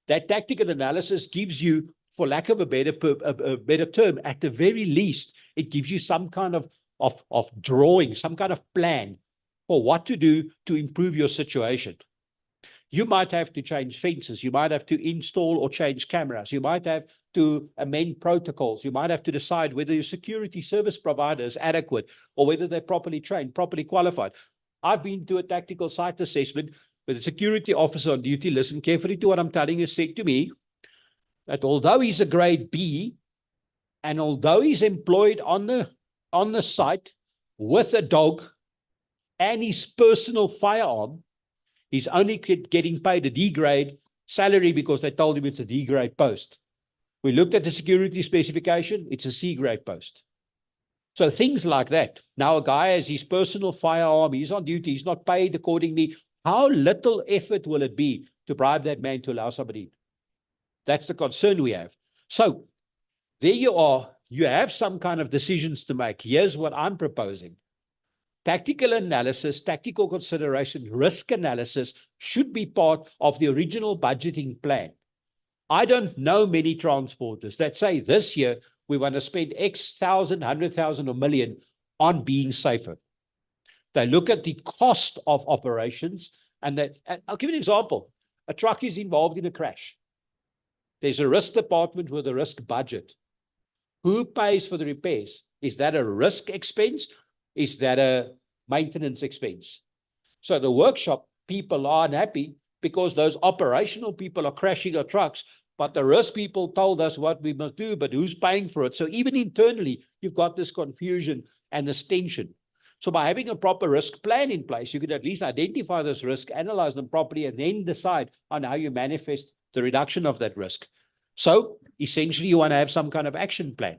That tactical analysis gives you, for lack of a better term, at the very least, it gives you some kind of drawing, some kind of plan for what to do to improve your situation. You might have to change fences. You might have to install or change cameras. You might have to amend protocols. You might have to decide whether your security service provider is adequate or whether they're properly trained, properly qualified. I've been to a tactical site assessment where the security officer on duty, listen carefully to what I'm telling you, said to me that although he's a grade B and although he's employed on the site with a dog and his personal firearm, he's only getting paid a D grade salary because they told him it's a D grade post. We looked at the security specification, it's a C grade post. So things like that. Now a guy has his personal firearm, he's on duty, he's not paid accordingly. How little effort will it be to bribe that man to allow somebody in? That's the concern we have. So there you are. You have some kind of decisions to make. Here's what I'm proposing. Tactical analysis, tactical consideration, risk analysis should be part of the original budgeting plan. I don't know many transporters that say this year we want to spend X thousand, 100,000 or million on being safer. They look at the cost of operations and I'll give you an example. A truck is involved in a crash. There's a risk department with a risk budget. Who pays for the repairs? Is that a risk expense? Is that a maintenance expense? So the workshop people are unhappy because those operational people are crashing our trucks, but the risk people told us what we must do, but who's paying for it? So even internally, you've got this confusion and this tension. So by having a proper risk plan in place, you could at least identify this risk, analyze them properly, and then decide on how you manifest the reduction of that risk. So essentially, you want to have some kind of action plan.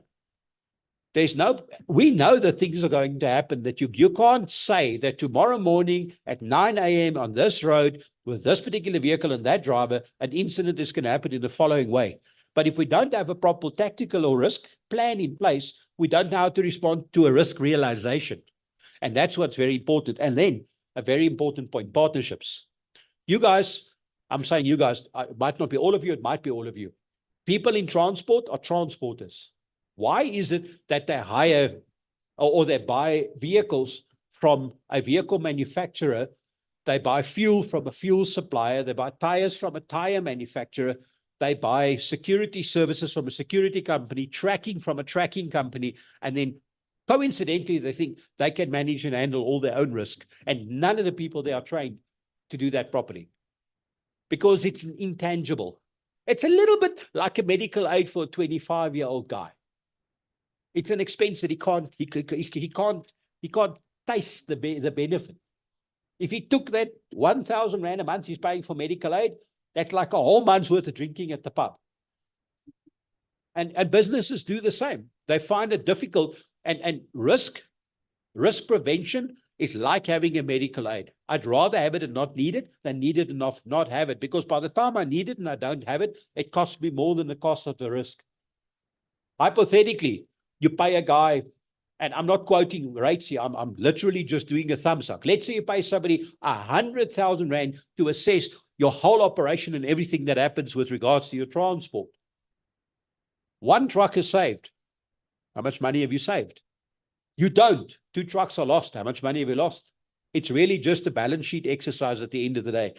We know that things are going to happen, that you can't say that tomorrow morning at 9 a.m. on this road with this particular vehicle and that driver, an incident is going to happen in the following way. But if we don't have a proper tactical or risk plan in place, we don't know how to respond to a risk realization. And that's what's very important. And then a very important point, partnerships. You guys, I'm saying you guys, it might not be all of you, it might be all of you. People in transport are transporters. Why is it that they hire or they buy vehicles from a vehicle manufacturer. They buy fuel from a fuel supplier. They buy tires from a tire manufacturer. They buy security services from a security company, tracking from a tracking company, and then coincidentally, they think they can manage and handle all their own risk. And none of the people there are trained to do that properly because it's an intangible. It's a little bit like a medical aid for a 25-year-old guy. It's an expense that he can't taste the benefit. If he took that 1,000 Rand a month he's paying for medical aid, that's like a whole month's worth of drinking at the pub. And businesses do the same. They find it difficult, and risk prevention is like having a medical aid. I'd rather have it and not need it than need it and not have it, because by the time I need it and I don't have it, it costs me more than the cost of the risk. Hypothetically, you pay a guy, and I'm not quoting rates here, I'm literally just doing a thumbs up. Let's say you pay somebody 100,000 Rand to assess your whole operation and everything that happens with regards to your transport. One truck is saved. How much money have you saved? You don't. 2 trucks are lost. How much money have you lost? It's really just a balance sheet exercise at the end of the day.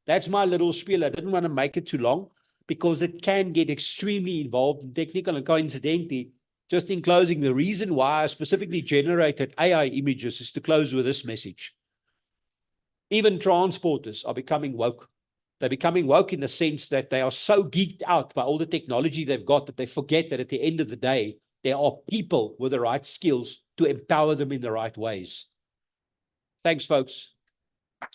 That's my little spiel. I didn't want to make it too long because it can get extremely involved and technical. And coincidentally, just in closing, the reason why I specifically generated AI images is to close with this message. Even transporters are becoming woke. They're becoming woke in the sense that they are so geeked out by all the technology they've got that they forget that at the end of the day, there are people with the right skills to empower them in the right ways. Thanks, folks. If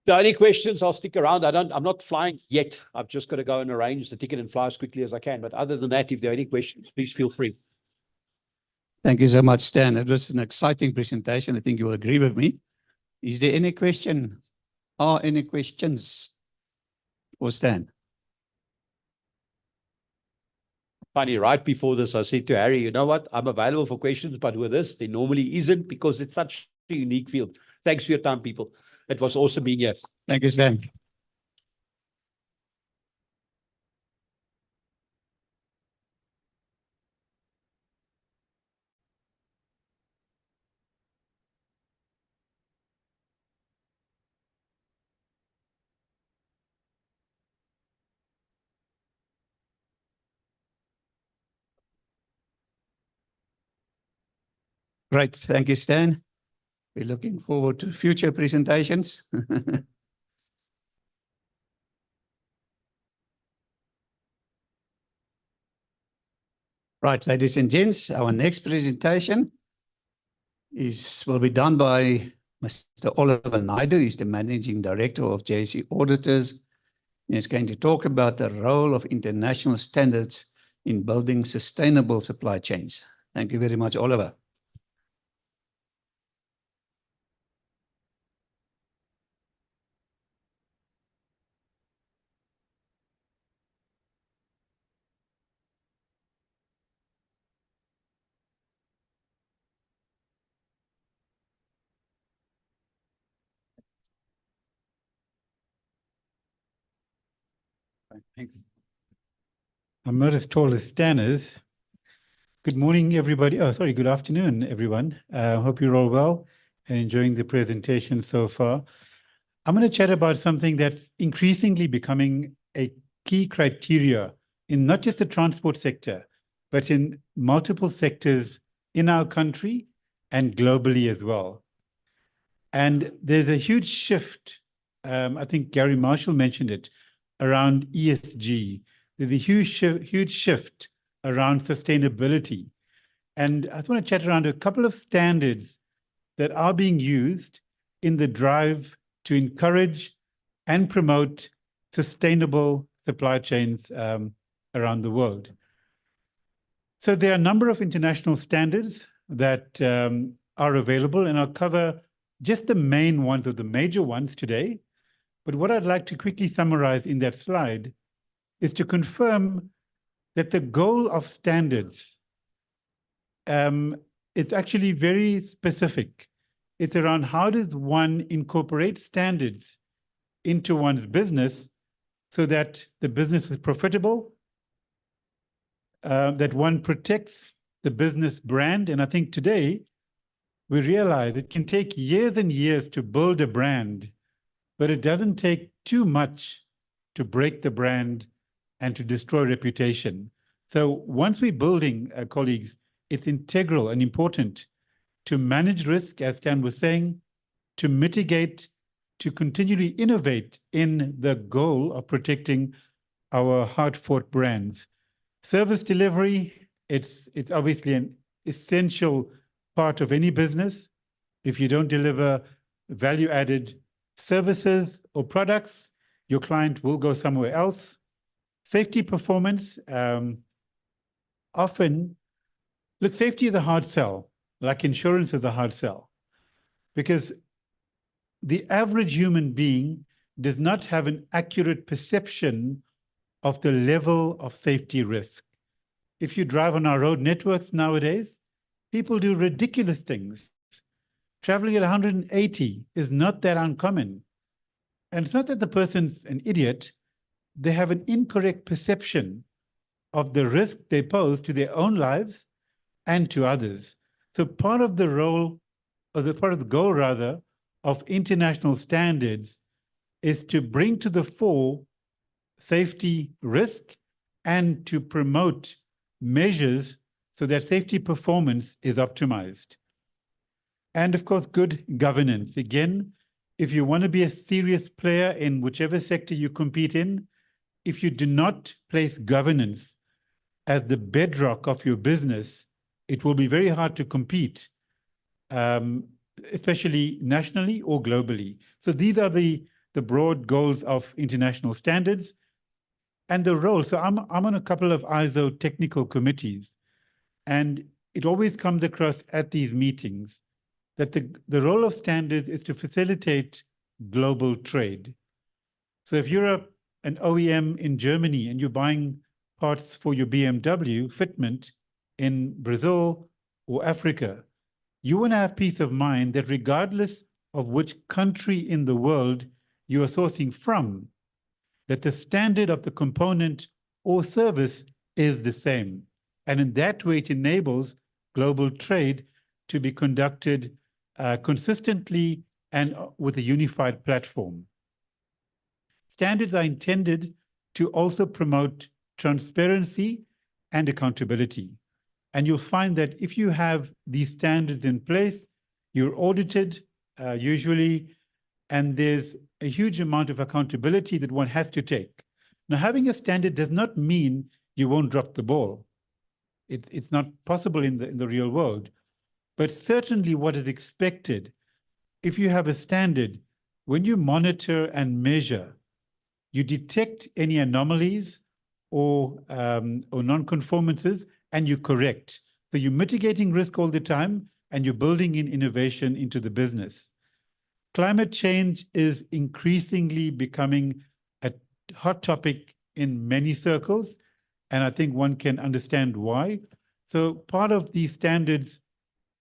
there are any questions, I'll stick around. I'm not flying yet. I've just got to go and arrange the ticket and fly as quickly as I can. But other than that, if there are any questions, please feel free. Thank you so much, Stan. It was an exciting presentation. I think you will agree with me. Is there any question? Are any questions for Stan? Funny, right before this, I said to Harry, you know what? I'm available for questions, but with this, there normally isn't because it's such a unique field. Thanks for your time, people. It was awesome being here. Thank you, Stan. Great. Thank you, Stan. We're looking forward to future presentations. Right, ladies and gents, our next presentation will be done by Mr. Oliver Naidu. He's the Managing Director of JSE Auditors. He's going to talk about the role of international standards in building sustainable supply chains. Thank you very much, Oliver. Thanks. I'm not as tall as Stan is. Good morning, everybody. Oh, sorry, good afternoon, everyone. Hope you're all well and enjoying the presentation so far. I'm going to chat about something that's increasingly becoming a key criteria in not just the transport sector, but in multiple sectors in our country and globally as well. And there's a huge shift, I think Gary Marshall mentioned it, around ESG. There's a huge shift around sustainability. And I just want to chat around a couple of standards that are being used in the drive to encourage and promote sustainable supply chains around the world. So there are a number of international standards that are available, and I'll cover just the main ones or the major ones today. But what I'd like to quickly summarize in that slide is to confirm that the goal of standards is actually very specific. It's around how does one incorporate standards into one's business so that the business is profitable that one protects the business brand. And I think today we realize it can take years and years to build a brand, but it doesn't take too much to break the brand and to destroy reputation. So once we're building, colleagues, it's integral and important to manage risk, as Stan was saying, to mitigate, to continually innovate in the goal of protecting our hard-fought brands. Service delivery, it's obviously an essential part of any business. If you don't deliver value-added services or products, your client will go somewhere else. Safety performance, often, look, safety is a hard sell, like insurance is a hard sell, because the average human being does not have an accurate perception of the level of safety risk. If you drive on our road networks nowadays, people do ridiculous things. Traveling at 180 is not that uncommon. And it's not that the person's an idiot. They have an incorrect perception of the risk they pose to their own lives and to others. So part of the role, or the part of the goal rather, of international standards is to bring to the fore safety risk and to promote measures so that safety performance is optimized. And of course, good governance. Again, if you want to be a serious player in whichever sector you compete in, if you do not place governance as the bedrock of your business, it will be very hard to compete, especially nationally or globally. So these are the broad goals of international standards and the role. So I'm on a couple of ISO technical committees, and it always comes across at these meetings that the role of standards is to facilitate global trade. So if you're an OEM in Germany and you're buying parts for your BMW fitment in Brazil or Africa, you want to have peace of mind that regardless of which country in the world you are sourcing from, that the standard of the component or service is the same. And in that way, it enables global trade to be conducted consistently and with a unified platform. Standards are intended to also promote transparency and accountability. And you'll find that if you have these standards in place, you're audited usually, and there's a huge amount of accountability that one has to take. Now, having a standard does not mean you won't drop the ball. It's not possible in the real world. But certainly what is expected, if you have a standard, when you monitor and measure, you detect any anomalies or non-conformances, and you correct. So you're mitigating risk all the time, and you're building in innovation into the business. Climate change is increasingly becoming a hot topic in many circles, and I think one can understand why. So part of these standards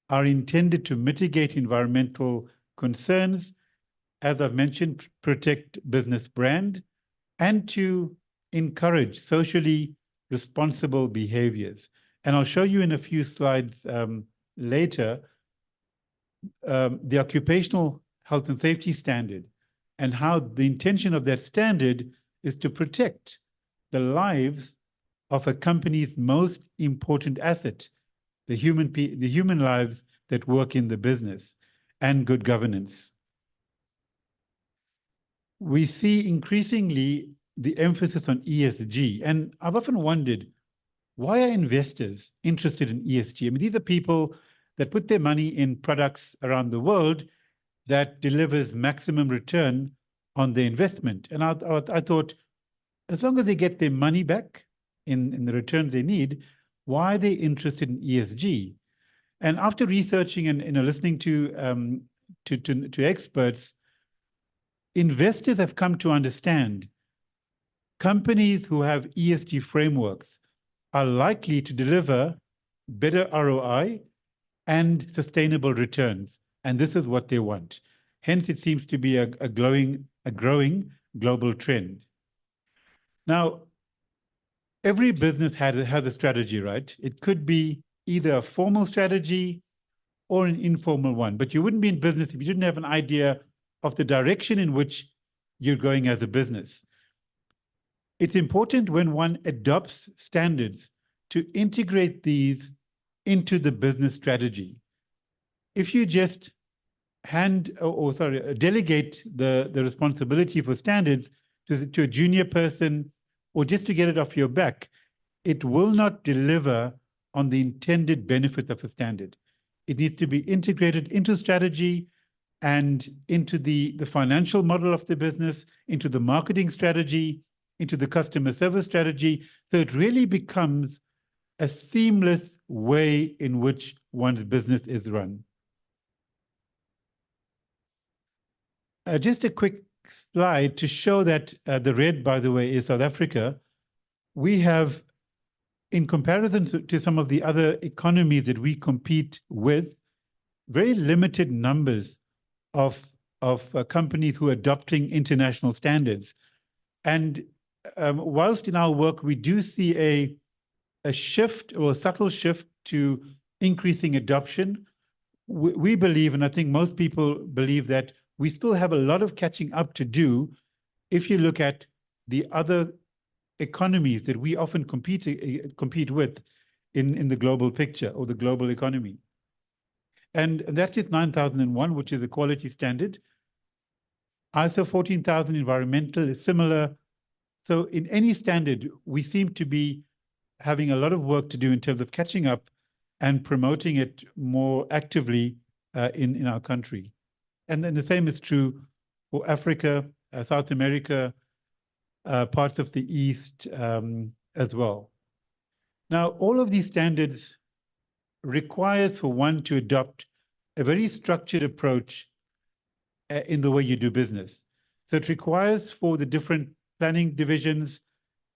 are intended to mitigate environmental concerns, as I've mentioned, protect business brand, and to encourage socially responsible behaviors. And I'll show you in a few slides later the occupational health and safety standard and how the intention of that standard is to protect the lives of a company's most important asset, the human lives that work in the business, and good governance. We see increasingly the emphasis on ESG, and I've often wondered, why are investors interested in ESG? I mean, these are people that put their money in products around the world that delivers maximum return on their investment. And I thought, as long as they get their money back in the returns they need, why are they interested in ESG? And after researching and listening to experts, investors have come to understand companies who have ESG frameworks are likely to deliver better ROI and sustainable returns. And this is what they want. Hence, it seems to be a growing global trend. Now, every business has a strategy, right? It could be either a formal strategy or an informal one, but you wouldn't be in business if you didn't have an idea of the direction in which you're going as a business. It's important when one adopts standards to integrate these into the business strategy. If you just delegate the responsibility for standards to a junior person or just to get it off your back, it will not deliver on the intended benefit of a standard. It needs to be integrated into strategy and into the financial model of the business, into the marketing strategy, into the customer service strategy. So it really becomes a seamless way in which one's business is run. Just a quick slide to show that the red, by the way, is South Africa. We have, in comparison to some of the other economies that we compete with, very limited numbers of companies who are adopting international standards. And whilst in our work we do see a shift or a subtle shift to increasing adoption, we believe, and I think most people believe, that we still have a lot of catching up to do if you look at the other economies that we often compete with in the global picture or the global economy. And that's it, 9001, which is a quality standard. ISO 14000 environmental is similar. So in any standard, we seem to be having a lot of work to do in terms of catching up and promoting it more actively in our country. And then the same is true for Africa, South America, parts of the East as well. Now, all of these standards requires for one to adopt a very structured approach in the way you do business. So it requires for the different planning divisions,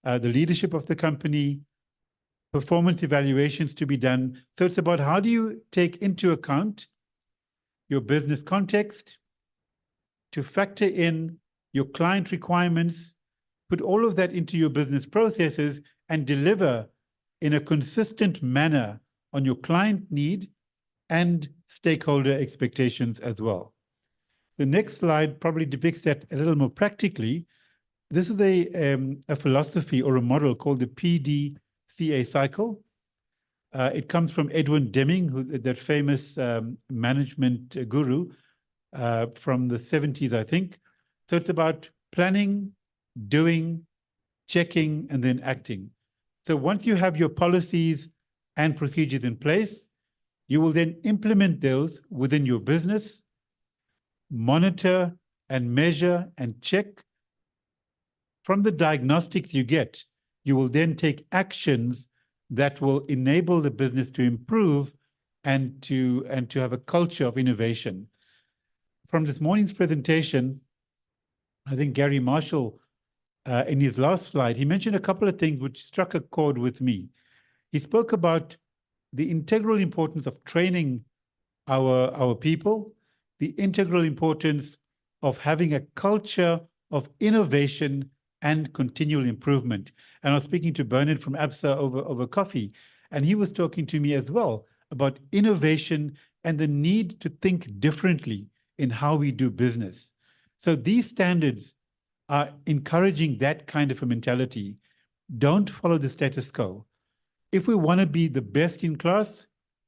the leadership of the company, performance evaluations to be done. So it's about how do you take into account your business context, to factor in your client requirements, put all of that into your business processes and deliver in a consistent manner on your client need and stakeholder expectations as well. The next slide probably depicts that a little more practically. This is a philosophy or a model called the PDCA cycle. It comes from Edwin Deming, that famous management guru from the 70s, I think. So it's about planning, doing, checking, and then acting. So once you have your policies and procedures in place, you will then implement those within your business, monitor and measure and check. From the diagnostics you get, you will then take actions that will enable the business to improve and to have a culture of innovation. From this morning's presentation, I think Gary Marshall, in his last slide, he mentioned a couple of things which struck a chord with me. He spoke about the integral importance of training our people, the integral importance of having a culture of innovation and continual improvement. And I was speaking to Bernard from ABSA over coffee, and he was talking to me as well about innovation and the need to think differently in how we do business. So these standards are encouraging that kind of a mentality. Don't follow the status quo. If we want to be the best in class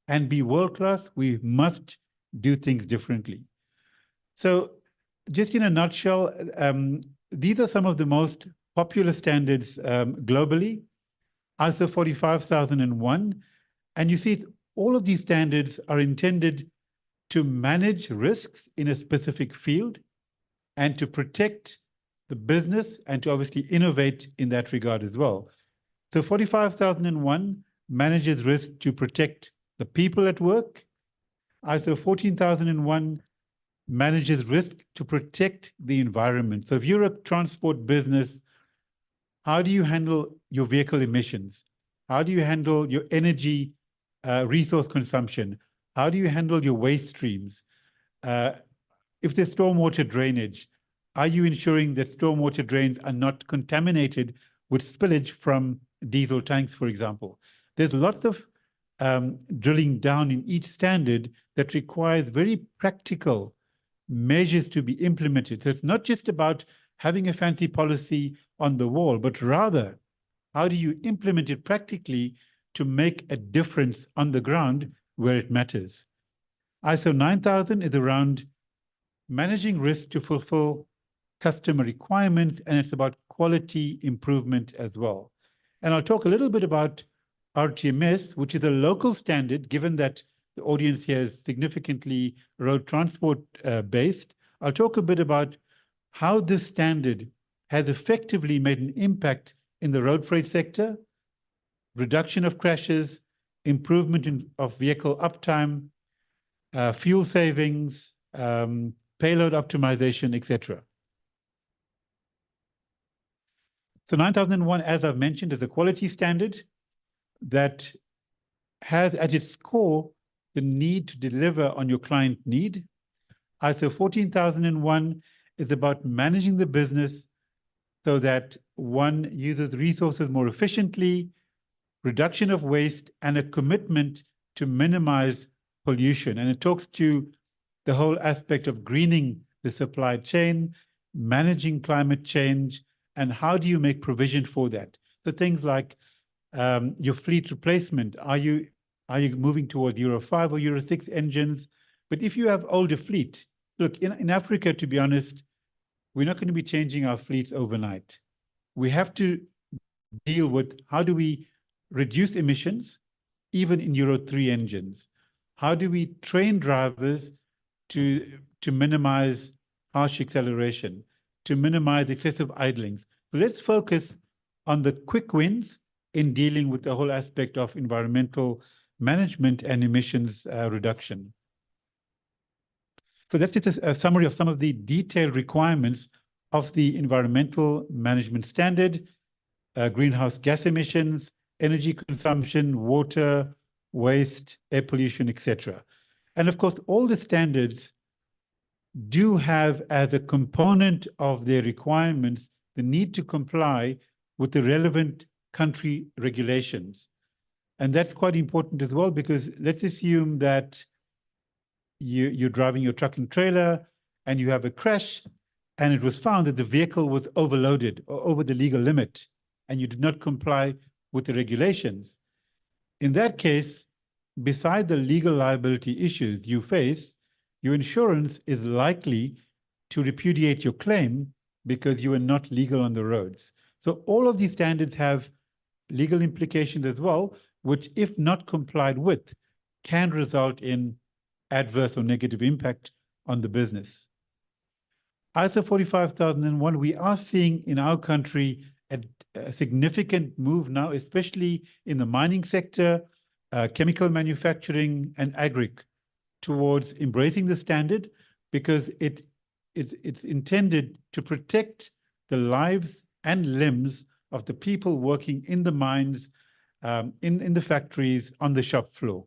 and be world class, we must do things differently. So just in a nutshell, these are some of the most popular standards globally. ISO 45001, and you see all of these standards are intended to manage risks in a specific field and to protect the business and to obviously innovate in that regard as well. So 45001 manages risk to protect the people at work. ISO 14001 manages risk to protect the environment. So if you're a transport business, how do you handle your vehicle emissions? How do you handle your energy resource consumption? How do you handle your waste streams? If there's stormwater drainage, are you ensuring that stormwater drains are not contaminated with spillage from diesel tanks, for example. There's lots of drilling down in each standard that requires very practical measures to be implemented. So it's not just about having a fancy policy on the wall, but rather, how do you implement it practically to make a difference on the ground where it matters? ISO 9000 is around managing risk to fulfill customer requirements, and it's about quality improvement as well. And I'll talk a little bit about RTMS, which is a local standard, given that the audience here is significantly road transport based. I'll talk a bit about how this standard has effectively made an impact in the road freight sector, reduction of crashes, improvement of vehicle uptime, fuel savings, payload optimization, etc. So 9001, as I've mentioned, is a quality standard that has at its core the need to deliver on your client need. ISO 14001 is about managing the business so that one uses resources more efficiently, reduction of waste, and a commitment to minimize pollution. And it talks to the whole aspect of greening the supply chain, managing climate change, and how do you make provision for that? So things like your fleet replacement. Are you moving toward Euro 5 or Euro 6 engines? But if you have older fleet, look, in Africa, to be honest, we're not going to be changing our fleets overnight. We have to deal with how do we reduce emissions, even in Euro 3 engines? How do we train drivers to minimize harsh acceleration, to minimize excessive idlings? So let's focus on the quick wins in dealing with the whole aspect of environmental management and emissions reduction. So that's just a summary of some of the detailed requirements of the environmental management standard: greenhouse gas emissions, energy consumption, water, waste, air pollution, etc. And of course, all the standards do have as a component of their requirements the need to comply with the relevant country regulations. And that's quite important as well, because let's assume that you're driving your truck and trailer and you have a crash and it was found that the vehicle was overloaded or over the legal limit and you did not comply with the regulations. In that case, beside the legal liability issues you face, your insurance is likely to repudiate your claim because you are not legal on the roads. So all of these standards have legal implications as well, which, if not complied with, can result in adverse or negative impact on the business. ISO 45001, we are seeing in our country a significant move now, especially in the mining sector, chemical manufacturing, and agric, towards embracing the standard, because it's intended to protect the lives and limbs of the people working in the mines, in the factories, on the shop floor.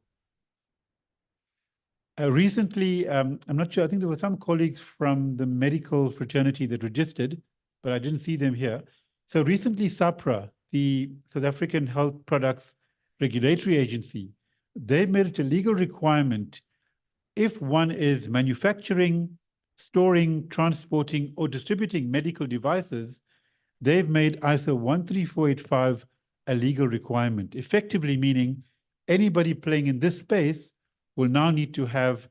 Recently, I'm not sure, I think there were some colleagues from the medical fraternity that registered, but I didn't see them here. So recently, SAPRA, the South African Health Products Regulatory Agency, they made it a legal requirement if one is manufacturing, storing, transporting, or distributing medical devices, they've made ISO 13485 a legal requirement, effectively meaning anybody playing in this space will now need to have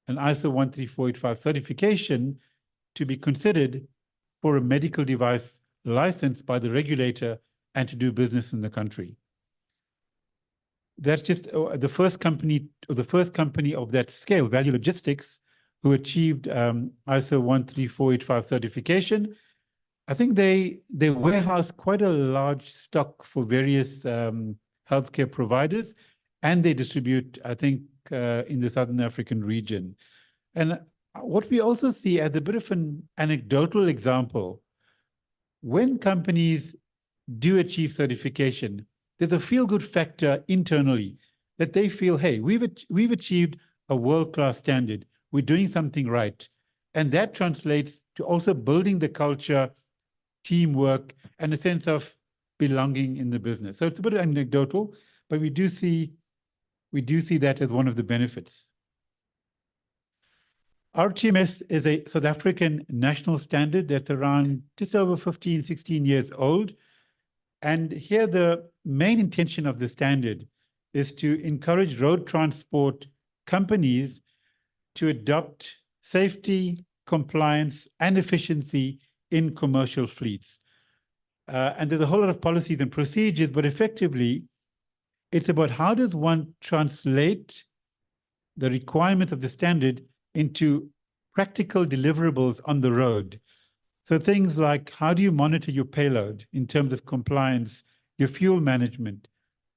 an ISO 13485 certification to be considered for a medical device license by the regulator and to do business in the country. That's just the first company of that scale, Value Logistics, who achieved ISO 13485 certification. I think they warehouse quite a large stock for various healthcare providers, and they distribute, I think, in the Southern African region. And what we also see as a bit of an anecdotal example, when companies do achieve certification, there's a feel-good factor internally that they feel, hey, we've achieved a world-class standard. We're doing something right. And that translates to also building the culture, teamwork, and a sense of belonging in the business. So it's a bit anecdotal, but we do see that as one of the benefits. RTMS is a South African national standard that's around just over 15, 16 years old. And here the main intention of the standard is to encourage road transport companies to adopt safety, compliance, and efficiency in commercial fleets. And there's a whole lot of policies and procedures, but effectively, it's about how does one translate the requirements of the standard into practical deliverables on the road. So things like, how do you monitor your payload in terms of compliance, your fuel management,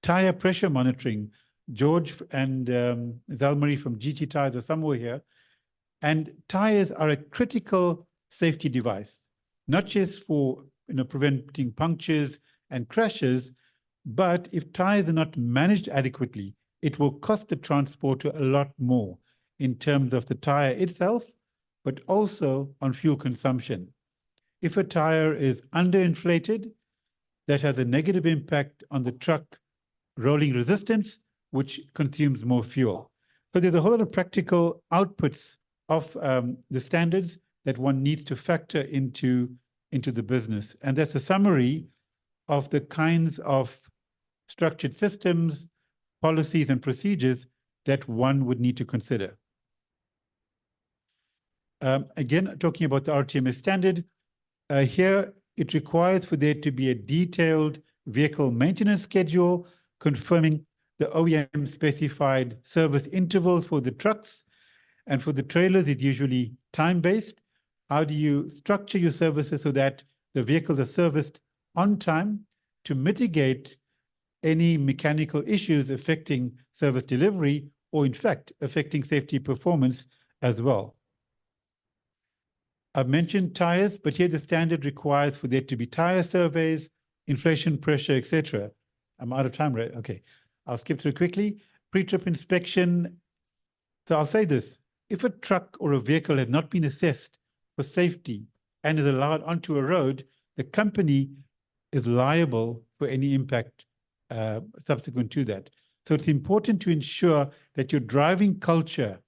tire pressure monitoring? George and Zalmarie from GT Tires are somewhere here. And tires are a critical safety device, not just for preventing punctures and crashes, but if tires are not managed adequately, it will cost the transporter a lot more in terms of the tire itself, but also on fuel consumption. If a tire is underinflated, that has a negative impact on the truck rolling resistance, which consumes more fuel. So there's a whole lot of practical outputs of the standards that one needs to factor into the business. And that's a summary of the kinds of structured systems, policies, and procedures that one would need to consider. Again, talking about the RTMS standard, here it requires for there to be a detailed vehicle maintenance schedule confirming the OEM specified service intervals for the trucks, and for the trailers it's usually time-based. How do you structure your services so that the vehicles are serviced on time to mitigate any mechanical issues affecting service delivery or in fact affecting safety performance as well? I've mentioned tires, but here the standard requires for there to be tire surveys, inflation pressure, etc. I'm out of time, right? Okay, I'll skip through quickly. Pre-trip inspection. So I'll say this, if a truck or a vehicle has not been assessed for safety and is allowed onto a road, the company is liable for any impact subsequent to that. So it's important to ensure that your driving culture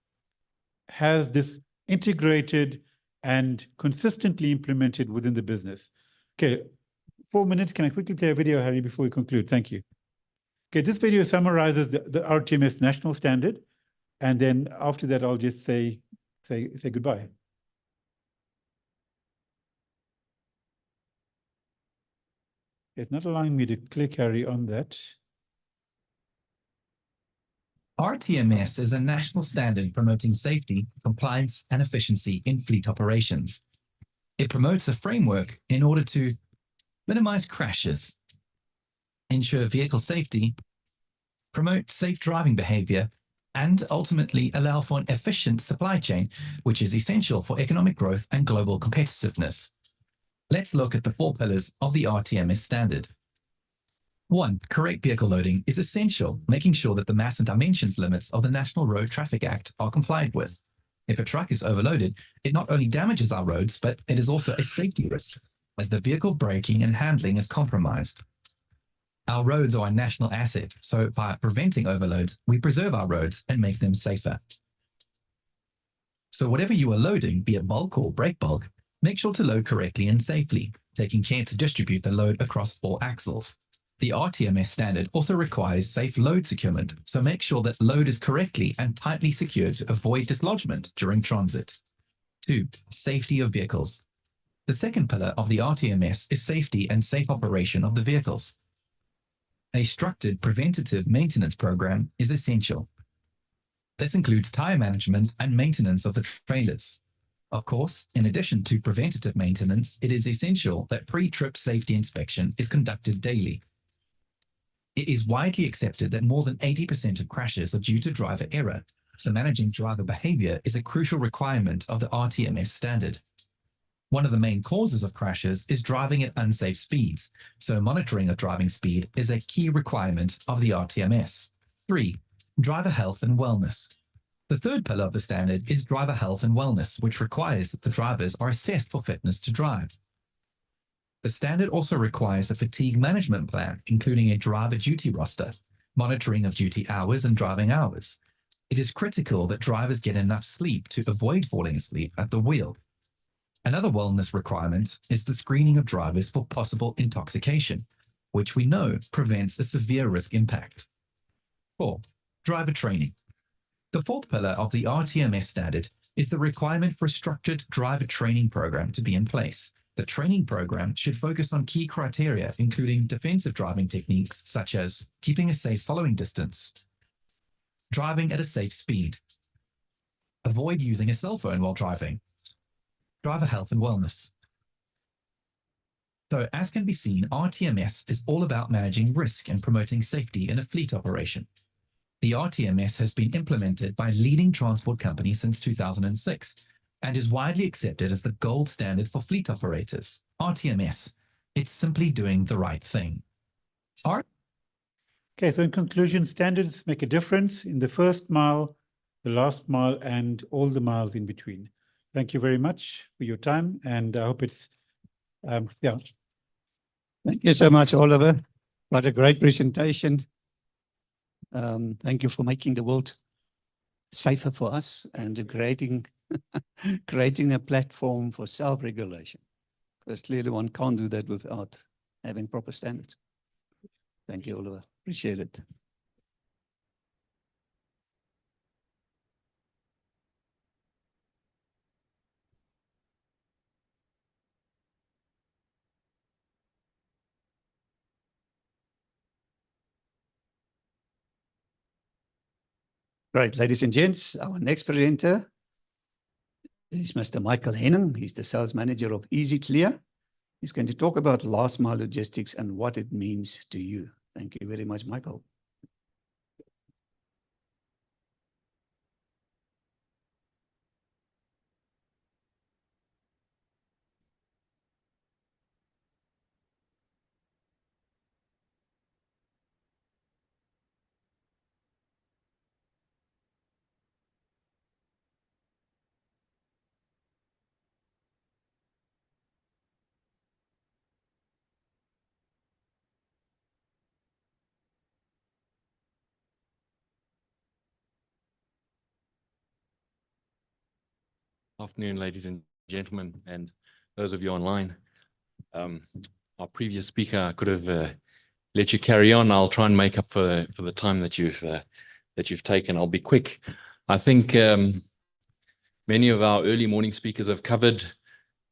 has this integrated and consistently implemented within the business. Okay, 4 minutes. Can I quickly play a video, Harry, before we conclude? Thank you. Okay, this video summarizes the RTMS national standard. And then after that, I'll just say goodbye. It's not allowing me to click, Harry, on that. RTMS is a national standard promoting safety, compliance, and efficiency in fleet operations. It promotes a framework in order to minimize crashes, ensure vehicle safety, promote safe driving behavior, and ultimately allow for an efficient supply chain, which is essential for economic growth and global competitiveness. Let's look at the 4 pillars of the RTMS standard. 1. Correct vehicle loading is essential, making sure that the mass and dimensions limits of the National Road Traffic Act are complied with. If a truck is overloaded, it not only damages our roads, but it is also a safety risk, as the vehicle braking and handling is compromised. Our roads are a national asset, so by preventing overloads, we preserve our roads and make them safer. So whatever you are loading, be it bulk or break bulk, make sure to load correctly and safely, taking care to distribute the load across all axles. The RTMS standard also requires safe load securement, so make sure that load is correctly and tightly secured to avoid dislodgement during transit. 2. Safety of vehicles. The second pillar of the RTMS is safety and safe operation of the vehicles. A structured preventative maintenance program is essential. This includes tire management and maintenance of the trailers. Of course, in addition to preventative maintenance, it is essential that pre-trip safety inspection is conducted daily. It is widely accepted that more than 80% of crashes are due to driver error, so managing driver behavior is a crucial requirement of the RTMS standard. One of the main causes of crashes is driving at unsafe speeds, so monitoring of driving speed is a key requirement of the RTMS. 3. Driver health and wellness. The third pillar of the standard is driver health and wellness, which requires that the drivers are assessed for fitness to drive. The standard also requires a fatigue management plan, including a driver duty roster, monitoring of duty hours and driving hours. It is critical that drivers get enough sleep to avoid falling asleep at the wheel. Another wellness requirement is the screening of drivers for possible intoxication, which we know prevents a severe risk impact. 4. Driver training. The fourth pillar of the RTMS standard is the requirement for a structured driver training program to be in place. The training program should focus on key criteria, including defensive driving techniques such as keeping a safe following distance, driving at a safe speed, avoid using a cell phone while driving, driver health and wellness. So, as can be seen, RTMS is all about managing risk and promoting safety in a fleet operation. The RTMS has been implemented by leading transport companies since 2006 and is widely accepted as the gold standard for fleet operators. RTMS, it's simply doing the right thing. Okay, so in conclusion, standards make a difference in the first mile, the last mile, and all the miles in between. Thank you very much for your time, and I hope it's, yeah. Thank you so much, Oliver. What a great presentation. Thank you for making the world safer for us and creating a platform for self-regulation. Because clearly one can't do that without having proper standards. Thank you, Oliver. Appreciate it. Right, ladies and gents, our next presenter is Mr. Michael Henning. He's the sales manager of EasyClear. He's going to talk about last mile logistics and what it means to you. Thank you very much, Michael. Afternoon, ladies and gentlemen, and those of you online. Our previous speaker could have let you carry on. I'll try and make up for the time that you've taken. I'll be quick. I think many of our early morning speakers have covered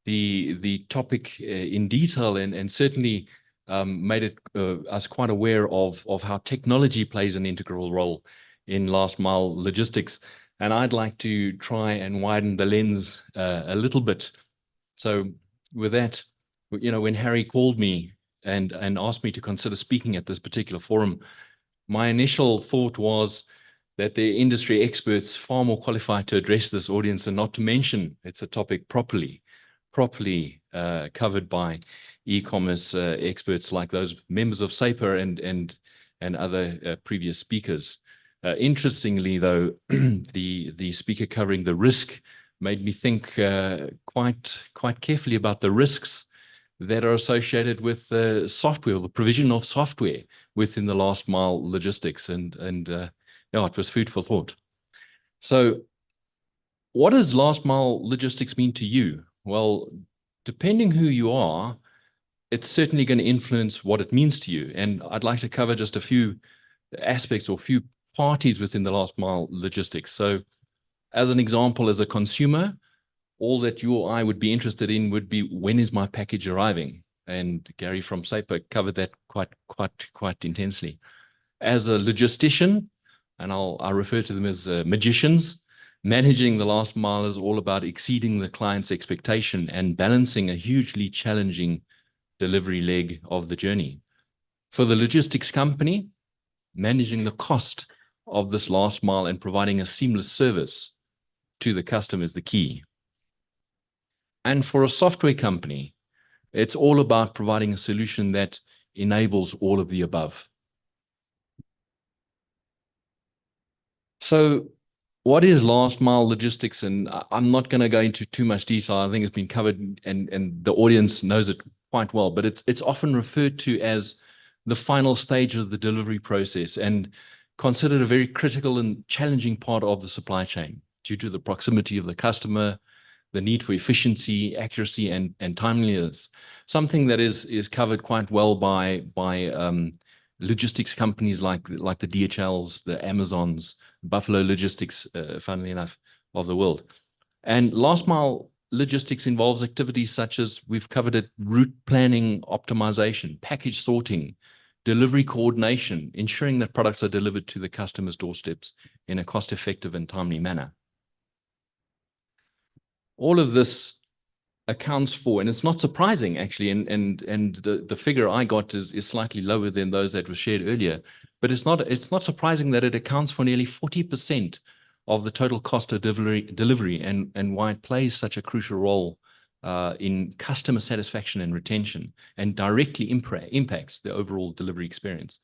the topic in detail and certainly made it us quite aware of how technology plays an integral role in last mile logistics. And I'd like to try and widen the lens a little bit. So with that, you know, when Harry called me and asked me to consider speaking at this particular forum, my initial thought was that the industry experts far more qualified to address this audience, and not to mention it's a topic properly covered by e-commerce experts like those members of SAPA and other previous speakers. Interestingly, though, the speaker covering the risk made me think quite carefully about the risks that are associated with software, or the provision of software within the last mile logistics, and yeah, it was food for thought. So, what does last mile logistics mean to you? Well, depending who you are, it's certainly going to influence what it means to you. And I'd like to cover just a few aspects or few parties within the last mile logistics. So as an example, as a consumer, all that you or I would be interested in would be, when is my package arriving? And Gary from SAPA covered that quite intensely. As a logistician, and I refer to them as magicians, managing the last mile is all about exceeding the client's expectation and balancing a hugely challenging delivery leg of the journey. For the logistics company, managing the cost of this last mile and providing a seamless service to the customer is the key. And for a software company, it's all about providing a solution that enables all of the above. So what is last mile logistics? And I'm not going to go into too much detail. I think it's been covered and the audience knows it quite well, but it's often referred to as the final stage of the delivery process and considered a very critical and challenging part of the supply chain due to the proximity of the customer, the need for efficiency, accuracy, and timeliness. Something that is covered quite well by logistics companies like the DHLs, the Amazons, Buffalo Logistics, funnily enough, of the world. And last mile logistics involves activities such as, we've covered it, route planning, optimization, package sorting, delivery coordination, ensuring that products are delivered to the customer's doorsteps in a cost-effective and timely manner. All of this accounts for, and it's not surprising actually, and the figure I got is slightly lower than those that were shared earlier, but it's not surprising that it accounts for nearly 40% of the total cost of delivery and why it plays such a crucial role in customer satisfaction and retention, and directly impacts the overall delivery experience.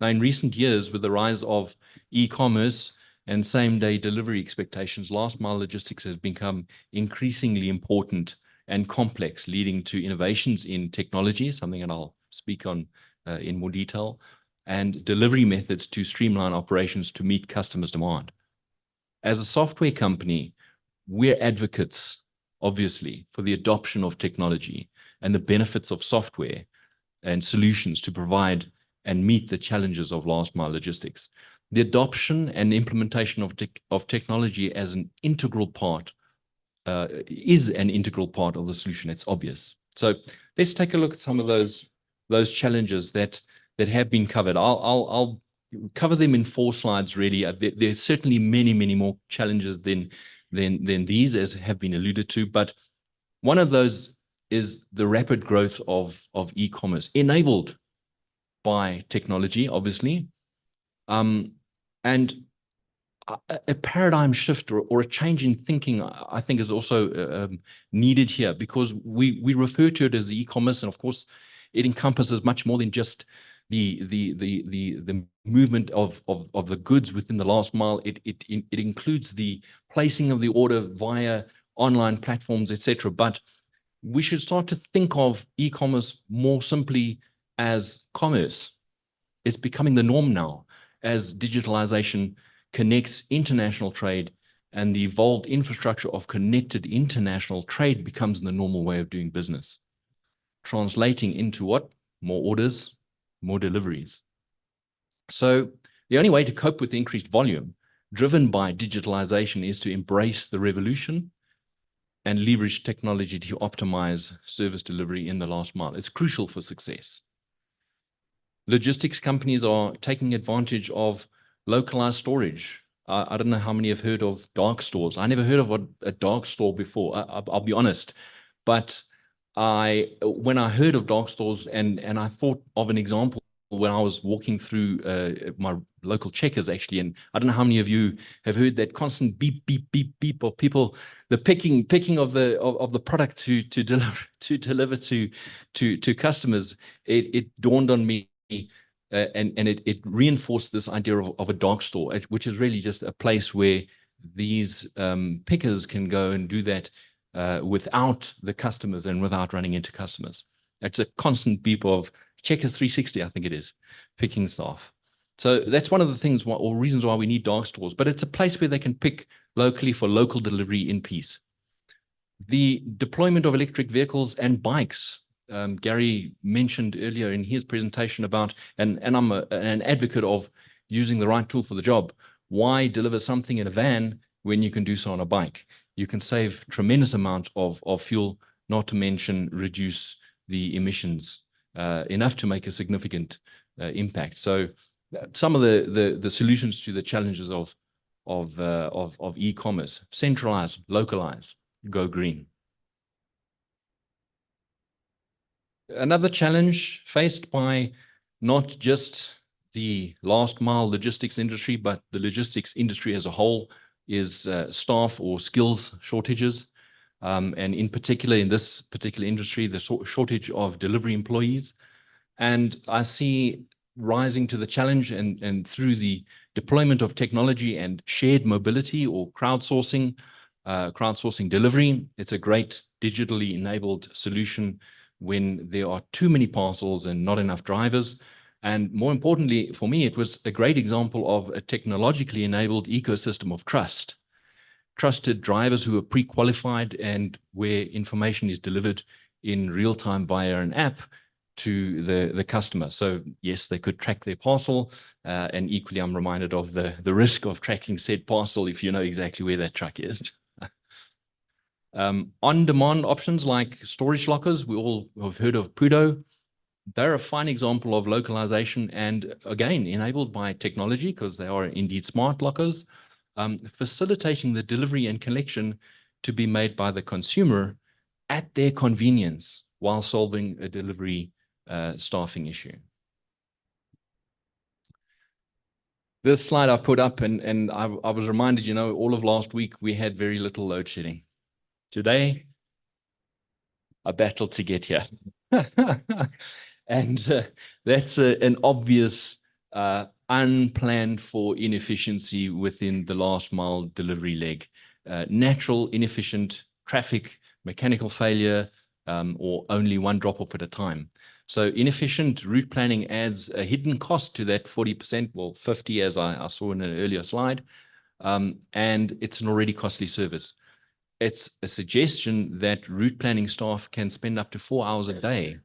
Now, in recent years, with the rise of e-commerce and same-day delivery expectations, last mile logistics has become increasingly important and complex, leading to innovations in technology, something that I'll speak on in more detail, and delivery methods to streamline operations to meet customers' demand. As a software company, we're advocates, obviously, for the adoption of technology and the benefits of software and solutions to provide and meet the challenges of last mile logistics. The adoption and implementation of technology as an integral part is an integral part of the solution. It's obvious. So let's take a look at some of those challenges that have been covered. I'll cover them in 4 slides, really. There's certainly many more challenges than these, as have been alluded to, but one of those is the rapid growth of e-commerce, enabled by technology, obviously, and a paradigm shift or a change in thinking, I think, is also needed here, because we refer to it as e-commerce, and of course, it encompasses much more than just the movement of the goods within the last mile. It includes the placing of the order via online platforms, etc. But we should start to think of e-commerce more simply as commerce. It's becoming the norm now, as digitalization connects international trade, and the evolved infrastructure of connected international trade becomes the normal way of doing business, translating into what? More orders, more deliveries. So the only way to cope with the increased volume driven by digitalization is to embrace the revolution and leverage technology to optimize service delivery in the last mile. It's crucial for success. Logistics companies are taking advantage of localized storage. I don't know how many have heard of dark stores. I never heard of a dark store before, I'll be honest. But when I heard of dark stores, and I thought of an example when I was walking through my local Checkers, actually, and I don't know how many of you have heard that constant beep, beep, beep, beep of people, the picking of the product to deliver to customers. It dawned on me, and it reinforced this idea of a dark store, which is really just a place where these pickers can go and do that without the customers and without running into customers. It's a constant beep of Checkers 360, I think it is, picking staff. So that's one of the things or reasons why we need dark stores, but it's a place where they can pick locally for local delivery in peace. The deployment of electric vehicles and bikes, Gary mentioned earlier in his presentation about, and I'm an advocate of using the right tool for the job. Why deliver something in a van when you can do so on a bike? You can save tremendous amount of fuel, not to mention reduce the emissions enough to make a significant impact. So some of the solutions to the challenges of e-commerce: centralize, localize, go green. Another challenge faced by not just the last mile logistics industry, but the logistics industry as a whole, is staff or skills shortages. And in particular, in this particular industry, the shortage of delivery employees. And I see rising to the challenge, and through the deployment of technology and shared mobility or crowdsourcing delivery. It's a great digitally enabled solution when there are too many parcels and not enough drivers. And more importantly, for me, it was a great example of a technologically enabled ecosystem of trust. Trusted drivers who are pre-qualified and where information is delivered in real time via an app to the customer. So yes, they could track their parcel, and equally I'm reminded of the risk of tracking said parcel if you know exactly where that truck is. On-demand options like storage lockers, we all have heard of Pudo. They're a fine example of localization and again enabled by technology because they are indeed smart lockers. Facilitating the delivery and collection to be made by the consumer at their convenience while solving a delivery staffing issue. This slide I put up and I was reminded, you know, all of last week we had very little load shedding. Today, I battled to get here. And that's an obvious unplanned for inefficiency within the last mile delivery leg. Natural, inefficient traffic, mechanical failure, or only one drop-off at a time. So inefficient route planning adds a hidden cost to that 40%, well, 50 as I saw in an earlier slide, and it's an already costly service. It's a suggestion that route planning staff can spend up to 4 hours a day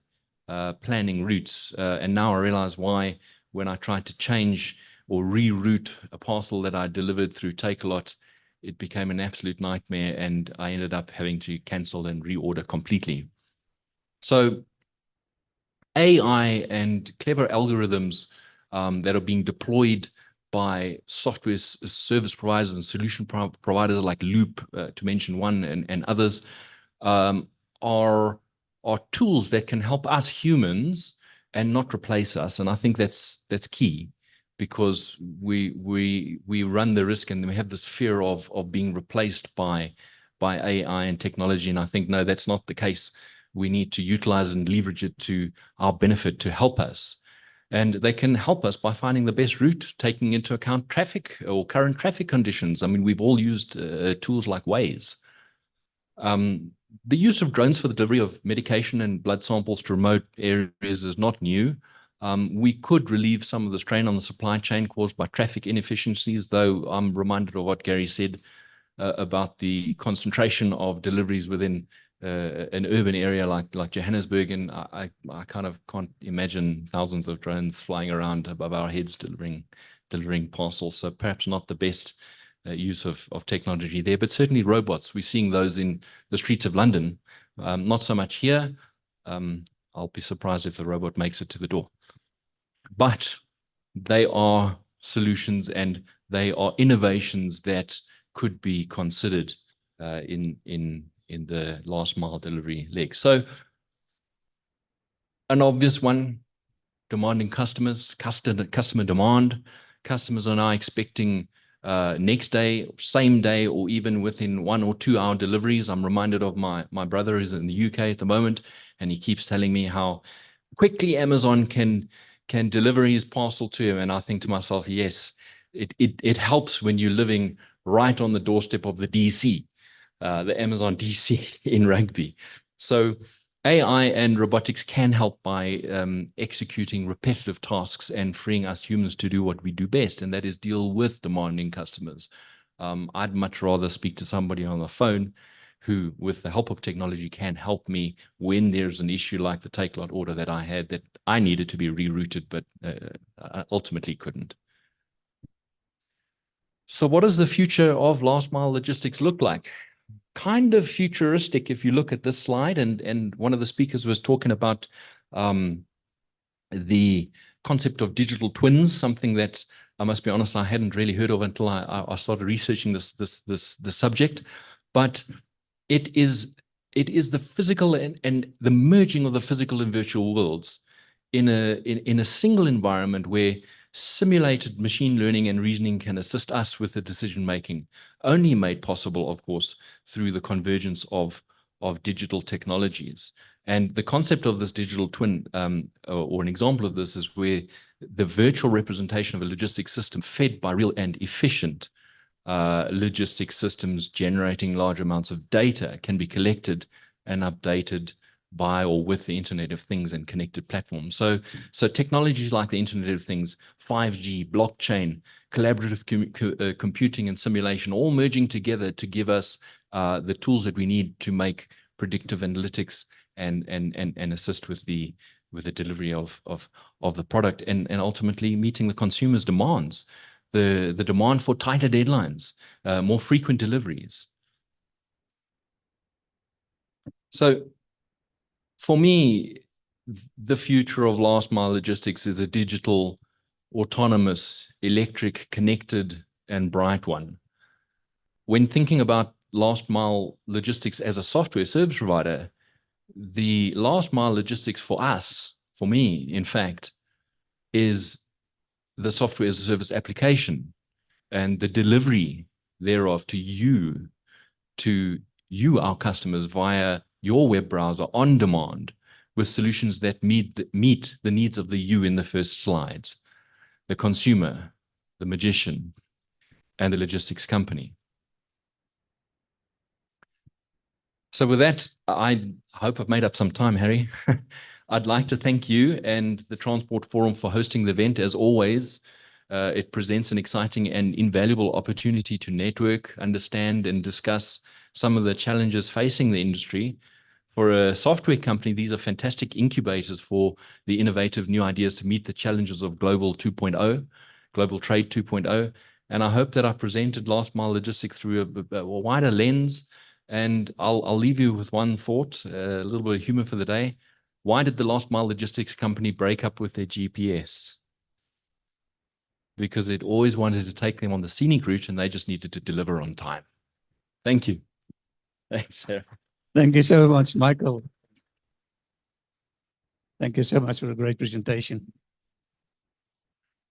planning routes. And now I realize why when I tried to change or reroute a parcel that I delivered through Takealot, it became an absolute nightmare and I ended up having to cancel and reorder completely. So AI and clever algorithms that are being deployed by software service providers and solution providers like Loop, to mention one, and others, are tools that can help us humans and not replace us. And I think that's key, because we run the risk and we have this fear of being replaced by AI and technology. And I think, no, that's not the case. We need to utilize and leverage it to our benefit to help us. And they can help us by finding the best route, taking into account traffic or current traffic conditions. I mean, we've all used tools like Waze. The use of drones for the delivery of medication and blood samples to remote areas is not new. We could relieve some of the strain on the supply chain caused by traffic inefficiencies, though I'm reminded of what Gary said about the concentration of deliveries within an urban area like Johannesburg, and I kind of can't imagine thousands of drones flying around above our heads delivering parcels. So perhaps not the best use of technology there, but certainly robots. We're seeing those in the streets of London. Not so much here. I'll be surprised if the robot makes it to the door. But they are solutions and they are innovations that could be considered in the last mile delivery leg. So an obvious one, demanding customers, customer demand. Customers are now expecting next day, same day, or even within 1 or 2 hour deliveries. I'm reminded of my brother who's in the UK at the moment, and he keeps telling me how quickly Amazon can deliver his parcel to him. And I think to myself, yes, it helps when you're living right on the doorstep of the DC, the Amazon DC in Rugby. So AI and robotics can help by executing repetitive tasks and freeing us humans to do what we do best, and that is deal with demanding customers. I'd much rather speak to somebody on the phone who, with the help of technology, can help me when there's an issue like the Takealot order that I had that I needed to be rerouted, but ultimately couldn't. So what does the future of last mile logistics look like? Kind of futuristic if you look at this slide, and one of the speakers was talking about the concept of digital twins, something that I must be honest, I hadn't really heard of until I started researching this subject. But it is the physical and the merging of the physical and virtual worlds in a single environment where simulated machine learning and reasoning can assist us with the decision making, only made possible, of course, through the convergence of digital technologies. And the concept of this digital twin, or an example of this, is where the virtual representation of a logistics system fed by real and efficient logistics systems generating large amounts of data can be collected and updated by or with the Internet of Things and connected platforms. So technologies like the Internet of Things, 5G, blockchain, collaborative computing and simulation, all merging together to give us the tools that we need to make predictive analytics and assist with the delivery of the product and ultimately meeting the consumer's demands, the demand for tighter deadlines, more frequent deliveries. So for me, the future of last mile logistics is a digital, autonomous, electric, connected, and bright one. When thinking about last mile logistics as a software service provider, the last mile logistics for us, for me, in fact, is the software as a service application and the delivery thereof to you, our customers, via your web browser on demand, with solutions that meet the needs of the you in the first slides, the consumer, the magician, and the logistics company. So with that, I hope I've made up some time, Harry. I'd like to thank you and the Transport Forum for hosting the event. As always, it presents an exciting and invaluable opportunity to network, understand, and discuss some of the challenges facing the industry. For a software company, these are fantastic incubators for the innovative new ideas to meet the challenges of Global 2.0, Global Trade 2.0. And I hope that I presented last mile logistics through a wider lens. And I'll leave you with one thought, a little bit of humor for the day. Why did the last mile logistics company break up with their GPS? Because it always wanted to take them on the scenic route and they just needed to deliver on time. Thank you. Thanks, Sarah. Thank you so much, Michael. Thank you so much for a great presentation.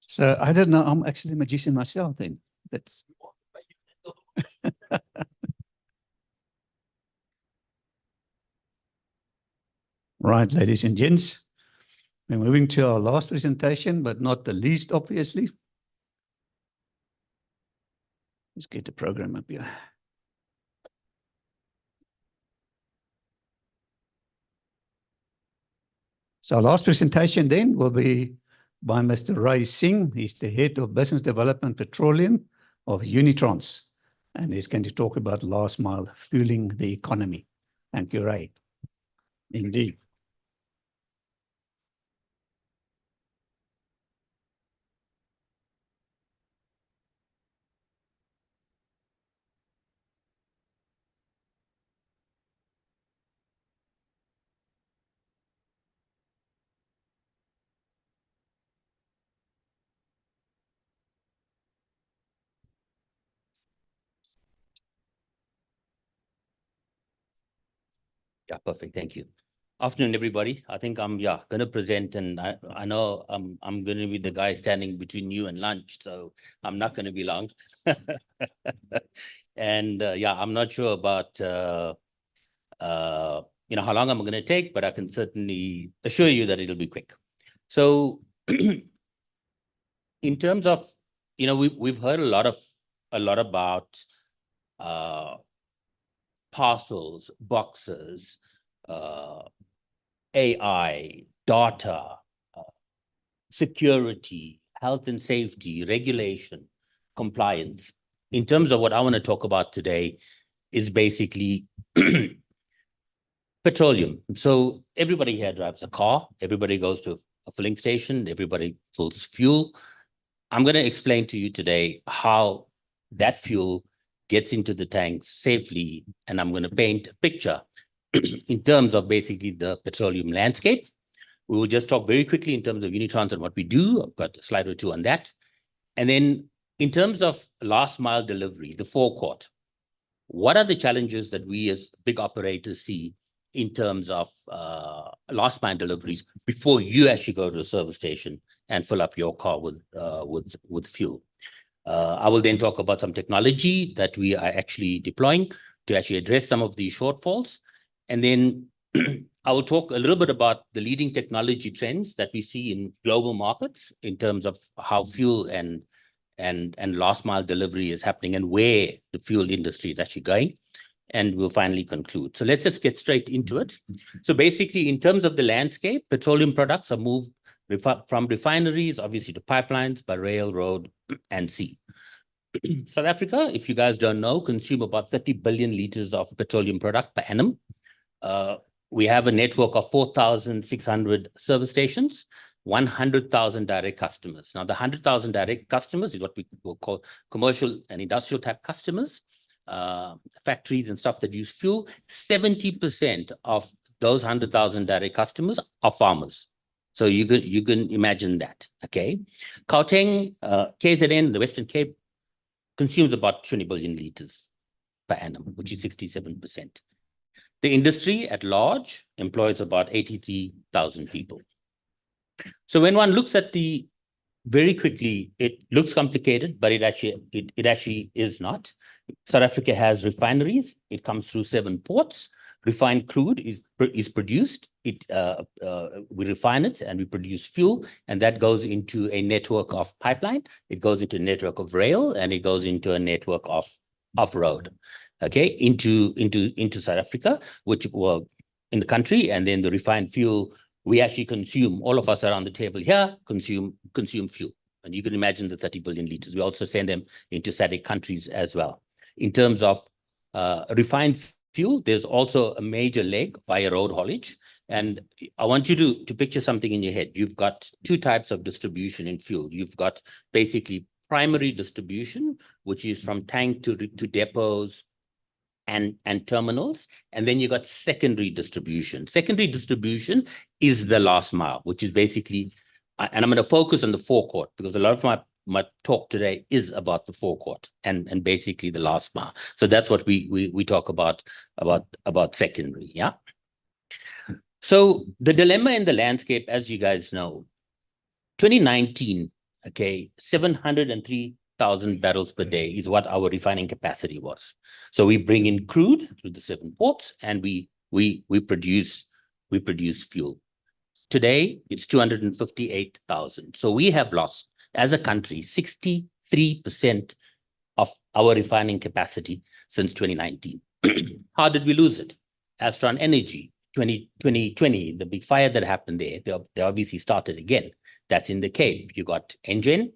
So I don't know, I'm actually a magician myself then. That's right, ladies and gents. We're moving to our last presentation, but not the least, obviously. Let's get the program up here. So our last presentation then will be by Mr. Ray Singh. He's the Head of Business Development Petroleum of Unitrans. And he's going to talk about last mile fueling the economy. Thank you, Ray. Indeed. Yeah, perfect. Thank you. Afternoon, everybody. I think I'm going to present, and I know I'm going to be the guy standing between you and lunch, so I'm not going to be long. And I'm not sure about how long I'm going to take, but I can certainly assure you that it'll be quick. So, in terms of we've heard a lot about parcels, boxes, AI, data, security, health and safety, regulation, compliance. In terms of what I want to talk about today is basically petroleum. So everybody here drives a car, everybody goes to a filling station, everybody fills fuel. I'm going to explain to you today how that fuel gets into the tanks safely, and I'm going to paint a picture in terms of basically the petroleum landscape. We will just talk very quickly in terms of Unitrans and what we do. I've got a slide or two on that. And then in terms of last mile delivery, the forecourt, what are the challenges that we as big operators see in terms of last mile deliveries before you actually go to a service station and fill up your car with fuel? I will then talk about some technology that we are actually deploying to actually address some of these shortfalls. And then I will talk a little bit about the leading technology trends that we see in global markets in terms of how fuel and last mile delivery is happening and where the fuel industry is actually going. and we'll finally conclude. So let's just get straight into it. So basically, in terms of the landscape, petroleum products are moved from refineries, obviously, to pipelines, by rail, road, and sea. South Africa, if you guys don't know, consume about 30 billion liters of petroleum product per annum. We have a network of 4,600 service stations, 100,000 direct customers. Now, the 100,000 direct customers is what we will call commercial and industrial type customers, factories and stuff that use fuel. 70% of those 100,000 direct customers are farmers. So you can imagine that, okay? Gauteng, KZN, the Western Cape, consumes about 20 billion liters per annum, which is 67%. The industry at large employs about 83,000 people. So when one looks at very quickly, it looks complicated, but it actually is not. South Africa has refineries. It comes through 7 ports. Refined crude is produced. We refine it and we produce fuel, and that goes into a network of pipeline. It goes into a network of rail, and it goes into a network of road. Okay, into South Africa, which well in the country, and then the refined fuel we actually consume. All of us around the table here consume fuel, and you can imagine the 30 billion liters. We also send them into SADC countries as well. In terms of refined fuel, there's also a major leg via road haulage, and I want you to picture something in your head. You've got 2 types of distribution in fuel. You've got basically primary distribution, which is from tank to depots and terminals, and then you got secondary distribution. Secondary distribution is the last mile, which is basically, and I'm going to focus on the forecourt because a lot of my talk today is about the forecourt and basically the last mile. So that's what we talk about secondary, yeah. So the dilemma in the landscape, as you guys know, 2019, okay, 703,000 barrels per day is what our refining capacity was. So we bring in crude through the 7 ports, and we produce fuel. Today, it's 258,000. So we have lost, as a country, 63% of our refining capacity since 2019. How did we lose it? Astron Energy, 2020, the big fire that happened there, they obviously started again. That's in the Cape. You got Engen,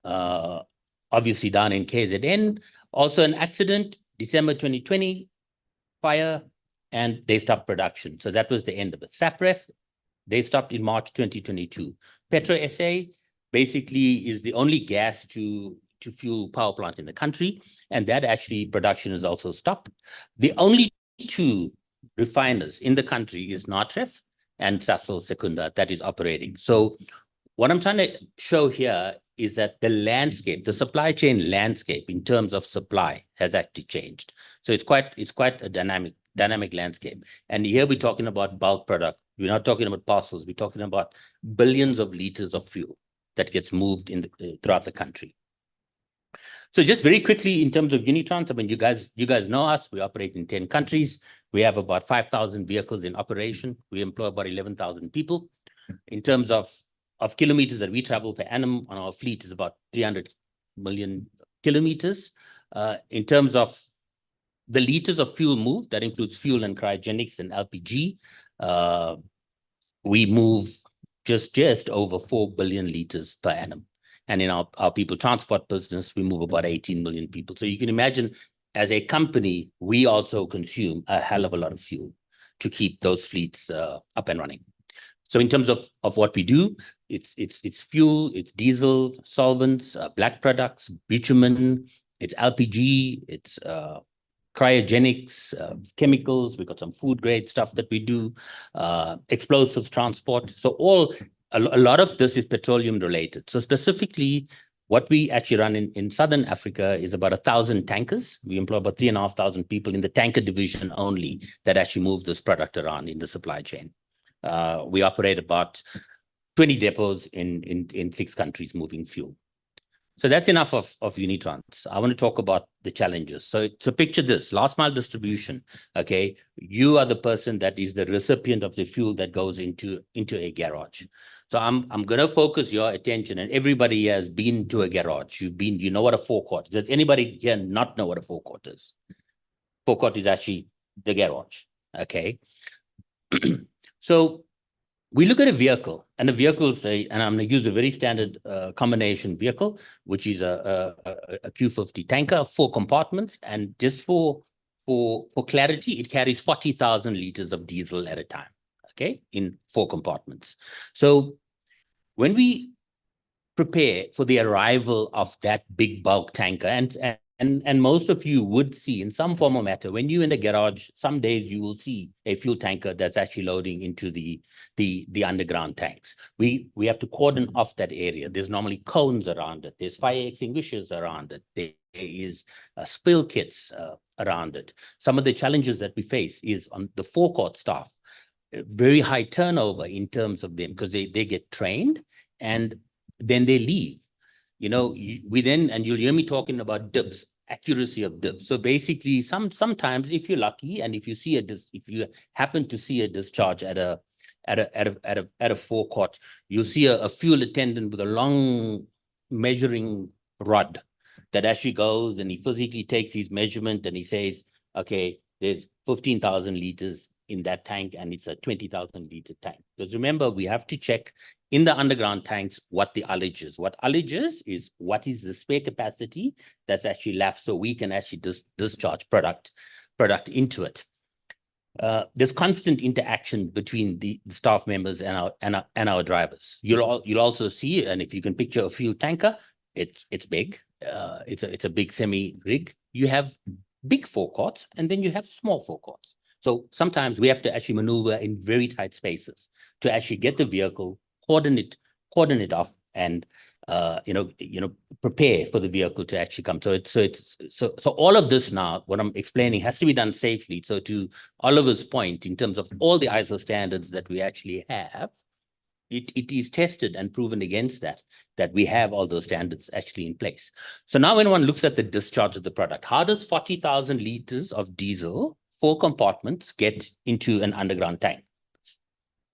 obviously down in KZN. Also an accident, December 2020, fire, and they stopped production. So that was the end of it. Sapref, they stopped in March 2022. Petro SA basically is the only gas to fuel power plant in the country, and that actually production is also stopped. The only 2 refiners in the country is Natref and Sasol Secunda that is operating. So what I'm trying to show here is that the landscape, the supply chain landscape in terms of supply has actually changed. So it's quite a dynamic landscape. And here we're talking about bulk product. We're not talking about parcels. We're talking about billions of liters of fuel that gets moved throughout the country. So just very quickly, in terms of Unitrans, I mean, you guys know us. We operate in 10 countries. We have about 5,000 vehicles in operation. We employ about 11,000 people. In terms of kilometers that we travel per annum on our fleet is about 300 million kilometers. In terms of the liters of fuel moved, that includes fuel and cryogenics and LPG. We move just over 4 billion liters per annum. And in our people transport business, we move about 18 million people. So you can imagine, as a company, we also consume a hell of a lot of fuel to keep those fleets up and running. So in terms of what we do, it's fuel, it's diesel, solvents, black products, bitumen, it's LPG, it's cryogenics, chemicals. We've got some food grade stuff that we do, explosives transport. So a lot of this is petroleum related. So specifically, what we actually run in Southern Africa is about 1,000 tankers. We employ about 3,500 people in the tanker division only that actually move this product around in the supply chain. We operate about 20 depots in 6 countries moving fuel. So that's enough of Unitrans. I want to talk about the challenges. So picture this, last mile distribution, okay? You are the person that is the recipient of the fuel that goes into a garage. So I'm going to focus your attention, and everybody here has been to a garage. You know what a forecourt is. Does anybody here not know what a forecourt is? forecourt is actually the garage. Okay. So we look at a vehicle, and a vehicle, say, and I'm going to use a very standard combination vehicle, which is a Q50 tanker, 4 compartments, and just for clarity, it carries 40,000 liters of diesel at a time. Okay, in 4 compartments. So when we prepare for the arrival of that big bulk tanker, and most of you would see in some form or matter, when you're in the garage, some days you will see a fuel tanker that's actually loading into the underground tanks. We have to cordon off that area. There's normally cones around it. There's fire extinguishers around it. There is spill kits around it. Some of the challenges that we face is on the forecourt staff, very high turnover in terms of them, because they get trained and then they leave. You know, we then, and you'll hear me talking about dips, accuracy of dips. So basically, sometimes if you're lucky and if you happen to see a discharge at a forecourt, you'll see a fuel attendant with a long measuring rod that actually goes and he physically takes his measurement and he says, okay, there's 15,000 liters in that tank and it's a 20,000 liter tank. Because remember, we have to check in the underground tanks what the ullage is. What ullage is what is the spare capacity that's actually left, so we can actually discharge product into it. There's constant interaction between the staff members and our drivers. You'll also see, and if you can picture a fuel tanker, it's big. It's a big semi rig. You have big forecourts and then you have small forecourts. So sometimes we have to actually maneuver in very tight spaces to actually get the vehicle, cordon it off, and prepare for the vehicle to actually come. So all of this now, what I'm explaining, has to be done safely. So to Oliver's point, in terms of all the ISO standards that we actually have, it is tested and proven against that we have all those standards actually in place. So now when one looks at the discharge of the product, how does 40,000 liters of diesel, 4 compartments, get into an underground tank?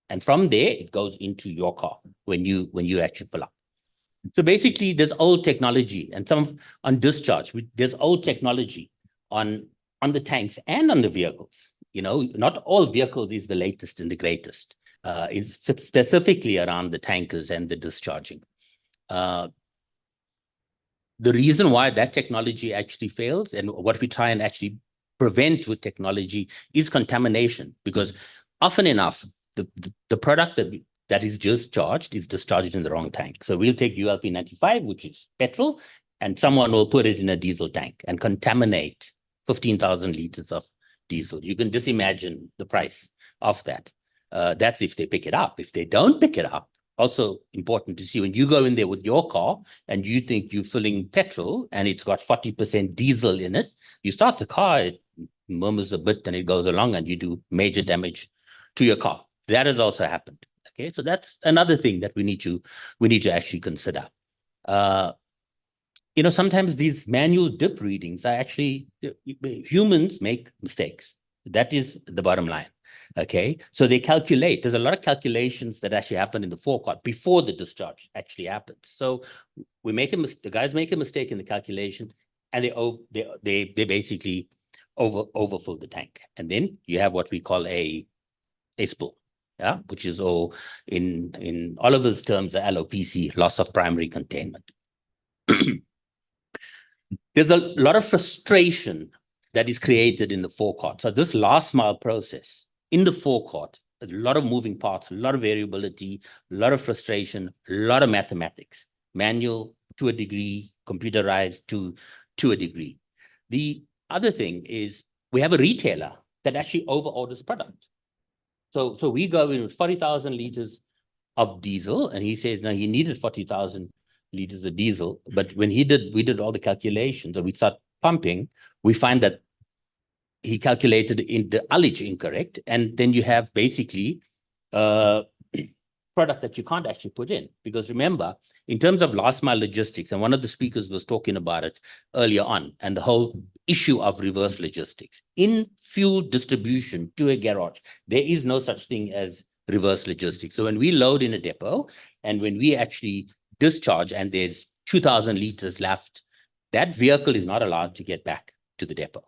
And from there, it goes into your car when you actually pull up. So basically, there's old technology, and on discharge, there's old technology on the tanks and on the vehicles. You know, not all vehicles is the latest and the greatest. It's specifically around the tankers and the discharging. The reason why that technology actually fails, and what we try and actually prevent with technology, is contamination, because often enough, the product that is discharged is discharged in the wrong tank. So we'll take ULP 95, which is petrol, and someone will put it in a diesel tank and contaminate 15,000 liters of diesel. You can just imagine the price of that. That's if they pick it up. If they don't pick it up, also important to see, when you go in there with your car and you think you're filling petrol and it's got 40% diesel in it, you start the car, it murmurs a bit and it goes along and you do major damage to your car. That has also happened. Okay, so that's another thing that we need to actually consider. Sometimes these manual dip readings are actually, humans make mistakes. That is the bottom line. Okay, so they calculate. There's a lot of calculations that actually happen in the forecourt before the discharge actually happens. So the guys make a mistake in the calculation, and they basically overfill the tank, and then you have what we call a spill. Yeah, which is in Oliver's terms, the LOPC, loss of primary containment. There's a lot of frustration that is created in the forecourt. So this last mile process in the forecourt, a lot of moving parts, a lot of variability, a lot of frustration, a lot of mathematics, manual to a degree, computerized to a degree. The other thing is we have a retailer that actually over-orders product. So we go in with 40,000 liters of diesel, and he says, no, he needed 40,000 liters of diesel. But when we did all the calculations and we start pumping, we find that he calculated in the ullage incorrect. And then you have basically product that you can't actually put in. Because remember, in terms of last mile logistics, and one of the speakers was talking about it earlier on, and the whole issue of reverse logistics. In fuel distribution to a garage, there is no such thing as reverse logistics. So when we load in a depot and when we actually discharge and there's 2,000 liters left, that vehicle is not allowed to get back to the depot.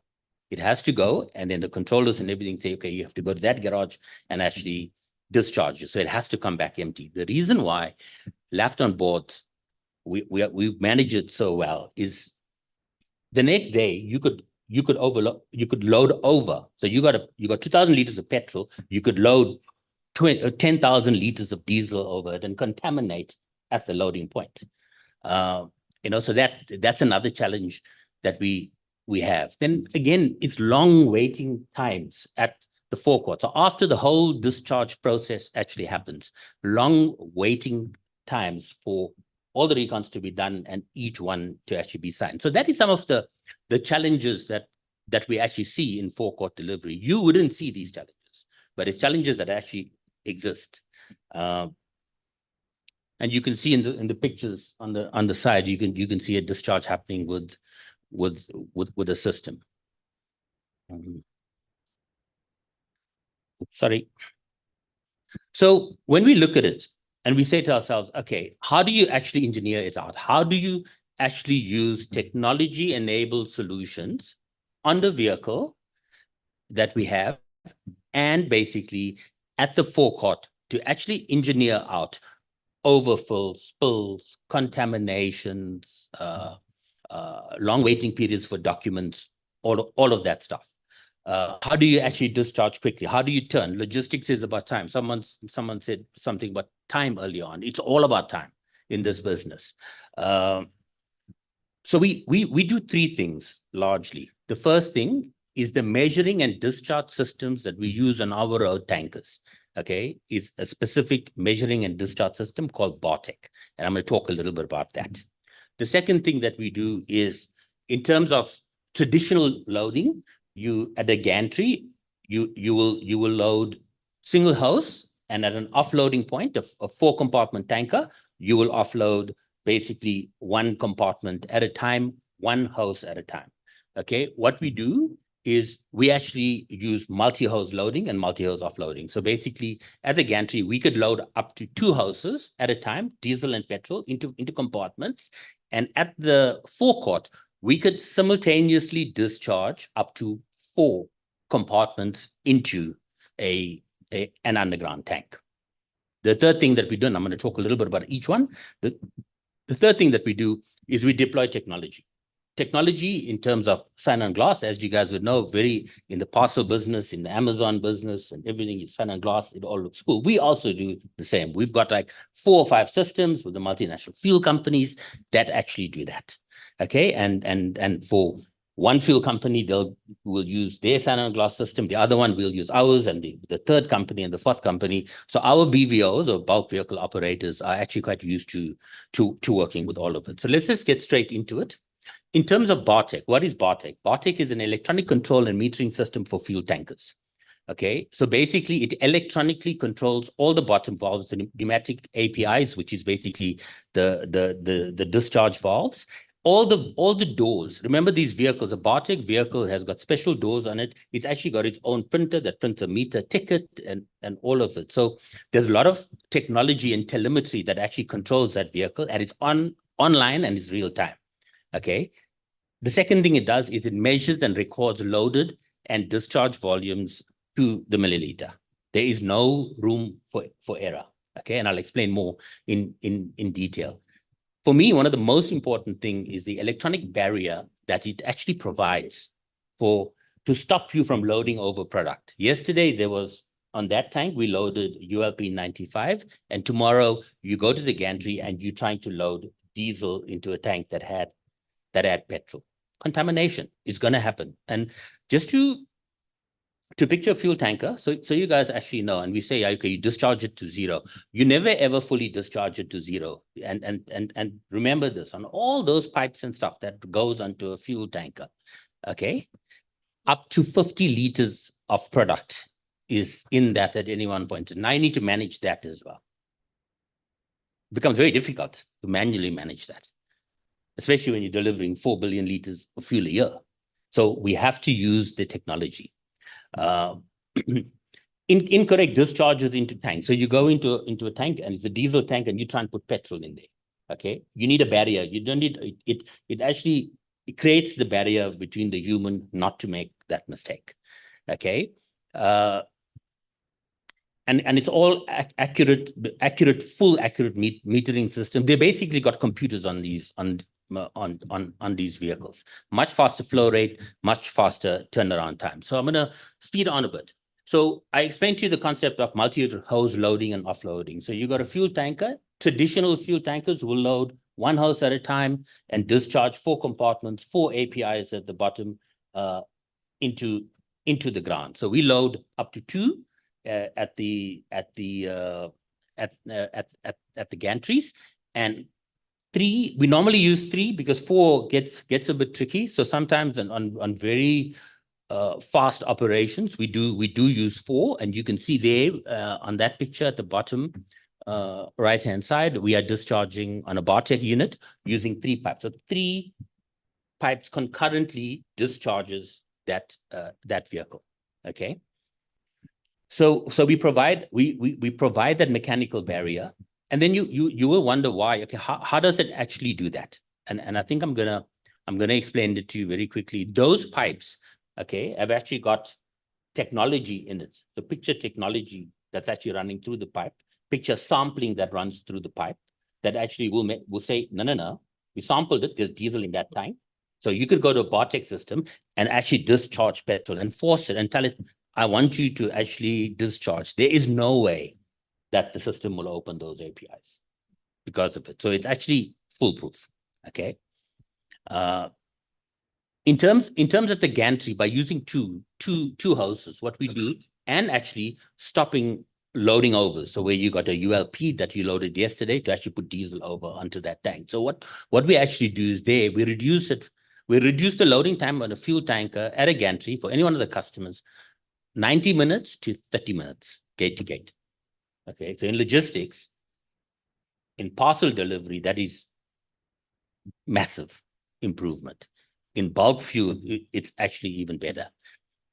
It has to go, and then the controllers and everything say, okay, you have to go to that garage and actually discharge it. So it has to come back empty. The reason why left on board, we manage it so well is the next day you could load over. So you got 2,000 liters of petrol, you could load 10,000 liters of diesel over it and contaminate at the loading point. So that's another challenge that we have. Then again, it's long waiting times at the forecourt. So after the whole discharge process actually happens, long waiting times for all the recons to be done and each one to actually be signed. So that is some of the challenges that we actually see in forecourt delivery. You wouldn't see these challenges, but it's challenges that actually exist. And you can see in the pictures on the side, you can see a discharge happening with the system. Sorry. So when we look at it and we say to ourselves, okay, how do you actually engineer it out? How do you actually use technology-enabled solutions on the vehicle that we have, and basically at the forecourt to actually engineer out overfill, spills, contaminations, long waiting periods for documents, all of that stuff. How do you actually discharge quickly? How do you turn? Logistics is about time. Someone said something about time early on. It's all about time in this business. So we do three things largely. The first thing is the measuring and discharge systems that we use on our road tankers. Okay, is a specific measuring and discharge system called BARTEC. And I'm going to talk a little bit about that. The second thing that we do is, in terms of traditional loading, at a gantry, you will load single hose, and at an offloading point of a 4-compartment tanker, you will offload basically one compartment at a time, one hose at a time. Okay, what we do is we actually use multi-hose loading and multi-hose offloading. So basically, at the gantry, we could load up to 2 hoses at a time, diesel and petrol, into compartments. And at the forecourt, we could simultaneously discharge up to 4 compartments into an underground tank. The third thing that we do, and I'm going to talk a little bit about each one. The third thing that we do is we deploy technology. Technology in terms of sign-on glass, as you guys would know, very in the parcel business, in the Amazon business, and everything is sign-on glass. It all looks cool. We also do the same. We've got like 4 or 5 systems with the multinational fuel companies that actually do that. Okay, and for one fuel company, will use their sign-on glass system. The other one will use ours, and the third company and the fourth company. So our BVOs, or bulk vehicle operators, are actually quite used to working with all of it. So let's just get straight into it. In terms of BARTEC, what is BARTEC? BARTEC is an electronic control and metering system for fuel tankers. Okay, so basically it electronically controls all the bottom valves, the pneumatic APIs, which is basically the discharge valves. All the doors. Remember, these vehicles, a BARTEC vehicle has got special doors on it. It's actually got its own printer that prints a meter ticket and all of it. So there's a lot of technology and telemetry that actually controls that vehicle, and it's online and it's real time. Okay. The second thing it does is it measures and records loaded and discharge volumes to the milliliter. There is no room for error. Okay, and I'll explain more in detail. For me, one of the most important thing is the electronic barrier that it actually provides to stop you from loading over product. Yesterday, there was, on that tank, we loaded ULP 95, and tomorrow you go to the gantry and you're trying to load diesel into a tank that had petrol. Contamination is going to happen. And just to picture a fuel tanker, so you guys actually know, and we say, okay, you discharge it to 0. You never ever fully discharge it to 0. And remember this, on all those pipes and stuff that goes onto a fuel tanker, okay, up to 50 liters of product is in that at any one point. And I need to manage that as well. It becomes very difficult to manually manage that, especially when you're delivering 4 billion liters of fuel a year. So we have to use the technology. Incorrect discharges into tanks. So you go into a tank, and it's a diesel tank, and you try and put petrol in there. Okay, you need a barrier. You don't need it. It actually creates the barrier between the human not to make that mistake. Okay. And it's all accurate, full accurate metering system. They basically got computers on these these vehicles. Much faster flow rate, much faster turnaround time. So I'm going to speed on a bit. So I explained to you the concept of multi-hose loading and offloading. So you got a fuel tanker. Traditional fuel tankers will load one hose at a time and discharge 4 compartments, 4 APIs at the bottom into the ground. So we load up to 2 at the gantries, and 3, we normally use 3 because 4 gets a bit tricky. So sometimes on very fast operations, we do use 4, and you can see there on that picture at the bottom right hand side, we are discharging on a Bartek unit using 3 pipes. So 3 pipes concurrently discharges that vehicle. Okay. So we provide that mechanical barrier, and then you will wonder why. Okay, how does it actually do that? And I think I'm gonna explain it to you very quickly. Those pipes, okay, have actually got technology in it. The picture technology that's actually running through the pipe, picture sampling that runs through the pipe, that actually will say, no, we sampled it. There's diesel in that tank. So you could go to a Bartek system and actually discharge petrol and force it and tell it, I want you to actually discharge. There is no way that the system will open those APIs because of it. So it's actually foolproof. Okay. In terms of the gantry, by using two hoses, what we do, and actually stopping loading over. So where you got a ULP that you loaded yesterday to actually put diesel over onto that tank. So what we actually do is we reduce it. We reduce the loading time on a fuel tanker at a gantry for any one of the customers, 90 minutes to 30 minutes, gate to gate. Okay, so in logistics, in parcel delivery, that is massive improvement. In bulk fuel, it's actually even better.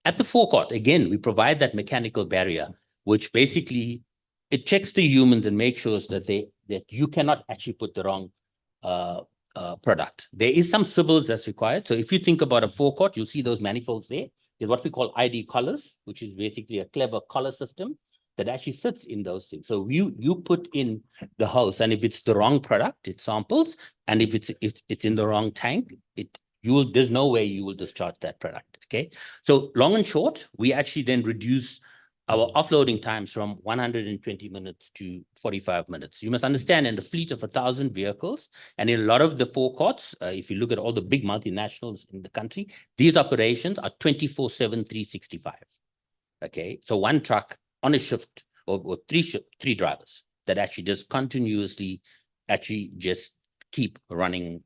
At the forecourt, again, we provide that mechanical barrier, which basically it checks the humans and makes sure that you cannot actually put the wrong product. There is some civils that's required. So if you think about a forecourt, you'll see those manifolds there. There's what we call ID collars, which is basically a clever collar system that actually sits in those things. So you put in the hose, and if it's the wrong product, it samples, and if it's in the wrong tank, there's no way you will discharge that product. Okay. So long and short, we actually then reduce our offloading times from 120 minutes to 45 minutes. You must understand, in the fleet of 1,000 vehicles, and in a lot of the forecourts, if you look at all the big multinationals in the country, these operations are 24/7, 365. Okay. So one truck on a shift, or 3 drivers that actually just continuously actually just keep running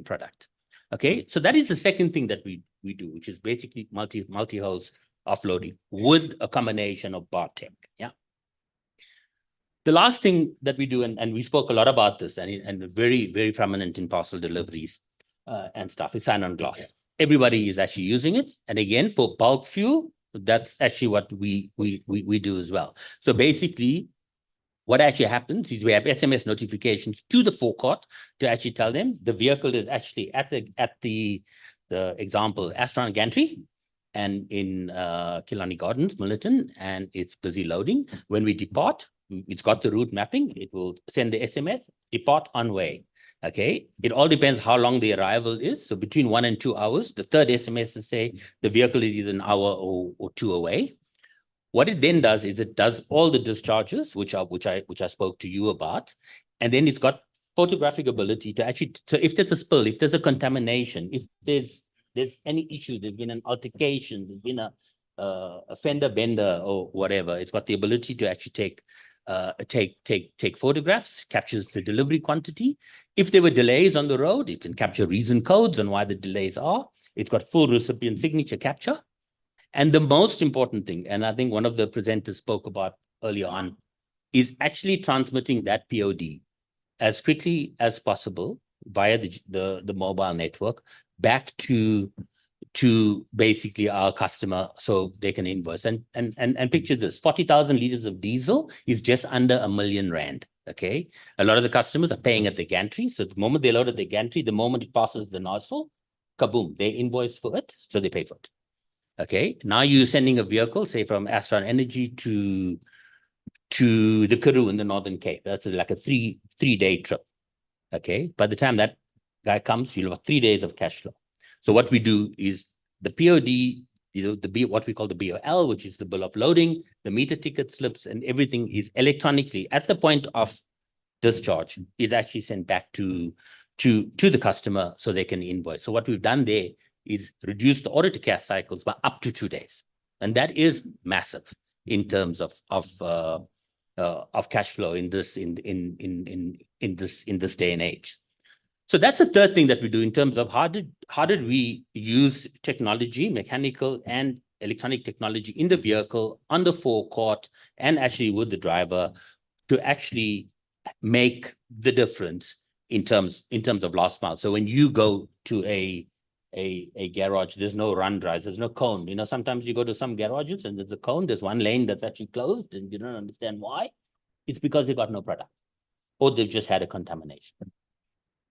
product. Okay, so that is the second thing that we do, which is basically multi-hose offloading with a combination of Bartek. Yeah. The last thing that we do, and we spoke a lot about this, and very, very prominent in parcel deliveries and stuff, is sign on glass. Everybody is actually using it, and again, for bulk fuel, that's actually what we do as well. So basically, what actually happens is we have SMS notifications to the forecourt to actually tell them the vehicle is actually at the example, Astron Gantry, and in Killarney Gardens, Milnerton, and it's busy loading. When we depart, it's got the route mapping. It will send the SMS, depart on way. Okay, it all depends how long the arrival is. So between 1 and 2 hours, the third SMS to say the vehicle is either an hour or 2 away. What it then does is it does all the discharges, which I spoke to you about, and then it's got photographic ability to actually. So if there's a spill, if there's a contamination, if there's any issue, there's been an altercation, there's been a fender bender or whatever, it's got the ability to actually take photographs, captures the delivery quantity. If there were delays on the road, it can capture reason codes on why the delays are. It's got full recipient signature capture. And the most important thing, and I think one of the presenters spoke about earlier on, is actually transmitting that POD as quickly as possible via the mobile network back to basically our customer so they can invoice. And picture this, 40,000 liters of diesel is just under R1 million. Okay. A lot of the customers are paying at the gantry. So the moment they load at the gantry, the moment it passes the nozzle, kaboom, they invoice for it. So they pay for it. Okay, now you're sending a vehicle, say from Astron Energy to the Karoo in the Northern Cape. That's like a three-day trip. Okay, by the time that guy comes, you'll have 3 days of cash flow. So what we do is the POD, what we call the BOL, which is the bill of loading, the meter ticket slips, and everything is electronically at the point of discharge is actually sent back to the customer so they can invoice. So what we've done there is reduce the order to cash cycles by up to 2 days, and that is massive in terms of cash flow in this day and age. So that's the third thing that we do in terms of how did we use technology, mechanical and electronic technology in the vehicle, on the forecourt, and actually with the driver to actually make the difference in terms of last mile. So when you go to a garage, there's no run drives, there's no cone. You know, sometimes you go to some garages and there's a cone, there's one lane that's actually closed and you don't understand why. It's because they got no product or they've just had a contamination.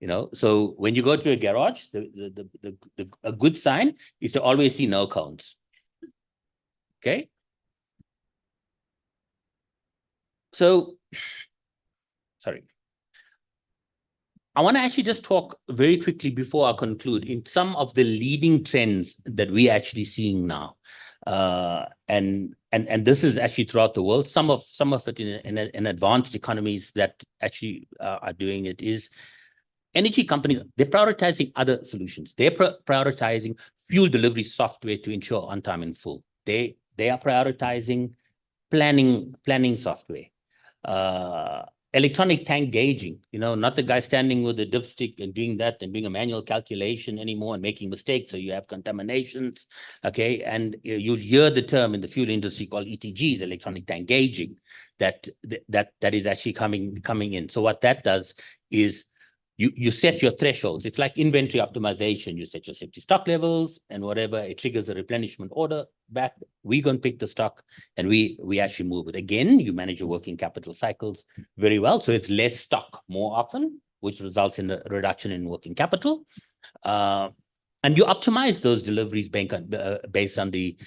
You know, so when you go to a garage, a good sign is to always see no cones. Okay. So, sorry. I want to actually just talk very quickly before I conclude in some of the leading trends that we're actually seeing now. And this is actually throughout the world. Some of it in advanced economies that actually are doing it is energy companies. They're prioritizing other solutions. They're prioritizing fuel delivery software to ensure on time and full. They are prioritizing planning software. Electronic tank gauging, you know, not the guy standing with a dipstick and doing that and doing a manual calculation anymore and making mistakes, so you have contaminations, okay? And you'll hear the term in the fuel industry called ETGs, electronic tank gauging, that is actually coming in. So what that does is you set your thresholds. It's like inventory optimization. You set your safety stock levels and whatever, it triggers a replenishment order back. We go and pick the stock and we actually move it. Again, you manage your working capital cycles very well. So it's less stock more often, which results in a reduction in working capital. And you optimize those deliveries based on the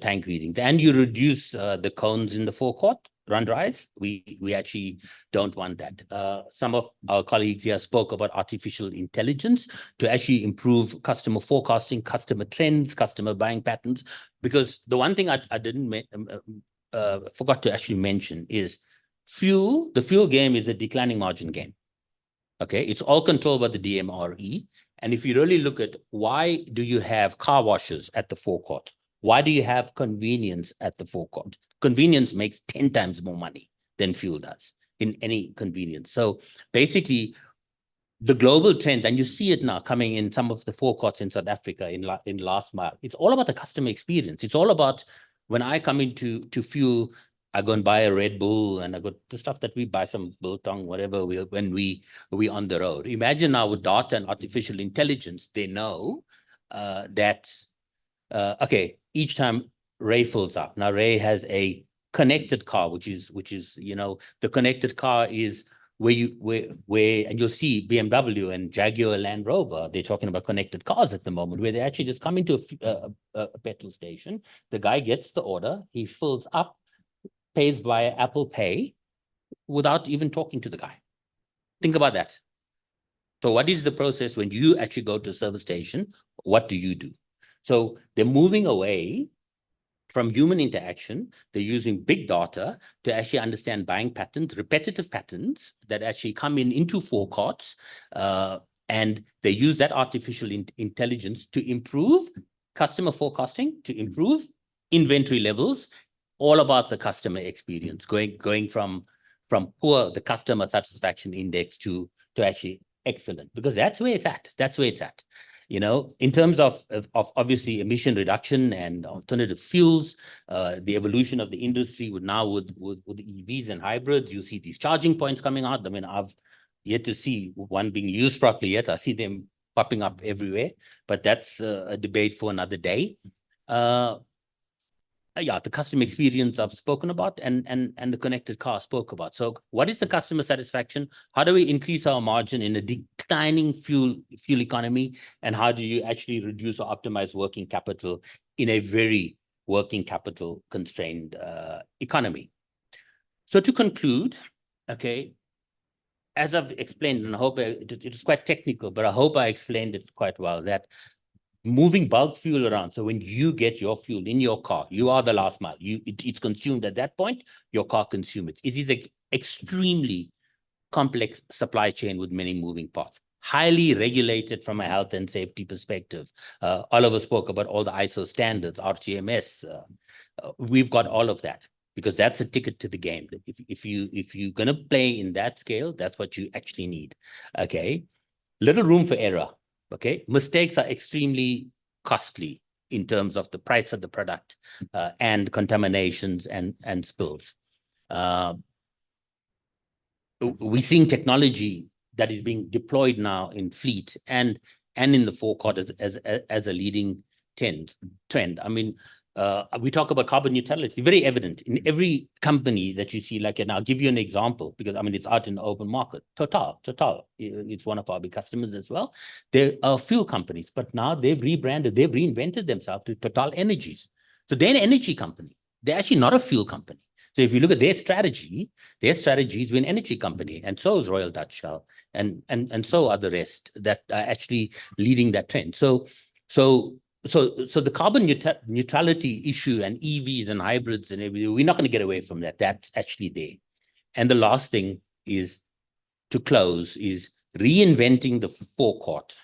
tank readings, and you reduce the cones in the forecourt, run dries. We actually don't want that. Some of our colleagues here spoke about artificial intelligence to actually improve customer forecasting, customer trends, customer buying patterns. Because the one thing I didn't forgot to actually mention is the fuel game is a declining margin game. Okay, it's all controlled by the DMRE. And if you really look at why do you have car washes at the forecourt? Why do you have convenience at the forecourt? Convenience makes 10 times more money than fuel does in any convenience. So basically, the global trend, and you see it now coming in some of the forecourts in South Africa in last mile, it's all about the customer experience. It's all about when I come into fuel, I go and buy a Red Bull and I got the stuff that we buy, some biltong, whatever, when we on the road. Imagine now with data and artificial intelligence, they know that, okay, each time Ray fills up. Now Ray has a connected car, which is, you know, the connected car is where and you'll see BMW and Jaguar Land Rover, they're talking about connected cars at the moment, where they actually just come into a petrol station. The guy gets the order, he fills up, pays via Apple Pay without even talking to the guy. Think about that. So what is the process when you actually go to a service station? What do you do? So they're moving away from human interaction. They're using big data to actually understand buying patterns, repetitive patterns that actually come into forecourts, and they use that artificial intelligence to improve customer forecasting, to improve inventory levels, all about the customer experience, going from poor, the customer satisfaction index, to actually excellent, because that's where it's at. That's where it's at. You know, in terms of obviously emission reduction and alternative fuels, the evolution of the industry with the EVs and hybrids, you see these charging points coming out. I mean, I've yet to see one being used properly yet. I see them popping up everywhere, but that's a debate for another day. yeah, the customer experience I've spoken about, and the connected car spoke about. So what is the customer satisfaction? How do we increase our margin in a declining fuel economy? And how do you actually reduce or optimize working capital in a very working capital constrained economy? So to conclude, okay, as I've explained, and I hope it is quite technical, but I hope I explained it quite well, that moving bulk fuel around. So when you get your fuel in your car, you are the last mile. It's consumed at that point, your car consumes it. It is an extremely complex supply chain with many moving parts, highly regulated from a health and safety perspective. Oliver spoke about all the ISO standards, RTMS. We've got all of that because that's a ticket to the game. If you're going to play in that scale, that's what you actually need. Okay, little room for error. Okay, mistakes are extremely costly in terms of the price of the product and contaminations and spills. We're seeing technology that is being deployed now in fleet and in the forecourt as a leading trend. I mean, we talk about carbon neutrality, very evident in every company that you see. Like, and I'll give you an example because I mean it's out in the open market. Total, it's one of our big customers as well. They are fuel companies, but now they've rebranded, they've reinvented themselves to Total Energies. So they're an energy company. They're actually not a fuel company. So if you look at their strategy is we're an energy company, and so is Royal Dutch Shell, and so are the rest that are actually leading that trend. So the carbon neutrality issue and EVs and hybrids and everything, we're not going to get away from that. That's actually there. And the last thing is to close is reinventing the forecourt,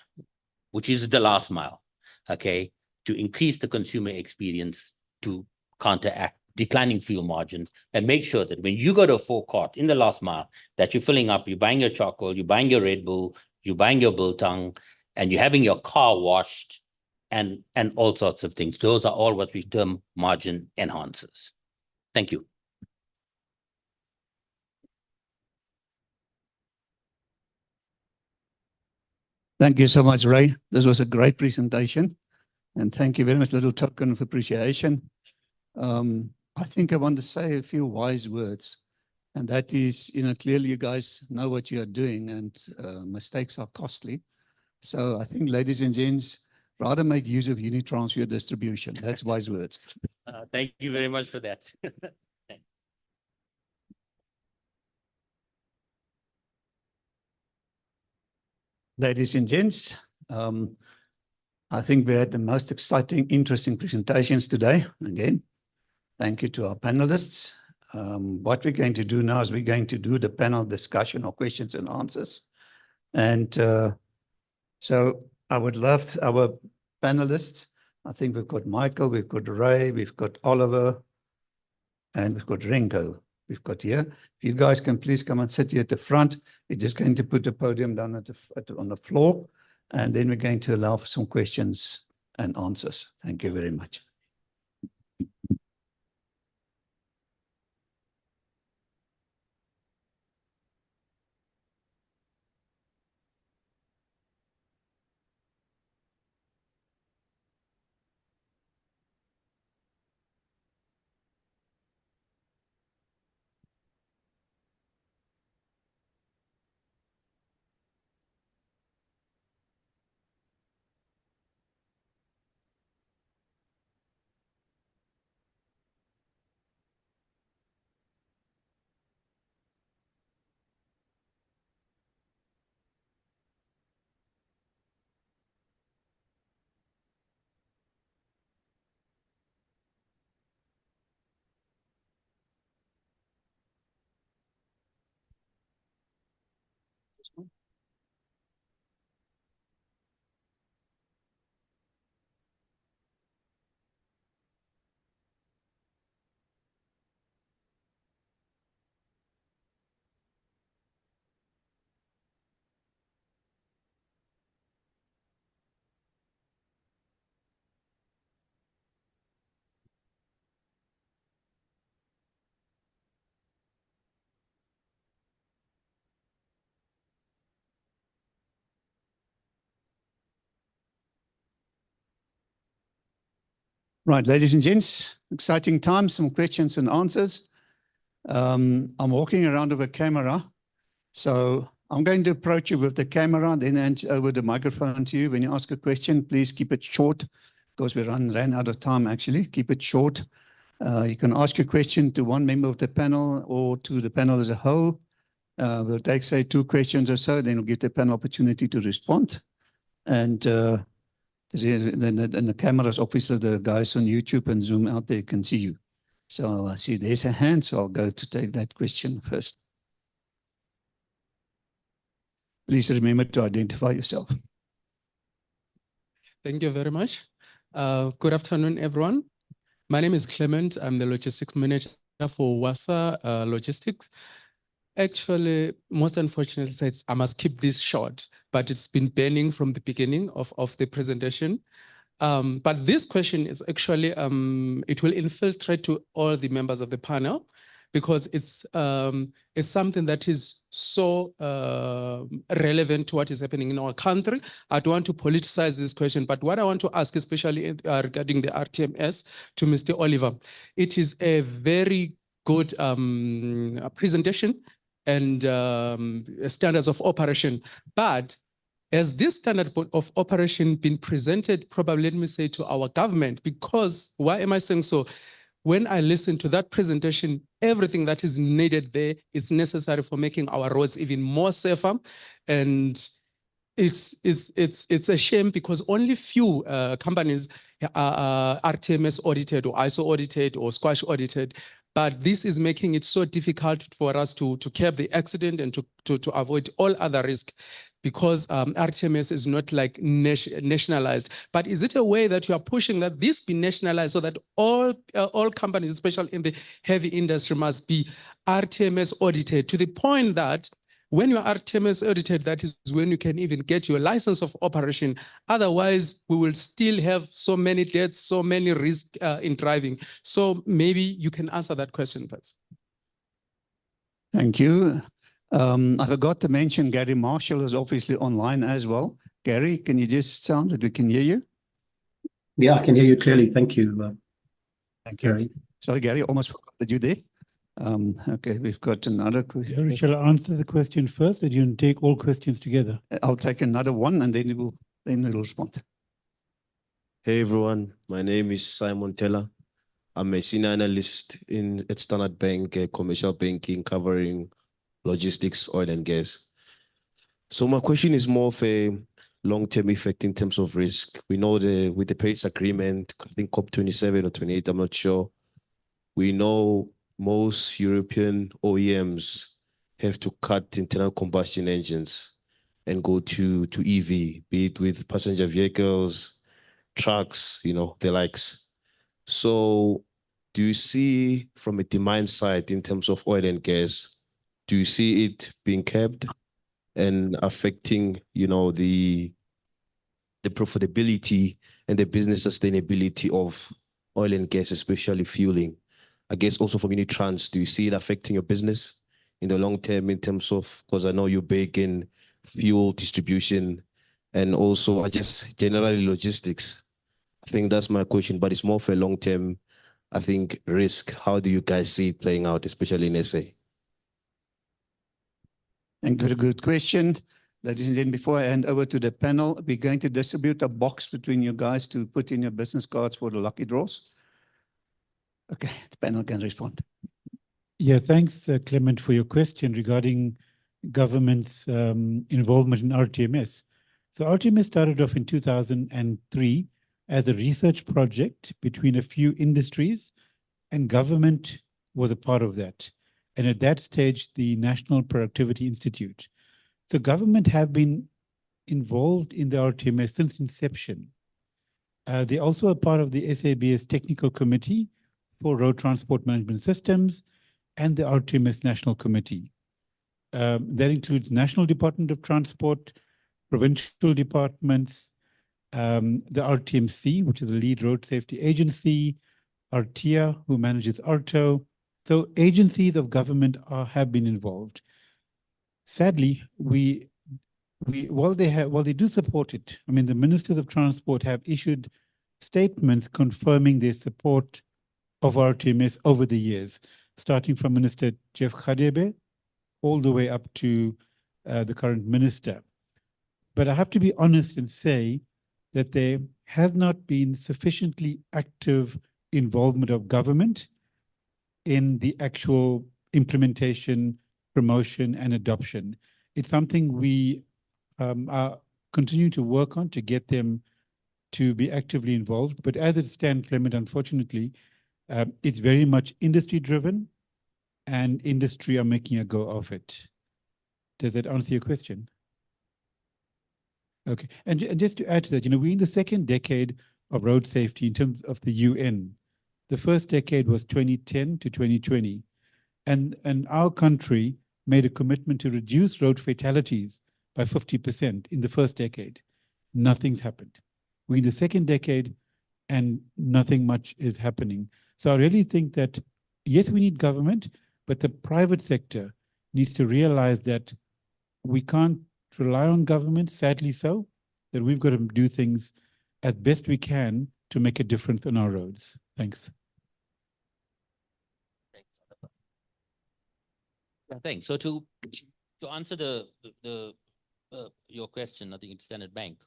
which is the last mile, okay, to increase the consumer experience, to counteract declining fuel margins, and make sure that when you go to a forecourt in the last mile, that you're filling up, you're buying your charcoal, you're buying your Red Bull, you're buying your biltong, and you're having your car washed, and all sorts of things. Those are all what we term margin enhancers. Thank you. Thank you so much, Ray. This was a great presentation. And thank you very much, little token of appreciation. I think I want to say a few wise words. And that is, clearly you guys know what you are doing, and mistakes are costly. So I think, ladies and gents, rather make use of unitransfer distribution. That's wise words. Thank you very much for that. Ladies and gents, I think we had the most exciting, interesting presentations today. Again, thank you to our panelists. What we're going to do now is we're going to do the panel discussion or questions and answers. And so I would love our panelists. I think we've got Michael, we've got Ray, we've got Oliver, and we've got Renko. We've got here. If you guys can please come and sit here at the front. We're just going to put the podium down on the floor, and then we're going to allow for some questions and answers. Thank you very much. Right, ladies and gents, exciting time, some questions and answers. I'm walking around with a camera, so I'm going to approach you with the camera, then hand over the microphone to you. When you ask a question, please keep it short, because we ran out of time actually. Keep it short. You can ask your question to one member of the panel or to the panel as a whole. We'll take, say, 2 questions or so, then we'll give the panel opportunity to respond. And then the cameras, obviously the guys on YouTube and Zoom out there can see you. So I see there's a hand, so I'll go to take that question first. Please remember to identify yourself. Thank you very much. Good afternoon, everyone. My name is Clement. I'm the logistics manager for WASA Logistics. Actually, most unfortunately, I must keep this short, but it's been burning from the beginning of the presentation. But this question is actually, it will infiltrate to all the members of the panel, because it's something that is so relevant to what is happening in our country. I don't want to politicize this question, but what I want to ask, especially regarding the RTMS, to Mr. Oliver, it is a very good presentation and standards of operation. But has this standard of operation been presented, probably, let me say, to our government? Because, why am I saying so? When I listen to that presentation, everything that is needed there is necessary for making our roads even more safer. And it's a shame, because only few companies are RTMS audited or ISO audited or Squash audited. But this is making it so difficult for us to curb the accident and to avoid all other risks, because RTMS is not like nationalized. But is it a way that you are pushing that this be nationalized, so that all companies, especially in the heavy industry, must be RTMS audited, to the point that when you are RTMS audited, that is when you can even get your license of operation. Otherwise, we will still have so many deaths, so many risks in driving. So maybe you can answer that question, please. Thank you. I forgot to mention Gary Marshall is obviously online as well. Gary, can you just sound that we can hear you? Yeah, I can hear you clearly. Thank you. Thank you. Gary. Sorry, Gary, almost forgot that you're there. Okay, we've got another question. Gary, shall I answer the question first, or do you take all questions together? I'll take another one and then we'll respond. Hey everyone, my name is Simon Teller. I'm a senior analyst at Standard Bank, commercial banking, covering logistics, oil and gas. So my question is more of a long-term effect in terms of risk. We know with the Paris Agreement, I think COP27 or 28, I'm not sure. We know most European OEMs have to cut internal combustion engines and go to EV, be it with passenger vehicles, trucks, the likes. So do you see, from a demand side in terms of oil and gas, do you see it being kept and affecting, the profitability and the business sustainability of oil and gas, especially fueling? I guess also for Unitrans, do you see it affecting your business in the long term in terms of, because I know you're big in fuel distribution and also I just generally logistics. I think that's my question, but it's more for a long term, I think, risk. How do you guys see it playing out, especially in SA? Thank you. Good question. Ladies and gentlemen, before I hand over to the panel, we're going to distribute a box between you guys to put in your business cards for the lucky draws. Okay, the panel can respond. Yeah, thanks, Clement, for your question regarding government's involvement in RTMS. So RTMS started off in 2003 as a research project between a few industries, and government was a part of that. And at that stage, the National Productivity Institute. So government have been involved in the RTMS since inception. They also are part of the SABS Technical Committee for Road Transport Management Systems and the RTMS National Committee. That includes National Department of Transport, provincial departments, the RTMC, which is the lead road safety agency, RTIA, who manages ARTO. So agencies of government have been involved. Sadly, while they do support it, I mean, the ministers of transport have issued statements confirming their support of RTMS over the years, starting from Minister Jeff Khadebe all the way up to the current minister. But I have to be honest and say that there has not been sufficiently active involvement of government in the actual implementation, promotion, and adoption. It's something we are continuing to work on to get them to be actively involved. But as it stands, Clement, unfortunately, it's very much industry-driven, and industry are making a go of it. Does that answer your question? Okay, and just to add to that, we're in the second decade of road safety in terms of the UN. The first decade was 2010 to 2020. And our country made a commitment to reduce road fatalities by 50% in the first decade. Nothing's happened. We're in the second decade and nothing much is happening. So I really think that, yes, we need government, but the private sector needs to realize that we can't rely on government, sadly so, that we've got to do things as best we can to make a difference on our roads. Thanks. Yeah, thanks. So to answer your question, I think it's Standard Bank,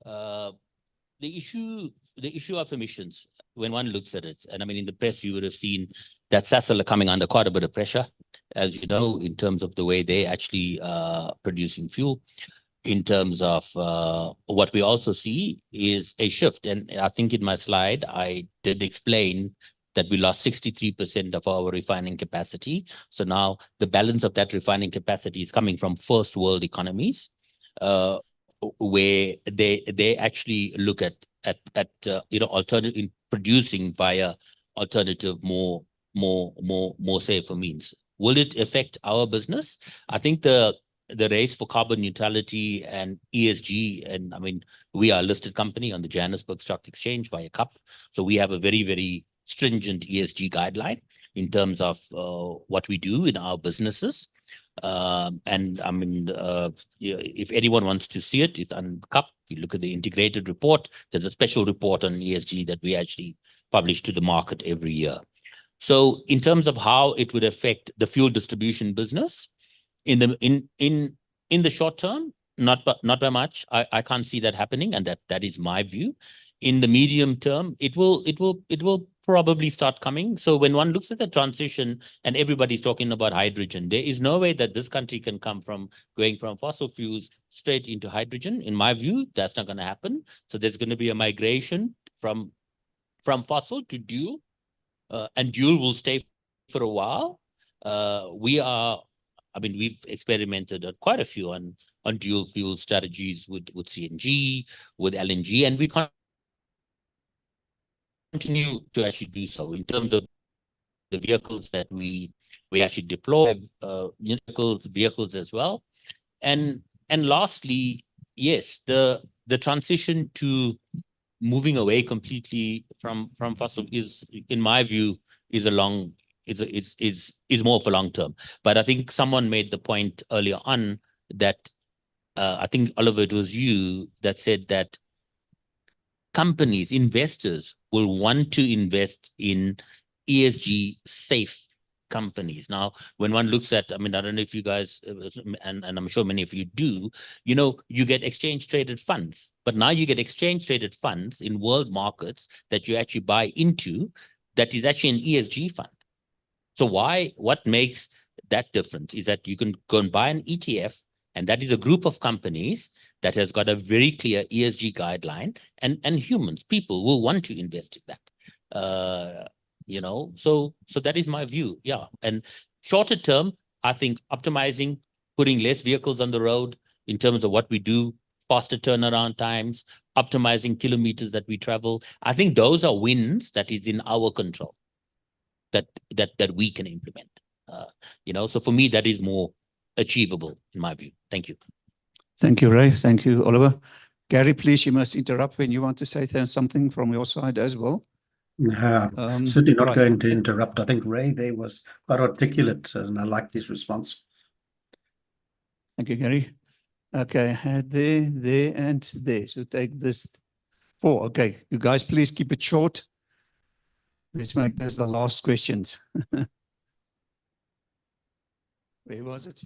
the issue of emissions, when one looks at it, and I mean in the press you would have seen that Sasol are coming under quite a bit of pressure, as you know, in terms of the way they actually producing fuel. In terms of what we also see is a shift, and I think in my slide I did explain that we lost 63% of our refining capacity. So now the balance of that refining capacity is coming from first world economies, where they actually look at alternative in producing via alternative more safer means. Will it affect our business? I think the race for carbon neutrality and ESG, and I mean, we are a listed company on the Johannesburg Stock Exchange via CUP. So we have a very, very stringent ESG guideline in terms of what we do in our businesses. And I mean, if anyone wants to see it, it's on CUP. You look at the integrated report. There's a special report on ESG that we actually publish to the market every year. So in terms of how it would affect the fuel distribution business, in the short term, not by much. I can't see that happening, and that is my view. In the medium term, it will probably start coming. So when one looks at the transition and everybody's talking about hydrogen, there is no way that this country can come from going from fossil fuels straight into hydrogen. In my view, that's not going to happen. So there's going to be a migration from fossil to dual, and dual will stay for a while. We've experimented at quite a few on dual fuel strategies with CNG, with LNG, and we continue to actually do so in terms of the vehicles that we actually deploy, vehicles as well. And lastly, yes, the transition to moving away completely from fossil is, in my view, is more of a long term. But I think someone made the point earlier on that I think, Oliver, it was you that said that companies, investors will want to invest in ESG safe companies. Now, when one looks at, I mean, I don't know if you guys, and I'm sure many of you do, you get exchange traded funds, but now you get exchange traded funds in world markets that you actually buy into, that is actually an ESG fund. So what makes that difference is that you can go and buy an ETF, and that is a group of companies that has got a very clear ESG guideline, and people will want to invest in that. So that is my view. Yeah. And shorter term, I think optimizing, putting less vehicles on the road in terms of what we do, faster turnaround times, optimizing kilometers that we travel. I think those are wins that is in our control, that we can implement. So for me, that is more achievable in my view. Thank you. Thank you, Ray. Thank you, Oliver. Gary, please, you must interrupt when you want to say something from your side as well. Certainly not going to interrupt. I think Ray there was quite articulate, and I liked his response. Thank you, Gary. Okay, there, and there. So take this 4. Okay, you guys, please keep it short. Let's make this the last questions. Where was it?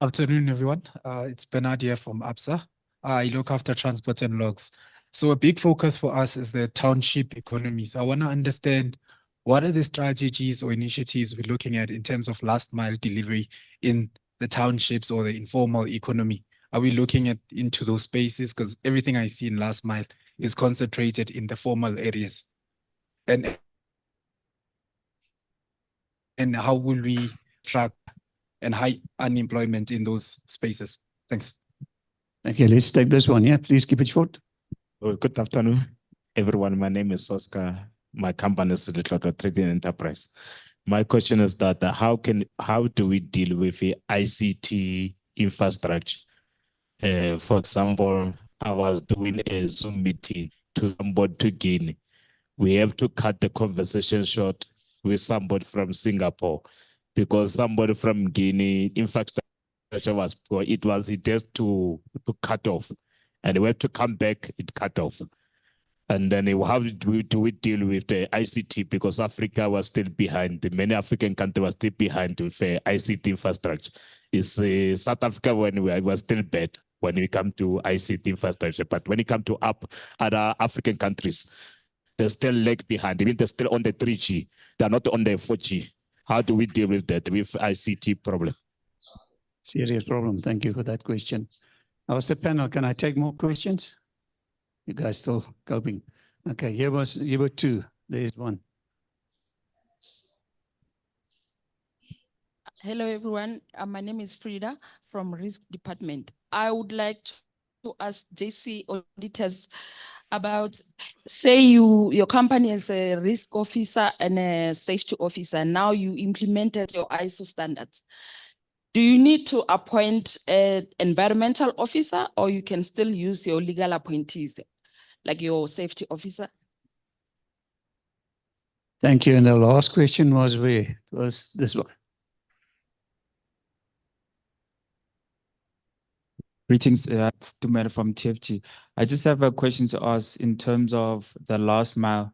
Afternoon, everyone. It's Bernard here from ABSA. I look after transport and logs. So a big focus for us is the township economy. So I want to understand what are the strategies or initiatives we're looking at in terms of last mile delivery in the townships or the informal economy? Are we looking at into those spaces? Because everything I see in last mile is concentrated in the formal areas. And how will we track and high unemployment in those spaces? Thanks. Okay, let's take this one. Yeah, please keep it short. Good afternoon, everyone. My name is Oscar. My company is Little Trading Enterprise. My question is that how do we deal with the ICT infrastructure? For example, I was doing a Zoom meeting to somebody to Guinea. We have to cut the conversation short with somebody from Singapore because somebody from Guinea infrastructure was poor. It just to cut off, and we have to come back. It cut off, and then how do we deal with the ICT because Africa was still behind. Many African countries were still behind with ICT infrastructure. Is South Africa when we was still bad when it comes to ICT infrastructure, but when it comes to other African countries, they still lag behind. I mean, they're still on the 3G. They're not on the 4G. How do we deal with that, with ICT problem? Serious problem. Thank you for that question. How's the panel? Can I take more questions? You guys still coping? Okay, here were 2. There's 1. Hello, everyone. My name is Frida from Risk Department. I would like to ask JC auditors about, say your company is a risk officer and a safety officer. Now you implemented your ISO standards. Do you need to appoint an environmental officer or you can still use your legal appointees, like your safety officer? Thank you. And the last question was where? It was this one. Greetings, it's Dumela from TFG. I just have a question to ask in terms of the last mile.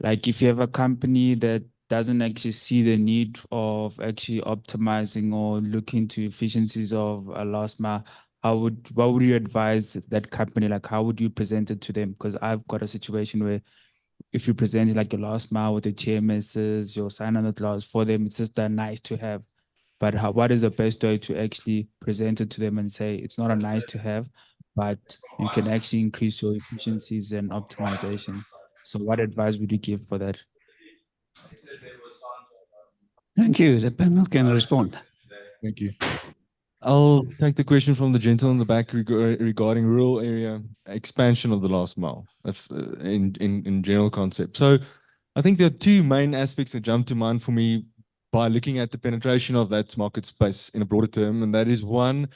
Like if you have a company that doesn't actually see the need of actually optimizing or looking to efficiencies of a last mile, what would you advise that company? Like how would you present it to them? Because I've got a situation where if you present it like your last mile with the TMSs, your sign on the clause for them, it's just a nice to have. But what is the best way to actually present it to them and say it's not a nice to have, but you can actually increase your efficiencies and optimization? So what advice would you give for that? Thank you. The panel can respond. Thank you. I'll take the question from the gentleman in the back regarding rural area expansion of the last mile in general concept. So I think there are 2 main aspects that jump to mind for me by looking at the penetration of that market space in a broader term, and that is 1,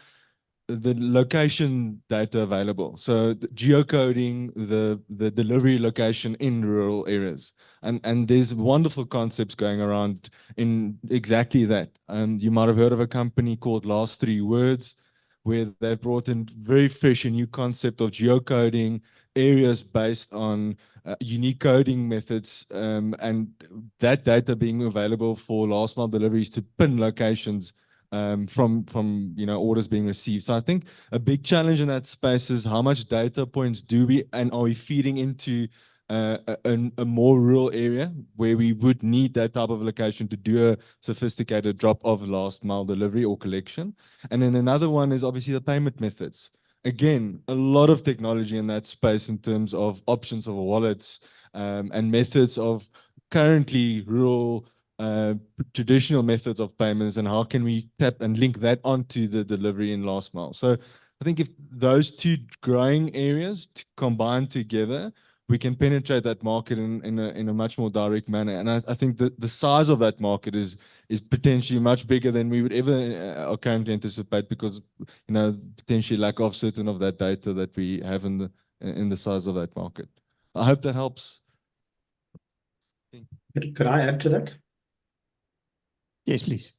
the location data available. So the geocoding the delivery location in rural areas. And there's wonderful concepts going around in exactly that. You might have heard of a company called Last 3 Words, where they brought in very fresh and new concept of geocoding areas based on unique coding methods, and that data being available for last mile deliveries to pin locations from orders being received. So I think a big challenge in that space is how much data points do we and are we feeding into a more rural area where we would need that type of location to do a sophisticated drop of last mile delivery or collection. And then another one is obviously the payment methods. Again, a lot of technology in that space in terms of options of wallets and methods of currently rural traditional methods of payments, and how can we tap and link that onto the delivery in last mile. So I think if those 2 growing areas combine together, we can penetrate that market in a much more direct manner. And I think that the size of that market is potentially much bigger than we would ever currently anticipate, because potentially lack of certain of that data that we have in the size of that market. I hope that helps. Could I add to that? Yes, please.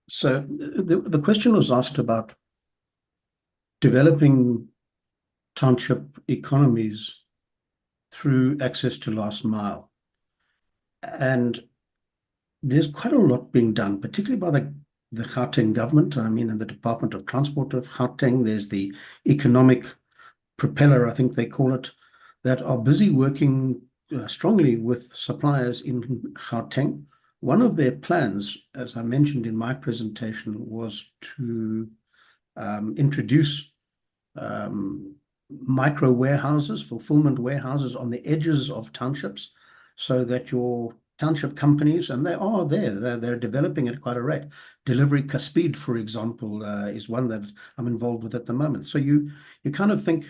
So the question was asked about developing township economies through access to last mile. And there's quite a lot being done, particularly by the Gauteng government. I mean, in the Department of Transport of Gauteng, there's the economic propeller, I think they call it, that are busy working strongly with suppliers in Gauteng. One of their plans, as I mentioned in my presentation, was to introduce micro warehouses, fulfillment warehouses on the edges of townships, so that your township companies, and they are there, they're developing at quite a rate. Delivery Kaspeed, for example, is one that I'm involved with at the moment. So you kind of think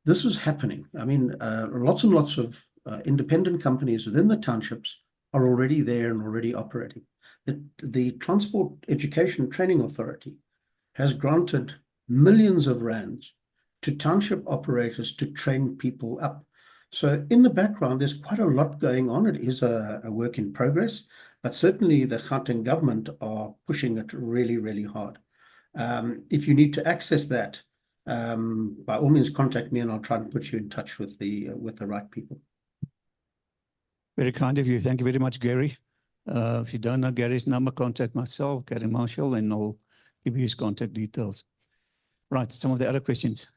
this is happening. I mean, lots and lots of independent companies within the townships are already there and already operating. The Transport Education Training Authority has granted millions of rands to township operators to train people up. So in the background, there's quite a lot going on. It is a work in progress, but certainly the Gauteng government are pushing it really, really hard. If you need to access that, by all means, contact me and I'll try and put you in touch with the right people. Very kind of you. Thank you very much, Gary. If you don't know Gary's number, contact myself, Gary Marshall, and I'll give you his contact details. Right, some of the other questions.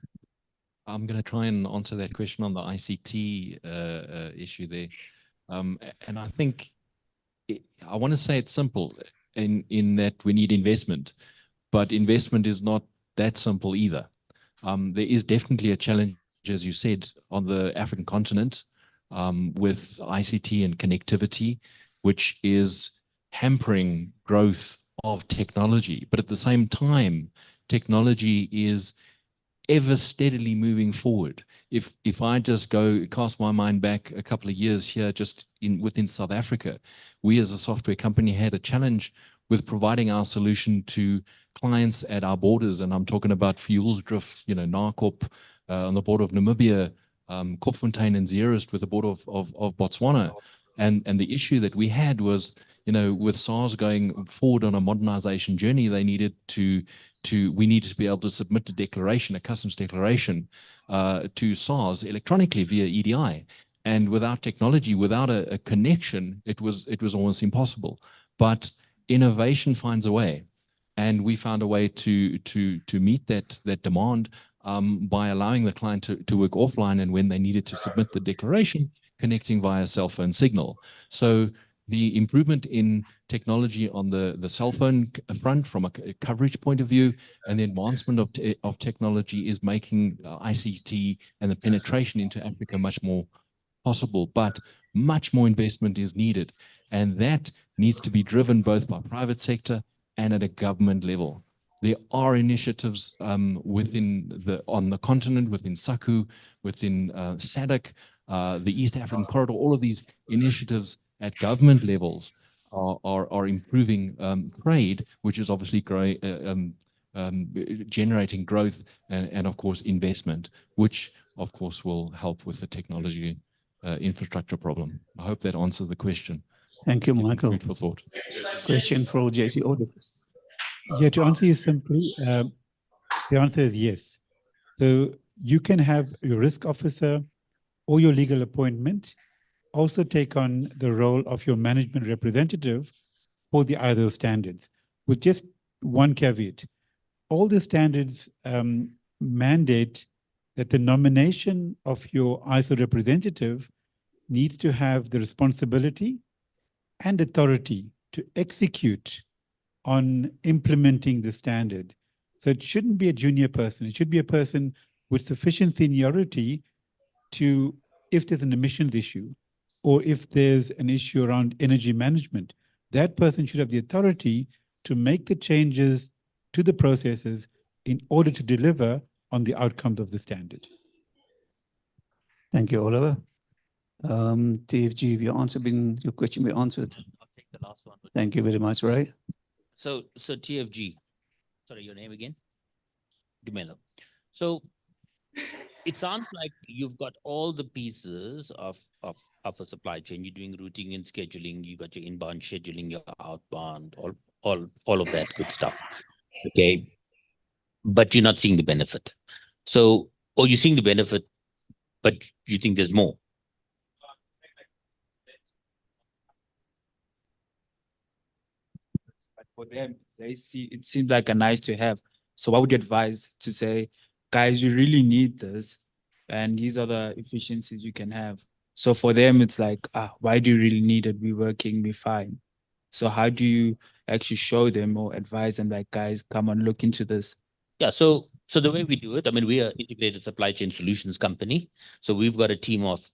I'm going to try and answer that question on the ICT issue there. And I think I want to say it's simple in that we need investment, but investment is not that simple either. There is definitely a challenge, as you said, on the African continent with ICT and connectivity, which is hampering growth of technology. But at the same time, technology is ever steadily moving forward. If I just cast my mind back a couple of years here, just within South Africa, we as a software company had a challenge with providing our solution to clients at our borders, and I'm talking about Fuelsdrift, Narkop on the border of Namibia, Kopfontein and Zeerust with the border of Botswana, and the issue that we had was, with SARS going forward on a modernization journey, we needed to be able to submit a declaration, a customs declaration, to SARS electronically via EDI. And without technology, without a connection, it was almost impossible. But innovation finds a way, and we found a way to meet that demand by allowing the client to work offline, and when they needed to submit the declaration, connecting via cell phone signal. So the improvement in technology on the cell phone front from a coverage point of view, and the advancement of technology is making ICT and the penetration into Africa much more possible, but much more investment is needed. And that needs to be driven both by private sector and at a government level. There are initiatives on the continent, within SACU, within SADC, the East African Corridor. All of these initiatives at government levels are improving trade, which is obviously generating growth and of course investment, which of course will help with the technology infrastructure problem. I hope that answers the question. Thank you, Michael. Food for thought. Question for JC Audit. Yeah, to answer you simply, the answer is yes. So you can have your risk officer or your legal appointment also take on the role of your management representative for the ISO standards, with just one caveat. All the standards mandate that the nomination of your ISO representative needs to have the responsibility and authority to execute on implementing the standard. So it shouldn't be a junior person. It should be a person with sufficient seniority to, if there's an emissions issue, or if there's an issue around energy management, that person should have the authority to make the changes to the processes in order to deliver on the outcomes of the standard. Thank you, Oliver. TFG, your question be answered. I'll take the last one. Thank you very much, Ray. So TFG, sorry, your name again? Dumelo. So it sounds like you've got all the pieces of a supply chain. You're doing routing and scheduling. You got your inbound scheduling, your outbound, all of that good stuff. Okay. But you're not seeing the benefit. So, or you're seeing the benefit, but you think there's more. But for them, they see it seems like a nice to have. So what would you advise to say, guys, you really need this, and these are the efficiencies you can have. So for them, it's like, why do you really need it? We're working, we're fine. So how do you actually show them or advise them, like, guys, come on, look into this? Yeah, so the way we do it, I mean, we are integrated supply chain solutions company. So we've got a team of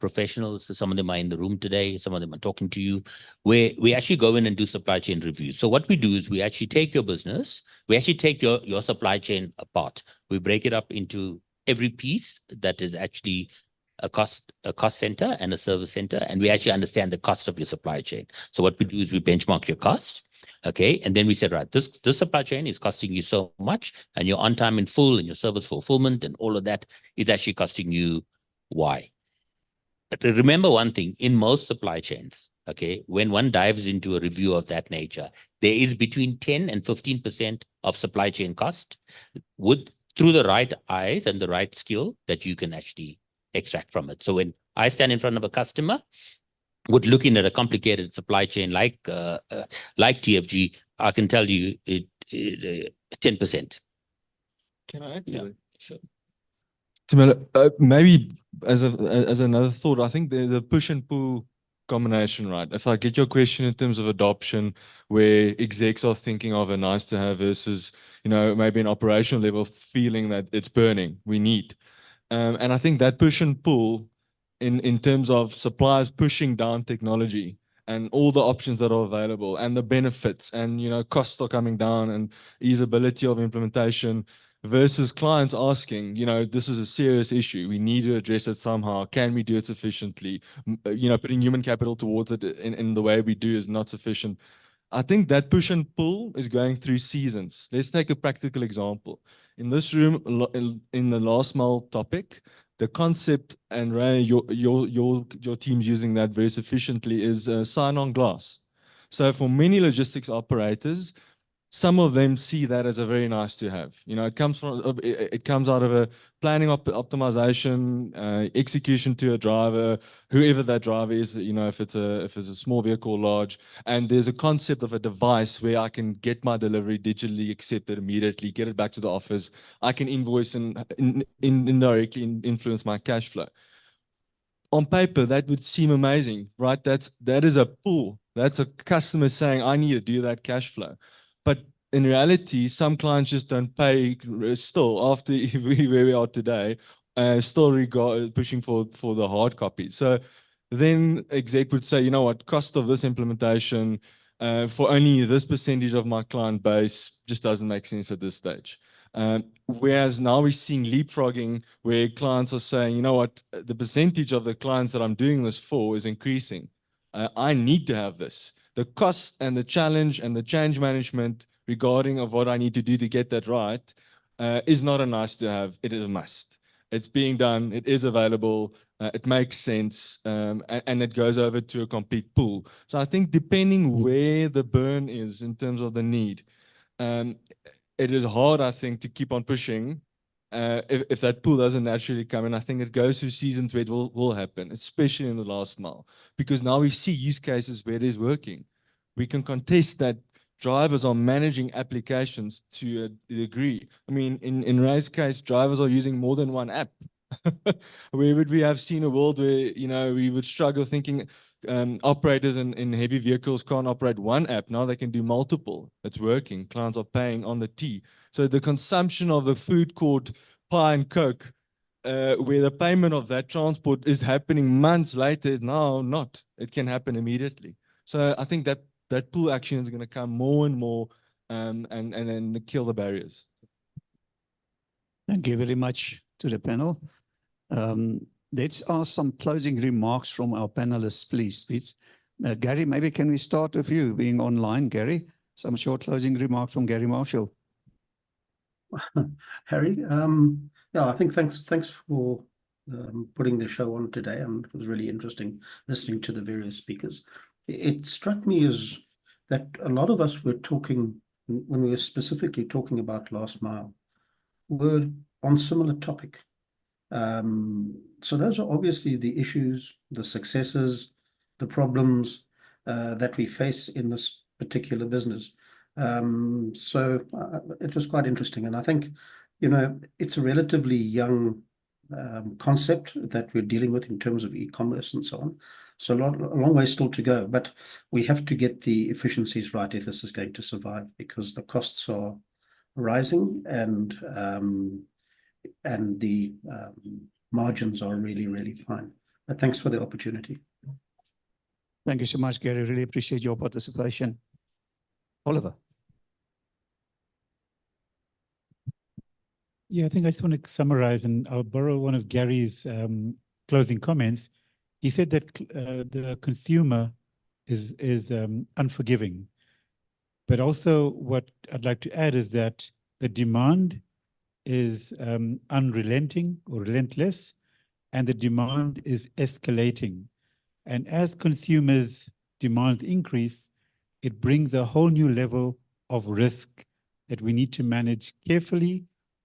professionals. So some of them are in the room today, some of them are talking to you, where we actually go in and do supply chain reviews. So what we do is we actually take your business, we actually take your supply chain apart. We break it up into every piece that is actually a cost center and a service center, and we actually understand the cost of your supply chain. So what we do is we benchmark your cost, okay, and then we said, right, this supply chain is costing you so much, and your on time in full and your service fulfillment and all of that is actually costing you Y. But remember one thing, in most supply chains, okay, when one dives into a review of that nature, there is between 10 and 15% of supply chain cost through the right eyes and the right skill that you can actually extract from it. So when I stand in front of a customer, with looking at a complicated supply chain like TFG, I can tell you it 10%. Can I add to it? Sure. Maybe as another thought, I think there's a push and pull combination, right? If I get your question in terms of adoption, where execs are thinking of a nice to have versus, maybe an operational level feeling that it's burning, we need. And I think that push and pull in terms of suppliers pushing down technology and all the options that are available and the benefits and, costs are coming down and easeability of implementation versus clients asking, this is a serious issue. We need to address it somehow. Can we do it sufficiently? Putting human capital towards it in the way we do is not sufficient. I think that push and pull is going through seasons. Let's take a practical example. In this room, in the last mile topic, the concept, and Ray, your team's using that very sufficiently, is sign-on glass. So for many logistics operators, some of them see that as a very nice to have. It comes out of a planning optimization, execution to a driver, whoever that driver is. If it's a small vehicle or large, and there's a concept of a device where I can get my delivery digitally accepted immediately, get it back to the office. I can invoice and indirectly influence my cash flow. On paper, that would seem amazing, right? That is a pull. That's a customer saying, I need to do that cash flow. But in reality, some clients just don't pay still after where we are today, still pushing for the hard copy. So then exec would say, what, cost of this implementation for only this percentage of my client base just doesn't make sense at this stage. Whereas now we're seeing leapfrogging where clients are saying, what, the percentage of the clients that I'm doing this for is increasing. I need to have this. The cost and the challenge and the change management regarding of what I need to do to get that right is not a nice to have, it is a must. It's being done, it is available, it makes sense, and it goes over to a complete pool. So I think depending where the burn is in terms of the need, it is hard, I think, to keep on pushing if that pool doesn't naturally come in. I think it goes through seasons where it will happen, especially in the last mile, because now we see use cases where it is working. We can contest that drivers are managing applications to a degree. I mean, in Ray's case, drivers are using more than one app. Where would we have seen a world where, we would struggle thinking operators in heavy vehicles can't operate one app. Now they can do multiple. It's working. Clients are paying on the T. So the consumption of the food court pie and Coke, where the payment of that transport is happening months later, is now not. It can happen immediately. So I think that pool action is going to come more and more and then kill the barriers. Thank you very much to the panel. Let's ask some closing remarks from our panelists, please. Gary, maybe can we start with you being online, Gary? Some short closing remarks from Gary Marshall. Harry, I think thanks for putting the show on today, and it was really interesting listening to the various speakers. It struck me as that a lot of us were talking, when we were specifically talking about last mile, were on similar topic. So those are obviously the issues, the successes, the problems that we face in this particular business. So it was quite interesting. And I think, you know, it's a relatively young concept that we're dealing with in terms of e-commerce and so on. So a long way still to go, but we have to get the efficiencies right if this is going to survive, because the costs are rising and the margins are really, really fine. But thanks for the opportunity. Thank you so much, Gary. Really appreciate your participation. Oliver. Yeah, I think I just want to summarize, and I'll borrow one of Gary's closing comments. He said that the consumer is unforgiving, but also what I'd like to add is that the demand is unrelenting or relentless, and the demand is escalating. And as consumers' demands increase, it brings a whole new level of risk that we need to manage carefully,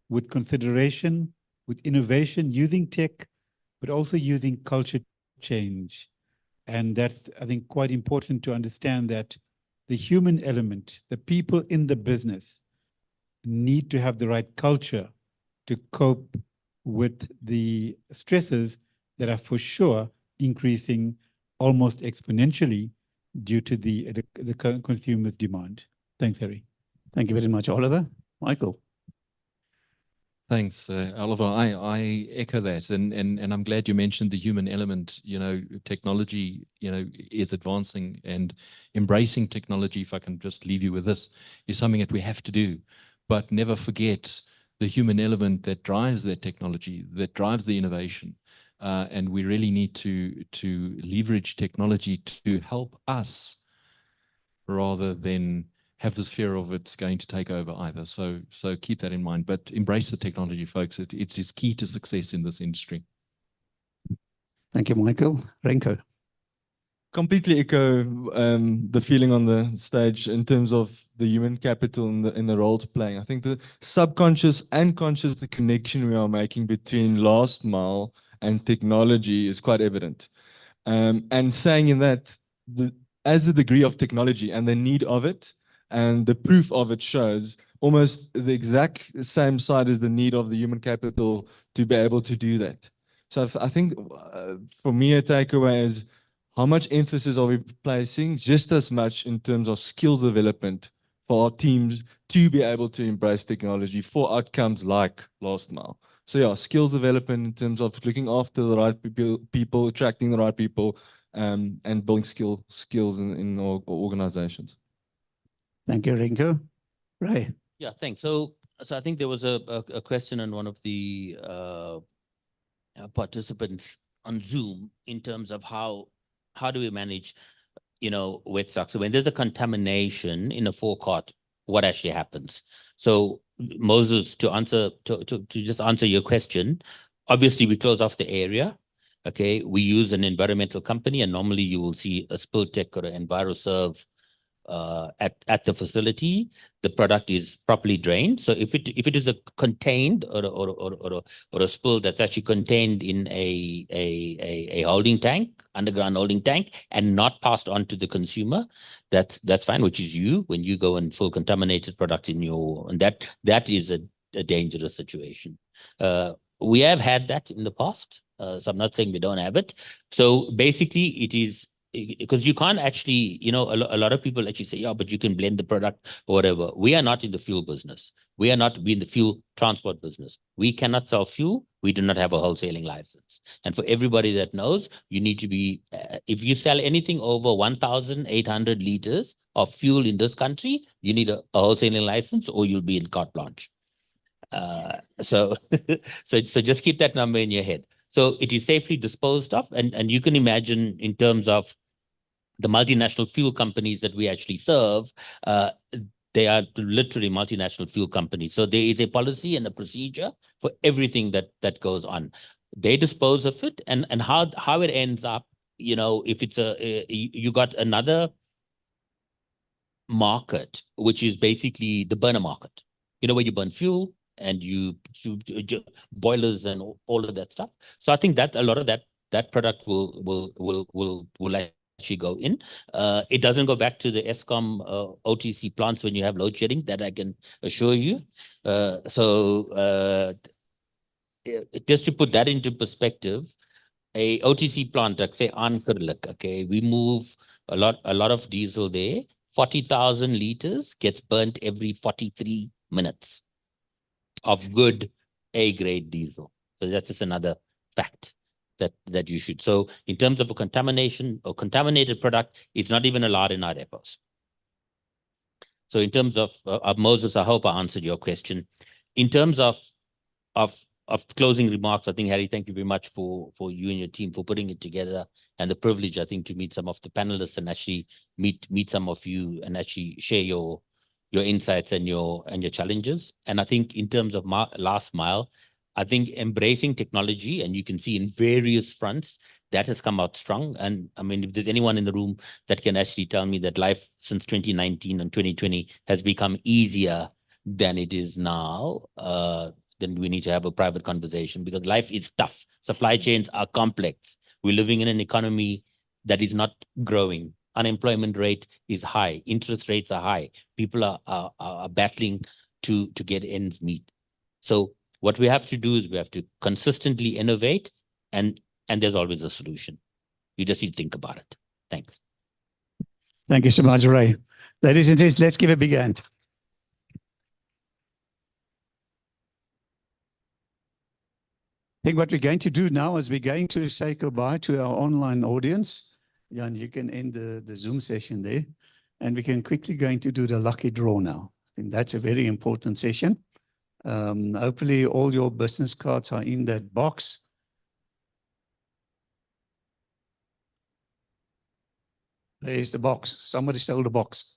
with consideration, with innovation, using tech, but also using culture change. And that's, I think, quite important to understand that the human element, the people in the business, need to have the right culture to cope with the stresses that are for sure increasing almost exponentially due to the consumer's demand. Thanks, Harry. Thank you very much, Oliver. Michael. Thanks, Oliver. I echo that, and I'm glad you mentioned the human element. You know, technology, you know, is advancing, and embracing technology, if I can just leave you with this, is something that we have to do. But never forget the human element that drives that technology, that drives the innovation. And we really need to leverage technology to help us, rather than have this fear of it's going to take over either. So keep that in mind, but embrace the technology, folks. It is key to success in this industry. Thank you, Michael. Renko. Completely echo the feeling on the stage in terms of the human capital and the roles playing. I think the subconscious and conscious, the connection we are making between last mile and technology is quite evident. And saying in that, as the degree of technology and the need of it, and the proof of it shows almost the exact same side as the need of the human capital to be able to do that. So I think for me, a takeaway is how much emphasis are we placing, just as much in terms of skills development for our teams to be able to embrace technology for outcomes like last mile. So yeah, skills development in terms of looking after the right people, attracting the right people, and building skills in our organizations. Thank you, Rinko. Right. Yeah, thanks. So I think there was a question on one of the participants on Zoom in terms of how do we manage, you know, wet stock. So when there's a contamination in a forecourt, what actually happens? So Moses, to just answer your question, obviously we close off the area. Okay, we use an environmental company, and normally you will see a spill tech or an EnviroServe at the facility. The product is properly drained. So if it is a contained or a spill that's actually contained in a holding tank, underground holding tank, and not passed on to the consumer, that's fine, which is when you go and fill contaminated product in your, and that is a dangerous situation. We have had that in the past. So I'm not saying we don't have it. So basically it is, because you can't actually, you know, a lot of people actually say, yeah, but you can blend the product or whatever. We are not in the fuel business. We are not in the fuel transport business. We cannot sell fuel. We do not have a wholesaling license. And for everybody that knows, you need to be, if you sell anything over 1,800 liters of fuel in this country, you need a wholesaling license, or you'll be in carte blanche. So just keep that number in your head. So it is safely disposed of, and you can imagine in terms of the multinational fuel companies that we actually serve, they are literally multinational fuel companies. So there is a policy and a procedure for everything that goes on. They dispose of it, and how it ends up, you know, if it's you got another market, which is basically the burner market. You know, where you burn fuel and boilers and all of that stuff. So I think that a lot of that product will actually go in. It doesn't go back to the ESCOM OTC plants when you have load shedding, that I can assure you. Just to put that into perspective, a OTC plant, like say Aankerlik, okay, we move a lot of diesel there. 40,000 liters gets burnt every 43 minutes of good A-grade diesel. So that's just another fact that you should. So in terms of a contamination or contaminated product, it's not even allowed in our depots. So in terms of Moses, I hope I answered your question. In terms of closing remarks, I think, Harry, thank you very much for you and your team for putting it together, and the privilege, I think, to meet some of the panelists and actually meet some of you and actually share your insights and your challenges. And I think in terms of last mile, I think embracing technology, and you can see in various fronts, that has come out strong. And I mean, if there's anyone in the room that can actually tell me that life since 2019 and 2020 has become easier than it is now, then we need to have a private conversation, because life is tough. Supply chains are complex. We're living in an economy that is not growing. Unemployment rate is high. Interest rates are high. People are battling to get ends meet. So what we have to do is we have to consistently innovate, and there's always a solution. You just need to think about it. Thanks. Thank you so much, Ray. Ladies and gents, let's give a big hand. I think what we're going to do now is we're going to say goodbye to our online audience. Jan, you can end the Zoom session there, and we can quickly going to do the lucky draw now. I think that's a very important session. Hopefully all your business cards are in that box. There's the box. Somebody stole the box.